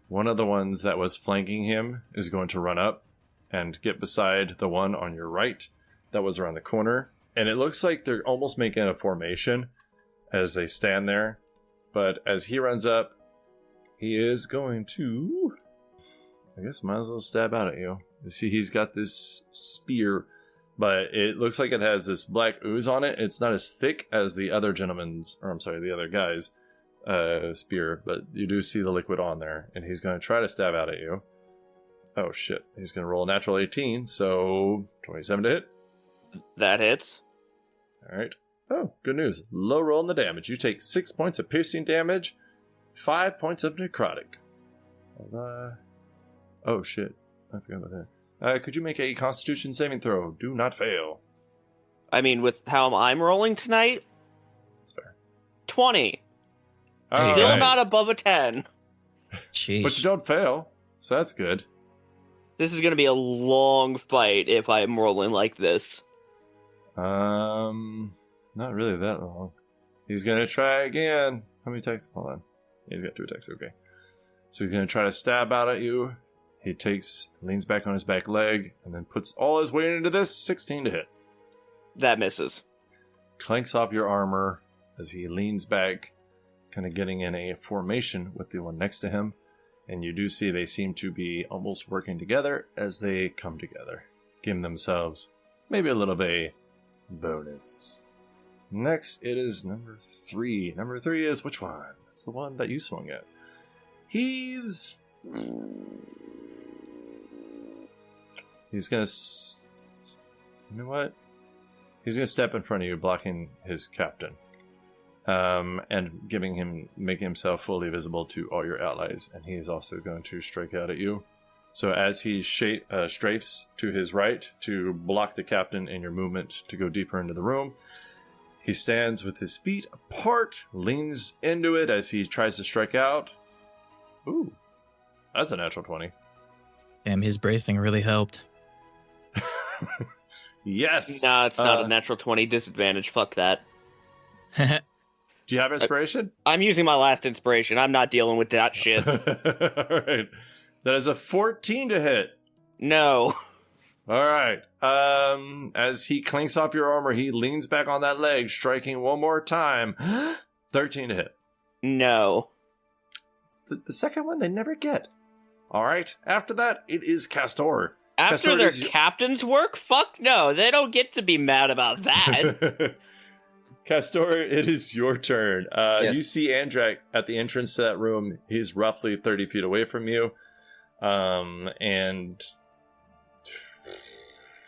One of the ones that was flanking him is going to run up and get beside the one on your right that was around the corner. And it looks like they're almost making a formation as they stand there. But as he runs up, he is going to... I guess might as well stab out at you. You see, he's got this spear, but it looks like it has this black ooze on it. It's not as thick as the other gentleman's, or I'm sorry, the other guy's spear, but you do see the liquid on there, and he's going to try to stab out at you. Oh shit, he's going to roll a natural 18, so 27 to hit. That hits. Alright. Oh, good news. Low roll in the damage. You take 6 points of piercing damage, 5 points of necrotic. Oh shit, I forgot about that. Could you make a Constitution saving throw? Do not fail. I mean, with how I'm rolling tonight, That's fair. 20. All Still right. not above a 10. Jeez. But you don't fail, so that's good. This is going to be a long fight if I'm rolling like this. Not really that long. He's gonna try again. How many attacks? Hold on. He's got 2 attacks, okay. So he's gonna try to stab out at you. He leans back on his back leg, and then puts all his weight into this. 16 to hit. That misses. Clanks off your armor as he leans back, kind of getting in a formation with the one next to him. And you do see they seem to be almost working together as they come together, giving themselves maybe a little bit of bonus. Next, it is number 3. Number 3 is which one? That's the one that you swung at. He's gonna... You know what? He's gonna step in front of you, blocking his captain. And making himself fully visible to all your allies. And he is also going to strike out at you. So as he strafes to his right to block the captain in your movement to go deeper into the room, he stands with his feet apart, leans into it as he tries to strike out. Ooh, that's a natural 20. Damn, his bracing really helped. Yes! No, it's not a natural 20 disadvantage. Fuck that. Do you have inspiration? I'm using my last inspiration. I'm not dealing with that shit. Alright. That is a 14 to hit. No. Alright. As he clinks off your armor, he leans back on that leg, striking one more time. 13 to hit. No. It's the second one they never get. Alright. After that, it is Castor. After Castor, their captain's work? Fuck no. They don't get to be mad about that. Castor, it is your turn. Yes. You see Andrak at the entrance to that room. He's roughly 30 feet away from you. And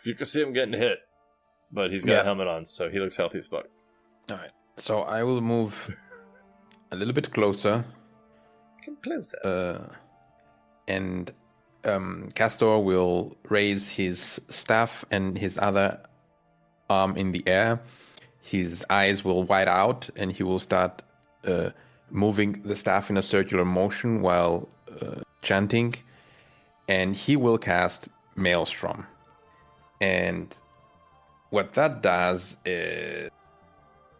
you can see him getting hit. But he's got a helmet on, so he looks healthy as fuck. Alright, so I will move a little bit closer. Come closer. And Castor will raise his staff and his other arm in the air. his eyes will wide out, and he will start moving the staff in a circular motion while chanting, and he will cast Maelstrom. And what that does is...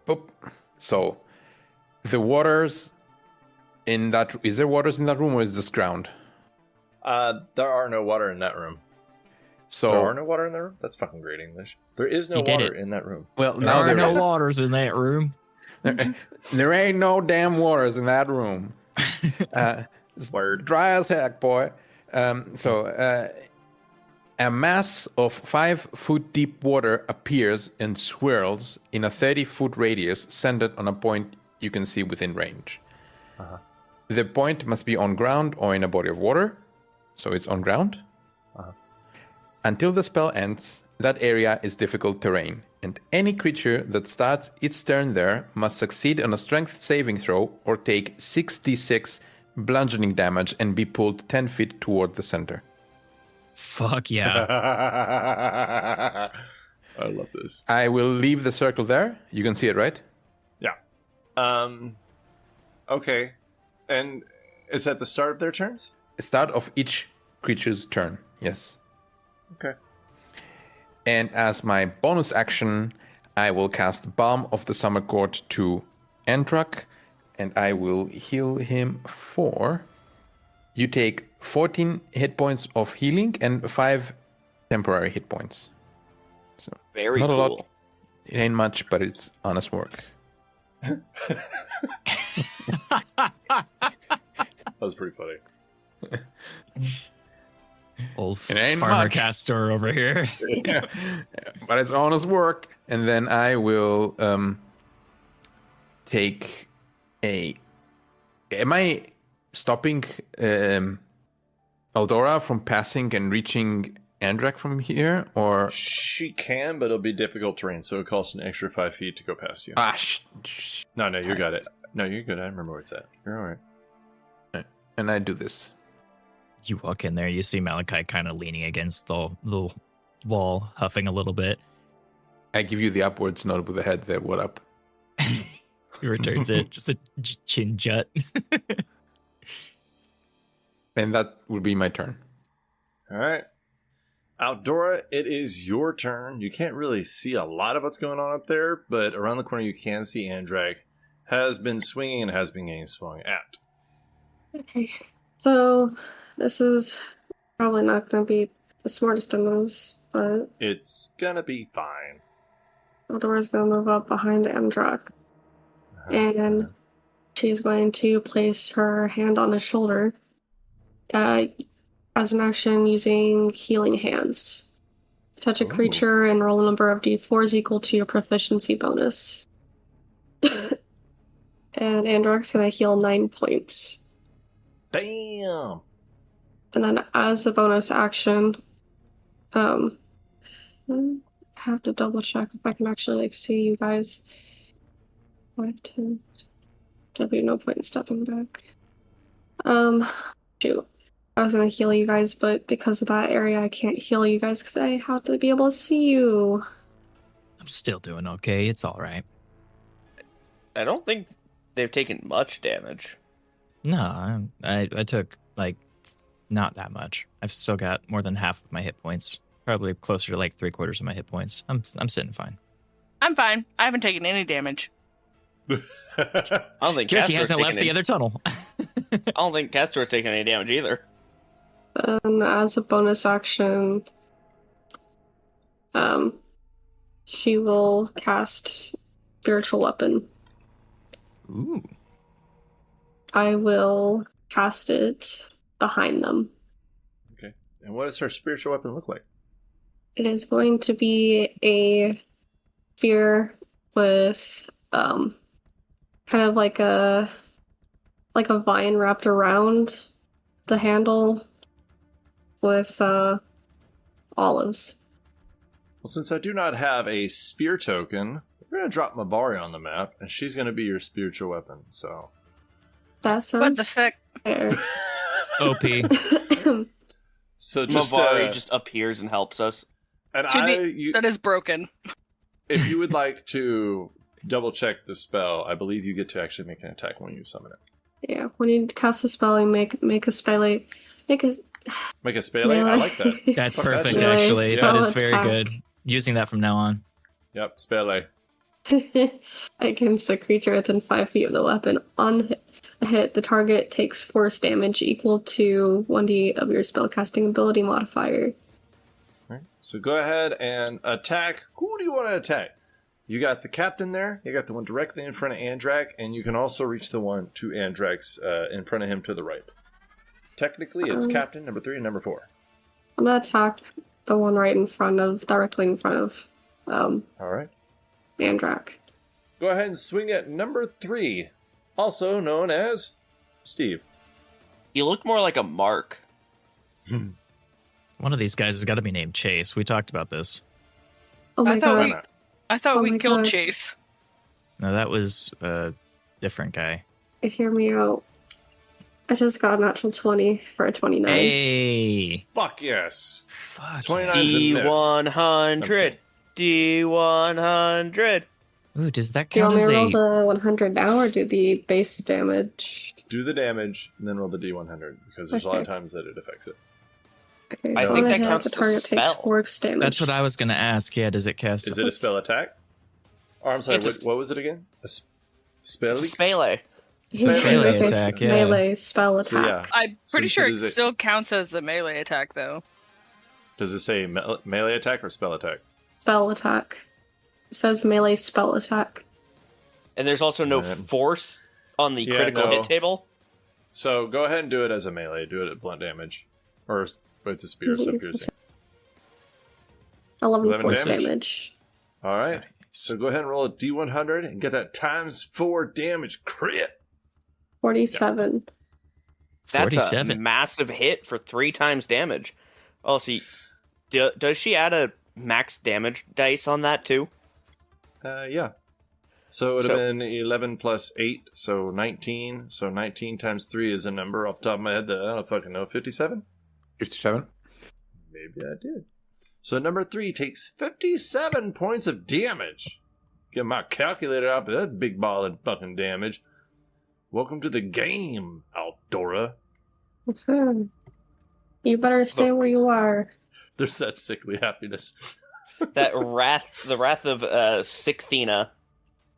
Boop. So, the waters in that... Is there waters in that room, or is this ground? There are no water in that room. So there are no water in that room? That's fucking great English. There is no water in that room. Well, There now are no is. waters in that room. There ain't no damn waters in that room. Word. Dry as heck, boy. A mass of 5 foot deep water appears and swirls in a 30-foot radius centered on a point you can see within range. Uh-huh. The point must be on ground or in a body of water, so it's on ground. Uh-huh. Until the spell ends, that area is difficult terrain, and any creature that starts its turn there must succeed on a strength saving throw or take 6d6 bludgeoning damage and be pulled 10 feet toward the center. Fuck yeah. I love this. I will leave the circle there. You can see it, right? Yeah. Okay. And is that the start of their turns? Start of each creature's turn, yes. Okay. And as my bonus action, I will cast Balm of the Summer Court to Entrak, and I will heal him for... You take 14 hit points of healing and 5 temporary hit points. So Very not cool. a lot. It ain't much, but it's honest work. That was pretty funny. Old It ain't farmer much. castor over here. Yeah. But it's honest work. And then I will take a... Am I stopping Eldora from passing and reaching Andrak from here? Or... She can, but it'll be difficult terrain, so it costs an extra 5 feet to go past you. No, you got it. No, you're good. I remember where it's at. You're all right. And I do this. You walk in there, you see Malachi kind of leaning against the wall, huffing a little bit. I give you the upwards nod with the head there. What up? He returns it, just a chin jut. And that will be my turn. All right. Outdora, it is your turn. You can't really see a lot of what's going on up there, but around the corner you can see Andrak has been swinging and has been getting swung at. Okay, so this is probably not going to be the smartest of moves, but It's gonna be fine. Eldora's going to move up behind Andrak, and she's going to place her hand on his shoulder as an action using Healing Hands. Touch a Ooh. creature and roll a number of d4s equal to your proficiency bonus. And Andrak's going to heal 9 points. Damn! And then as a bonus action, I have to double check if I can actually see you guys. 5, 10. There'll be no point in stepping back. Shoot. I was gonna heal you guys, but because of that area, I can't heal you guys because I have to be able to see you. I'm still doing okay. It's all right. I don't think they've taken much damage. No, I took not that much. I've still got more than half of my hit points. Probably closer to 3/4 of my hit points. I'm sitting fine. I'm fine. I haven't taken any damage. I don't think Kirky Castor's hasn't left taken the other tunnel. I don't think Castor's taken any damage either. And as a bonus action, she will cast Spiritual Weapon. Ooh. I will cast it behind them. Okay. And what does her spiritual weapon look like? It is going to be a spear with kind of like a vine wrapped around the handle with olives. Well, since I do not have a spear token, we're going to drop Mabari on the map, and she's going to be your spiritual weapon, so... That sounds What the fuck? fair. OP. So just... Mavari just appears and helps us. and That is broken. if you would like to double check the spell, I believe you get to actually make an attack when you summon it. Yeah, when you cast a spell, you make a spell. Make a spell? Melee. I like that. That's Fuck that perfect, shit. Melee actually. That spell is very attack. good. Using that from now on. Yep, spell. Against a creature within 5 feet of the weapon. On a hit, the target takes force damage equal to 1d of your spellcasting ability modifier. Right. So go ahead and attack. Who do you want to attack? You got the captain there. You got the one directly in front of Andrak, and you can also reach the one to Andrak's in front of him to the right. Technically, it's captain, number 3, and number 4. I'm gonna attack the one directly in front of All right. Andrak. Go ahead and swing at number 3, also known as Steve. You look more like a Mark. One of these guys has got to be named Chase. We talked about this. Oh my I thought god. I thought Oh we my killed God. Chase. No, that was a different guy. Hear me out. I just got a natural 20 for a 29. Hey! Fuck yes. Fuck 29 's a miss. D100. D100. Ooh, does that Do you count want me as to roll a... the 100 now or do the base damage? Do the damage, and then roll the D100, because there's a lot of Okay. times that it affects it. Okay, I so think on a that hit, counts the as a target takes spell. 4 damage. That's what I was going to ask. Yeah, does it cast... Is it a spell attack? Or I'm sorry, It's a- what was it again? A spell? It's melee. He's Melee gonna make a attack, yeah. melee spell So, attack. yeah. I'm pretty So sure it does it- still counts as a melee attack, though. Does it say melee attack or spell attack? Spell attack. It says melee spell attack. And there's also no Alright. force on the Yeah, critical no. hit table. So go ahead and do it as a melee. Do it at blunt damage. Or it's a spear, so piercing. 11 11 force damage. damage. Alright. So go ahead and roll a D100 and get that times 4 damage crit. 47. That's 47. a massive hit for 3 times damage. Oh, see, does she add a max damage dice on that too? Yeah. So it would have So- been 11 plus 8, so 19. So 19 times 3 is a number off the top of my head that I don't fucking know. 57? 57. Maybe I did. So number 3 takes 57 points of damage. Get my calculator out, but that's big ball of fucking damage. Welcome to the game, Aldora. You better stay where you are. There's that sickly happiness. That the wrath of Sicthena.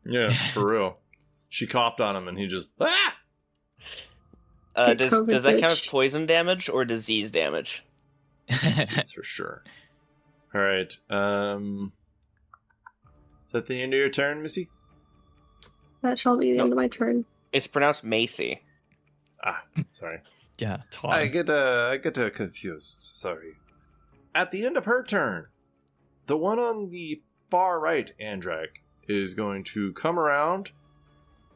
Yeah, for real. She coughed on him and he just, ah! Get Does COVID, that count as bitch. poison damage or disease damage? That's for sure. Alright, is that the end of your turn, Missy? That shall be the No. end of my turn. It's pronounced Macy. Ah, sorry. Yeah, Todd. I get confused. Sorry. At the end of her turn, the one on the far right, Andrak, is going to come around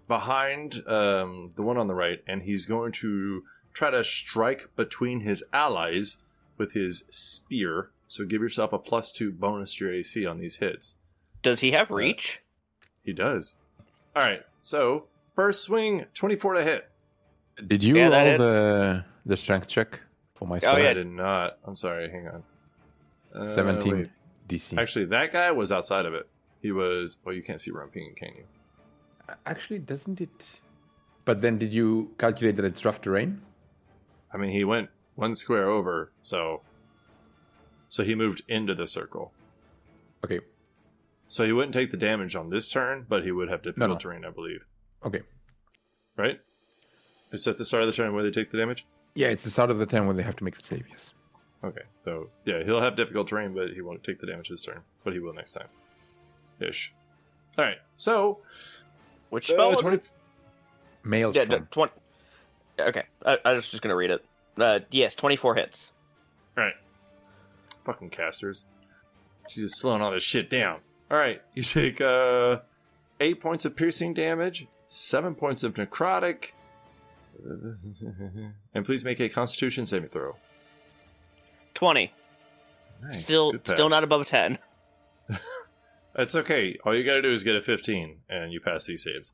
behind the one on the right, and he's going to try to strike between his allies with his spear. So give yourself a +2 bonus to your AC on these hits. Does he have reach? He does. All right. So first swing, 24 to hit. Did you Yeah, that roll the strength check for my spell? yeah. I did not. I'm sorry. Hang on. 17 wait. DC. Actually, that guy was outside of it. He was. Well, you can't see where I'm pinging, can you? Actually, doesn't it? But then did you calculate that it's rough terrain? I mean, he went 1 square over, so he moved into the circle. Okay. So he wouldn't take the damage on this turn, but he would have difficult No. terrain, I believe. Okay. Right? It's at the start of the turn where they take the damage? Yeah, it's the start of the turn when they have to make the save, yes. Okay, so yeah, he'll have difficult terrain, but he won't take the damage this turn. But he will next time. Ish. Alright, so... Which spell was 20... it? Males Yeah, from. 20. Okay, I was just gonna read it. Yes, 24 hits. Alright. Fucking casters. She's just slowing all this shit down. Alright, you take 8 points of piercing damage, 7 points of necrotic, and please make a constitution saving throw. 20. Nice, Still good pass. not above 10. It's okay. All you gotta do is get a 15, and you pass these saves.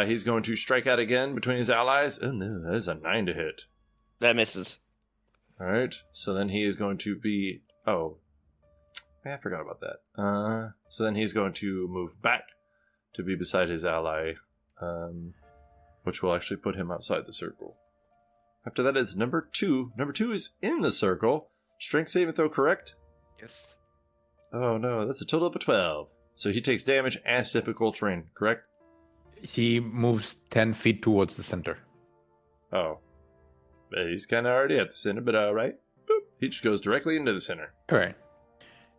He's going to strike out again between his allies. Oh no, that is a 9 to hit. That misses. Alright, so then he is going to be... Oh, I forgot about that. So then he's going to move back to be beside his ally, which will actually put him outside the circle. After that is number 2. Number 2 is in the circle. Strength saving throw, correct? Yes. Oh no, that's a total of a 12. So he takes damage and difficult terrain, correct? He moves 10 feet towards the center. Oh. He's kind of already at the center, but alright. Boop. He just goes directly into the center. All right.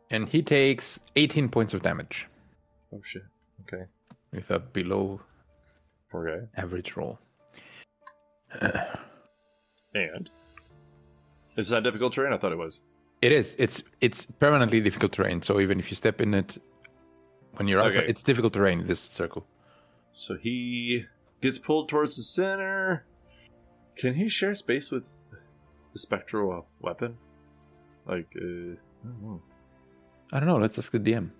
And he takes 18 points of damage Oh shit. Okay. with a below Okay. average roll. And? Is that difficult terrain? I thought it was. It is. It's permanently difficult terrain. So even if you step in it when you're outside, Okay. it's difficult terrain in this circle. So he gets pulled towards the center. Can he share space with the spectral weapon? Like, I don't know. I don't know. Let's ask the DM.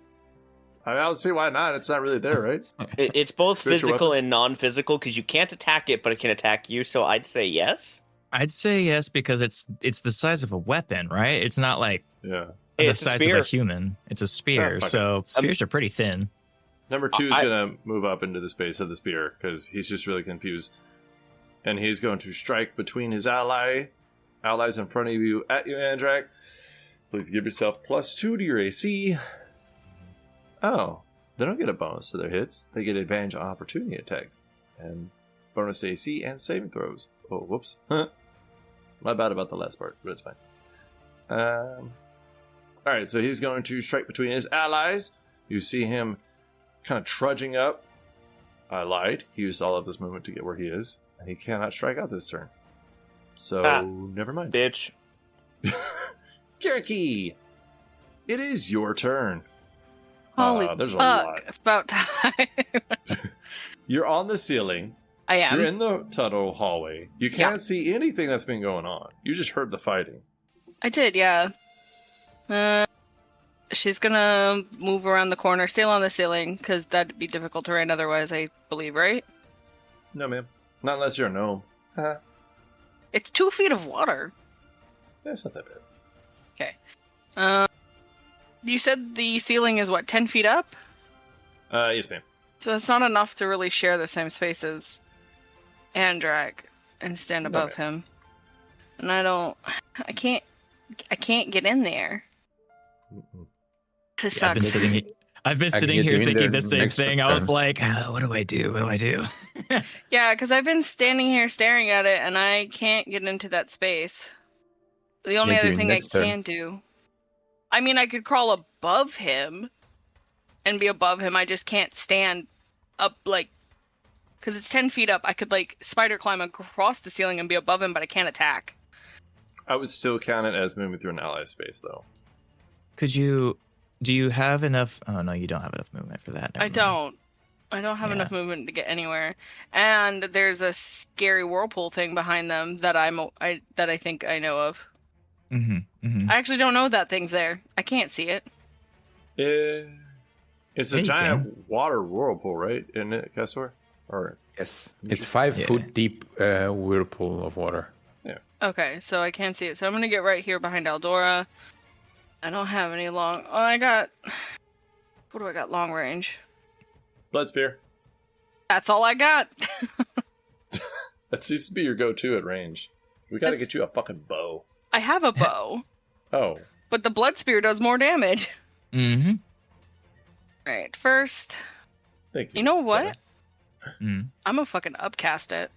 I don't see why not. It's not really there, right? It's both Spiritual physical weapon? and non-physical because you can't attack it, but it can attack you. So I'd say yes. I'd say yes because it's the size of a weapon, right? It's not like Yeah. the It's a size spear. of a human. It's a spear, Oh, fuck so spears are pretty thin. Number 2 is I- going to move up into the space of the spear because he's just really confused. And he's going to strike between his allies in front of you at you, Andrak. Please give yourself +2 to your AC. Oh, they don't get a bonus to their hits. They get advantage on opportunity attacks. And bonus to AC and saving throws. Oh, whoops. Huh. My bad about the last part, but it's fine. Alright, so he's going to strike between his allies. You see him kind of trudging up. I lied. He used all of this movement to get where he is, and he cannot strike out this turn. So, never mind. Bitch. Kirky! It is your turn. Holy there's a fuck. lot. It's about time. You're on the ceiling. I am. You're in the tunnel hallway. You can't see anything that's been going on. You just heard the fighting. I did, yeah. She's gonna move around the corner, stay on the ceiling, because that'd be difficult terrain otherwise, I believe, right? No, ma'am. Not unless you're a gnome. It's 2 feet of water. That's not that bad. You said the ceiling is, what, 10 feet up? Yes, ma'am. So that's not enough to really share the same space as Andrak and stand above him. And I can't get in there. Mm-mm. This Yeah, sucks. I've been I can sitting get you here in thinking there the same next thing. I was turn. like, what do I do? What do I do? Yeah, because I've been standing here staring at it, and I can't get into that space. The only Maybe other thing I next turn. can do... I mean, I could crawl above him and be above him. I just can't stand up, like... Because it's 10 feet up. I could, like, spider climb across the ceiling and be above him, but I can't attack. I would still count it as moving through an ally space, though. Do you have enough? Oh, no, you don't have enough movement for that. Never I mind. don't. I don't have enough movement to get anywhere. And there's a scary whirlpool thing behind them that I think I know of. I actually don't know that thing's there. I can't see it. It's Yeah, a you giant water whirlpool, right? Isn't it, Kessler? Or Yes. It's 5 foot deep whirlpool of water. Okay, so I can't see it. So I'm gonna get right here behind Eldora. I don't have any long... Oh, I got... What do I got? Long range. Blood spear. That's all I got. That seems to be your go-to at range. We gotta That's- get you a fucking bow. I have a bow, Oh. but the blood spear does more damage. Mm-hmm. Right, first... Thank you. You know what? Mm. I'm gonna fucking upcast it.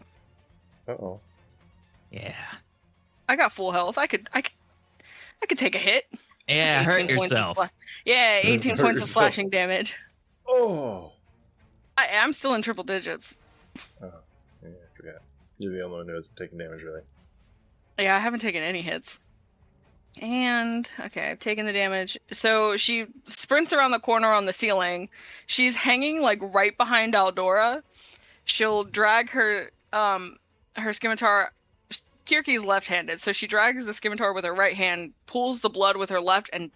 Uh-oh. Yeah. I got full health. I could take a hit. Yeah, That's hurt 18 points of yourself. Yeah, 18 Hurt points of yourself. slashing damage. Oh. I'm still in triple digits. Oh, yeah, I forgot. You're the only one who hasn't taken damage, really. Yeah, I haven't taken any hits. And, okay, I've taken the damage. So she sprints around the corner on the ceiling. She's hanging, like, right behind Aldora. She'll drag her scimitar... Kirky's left-handed, so she drags the scimitar with her right hand, pulls the blood with her left, and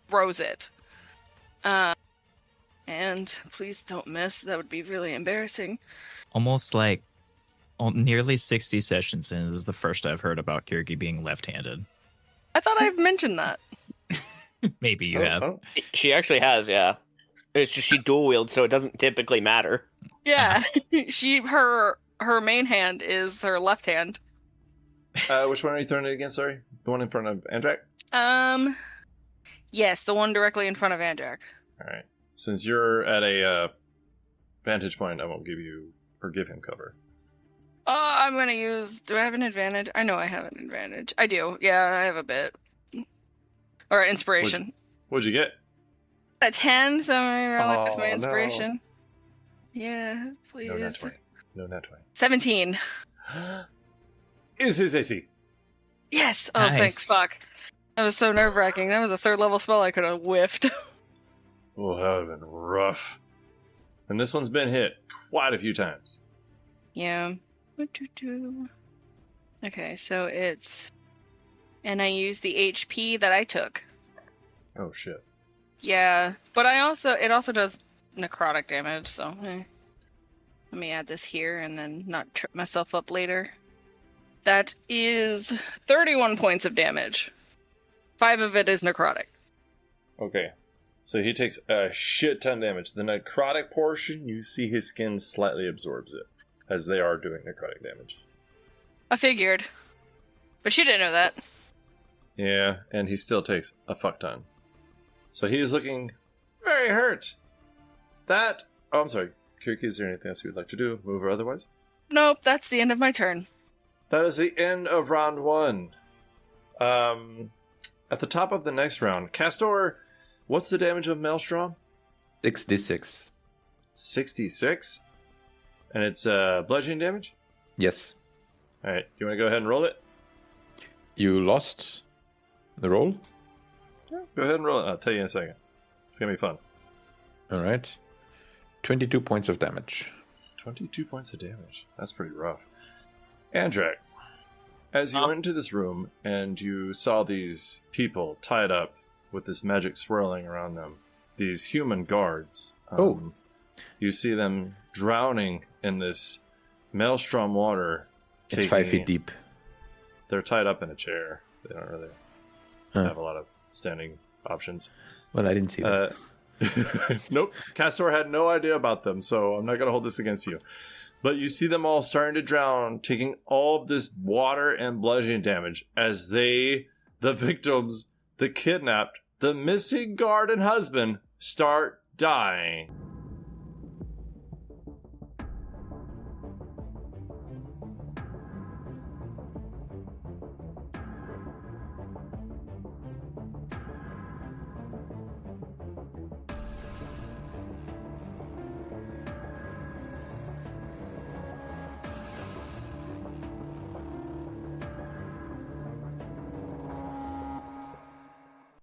throws it. And please don't miss. That would be really embarrassing. Almost like nearly 60 sessions in is the first I've heard about Kirky being left-handed. I thought I mentioned that. Maybe you have. Oh. She actually has, yeah. It's just she dual wields, so it doesn't typically matter. Yeah, her main hand is her left hand. Which one are you throwing it against? Sorry, the one in front of Andrak. Yes, the one directly in front of Andrak. All right. Since you're at a vantage point, I won't give him cover. I'm gonna use. Do I have an advantage? I know I have an advantage. I do. Yeah, I have a bit. Or inspiration. What'd you get? A 10, so I'm gonna roll it with my Oh, no. inspiration. Yeah, please. No nat 20. No nat 20. 17. Is his AC. Yes! Oh, Nice. thanks, fuck. That was so nerve-wracking. That was a 3rd level spell I could have whiffed. Oh, that would have been rough. And this one's been hit quite a few times. Yeah. Okay, so it's... And I use the HP that I took. Oh, shit. Yeah, but it also does necrotic damage, so... Let me add this here and then not trip myself up later. That is 31 points of damage. 5 of it is necrotic. Okay. So he takes a shit ton damage. The necrotic portion, you see his skin slightly absorbs it, as they are doing necrotic damage. I figured. But she didn't know that. Yeah, and he still takes a fuck ton. So he is looking very hurt. Oh, I'm sorry. Kiriki, is there anything else you would like to do? Move or otherwise? Nope, that's the end of my turn. That is the end of round 1. At the top of the next round, Castor, what's the damage of Maelstrom? 6d6. 66? And it's bludgeoning damage? Yes. Alright, you want to go ahead and roll it? You lost the roll? Yeah, go ahead and roll it. I'll tell you in a second. It's going to be fun. All right. 22 points of damage. 22 points of damage. That's pretty rough. Andrak, as you went into this room and you saw these people tied up with this magic swirling around them, these human guards, you see them drowning in this maelstrom water. It's 5 feet deep. They're tied up in a chair. They don't really have a lot of standing options. Well, I didn't see that. Nope. Castor had no idea about them, so I'm not going to hold this against you. But you see them all starting to drown, taking all of this water and bludgeoning damage as the victims, the kidnapped, the missing guard and husband start dying.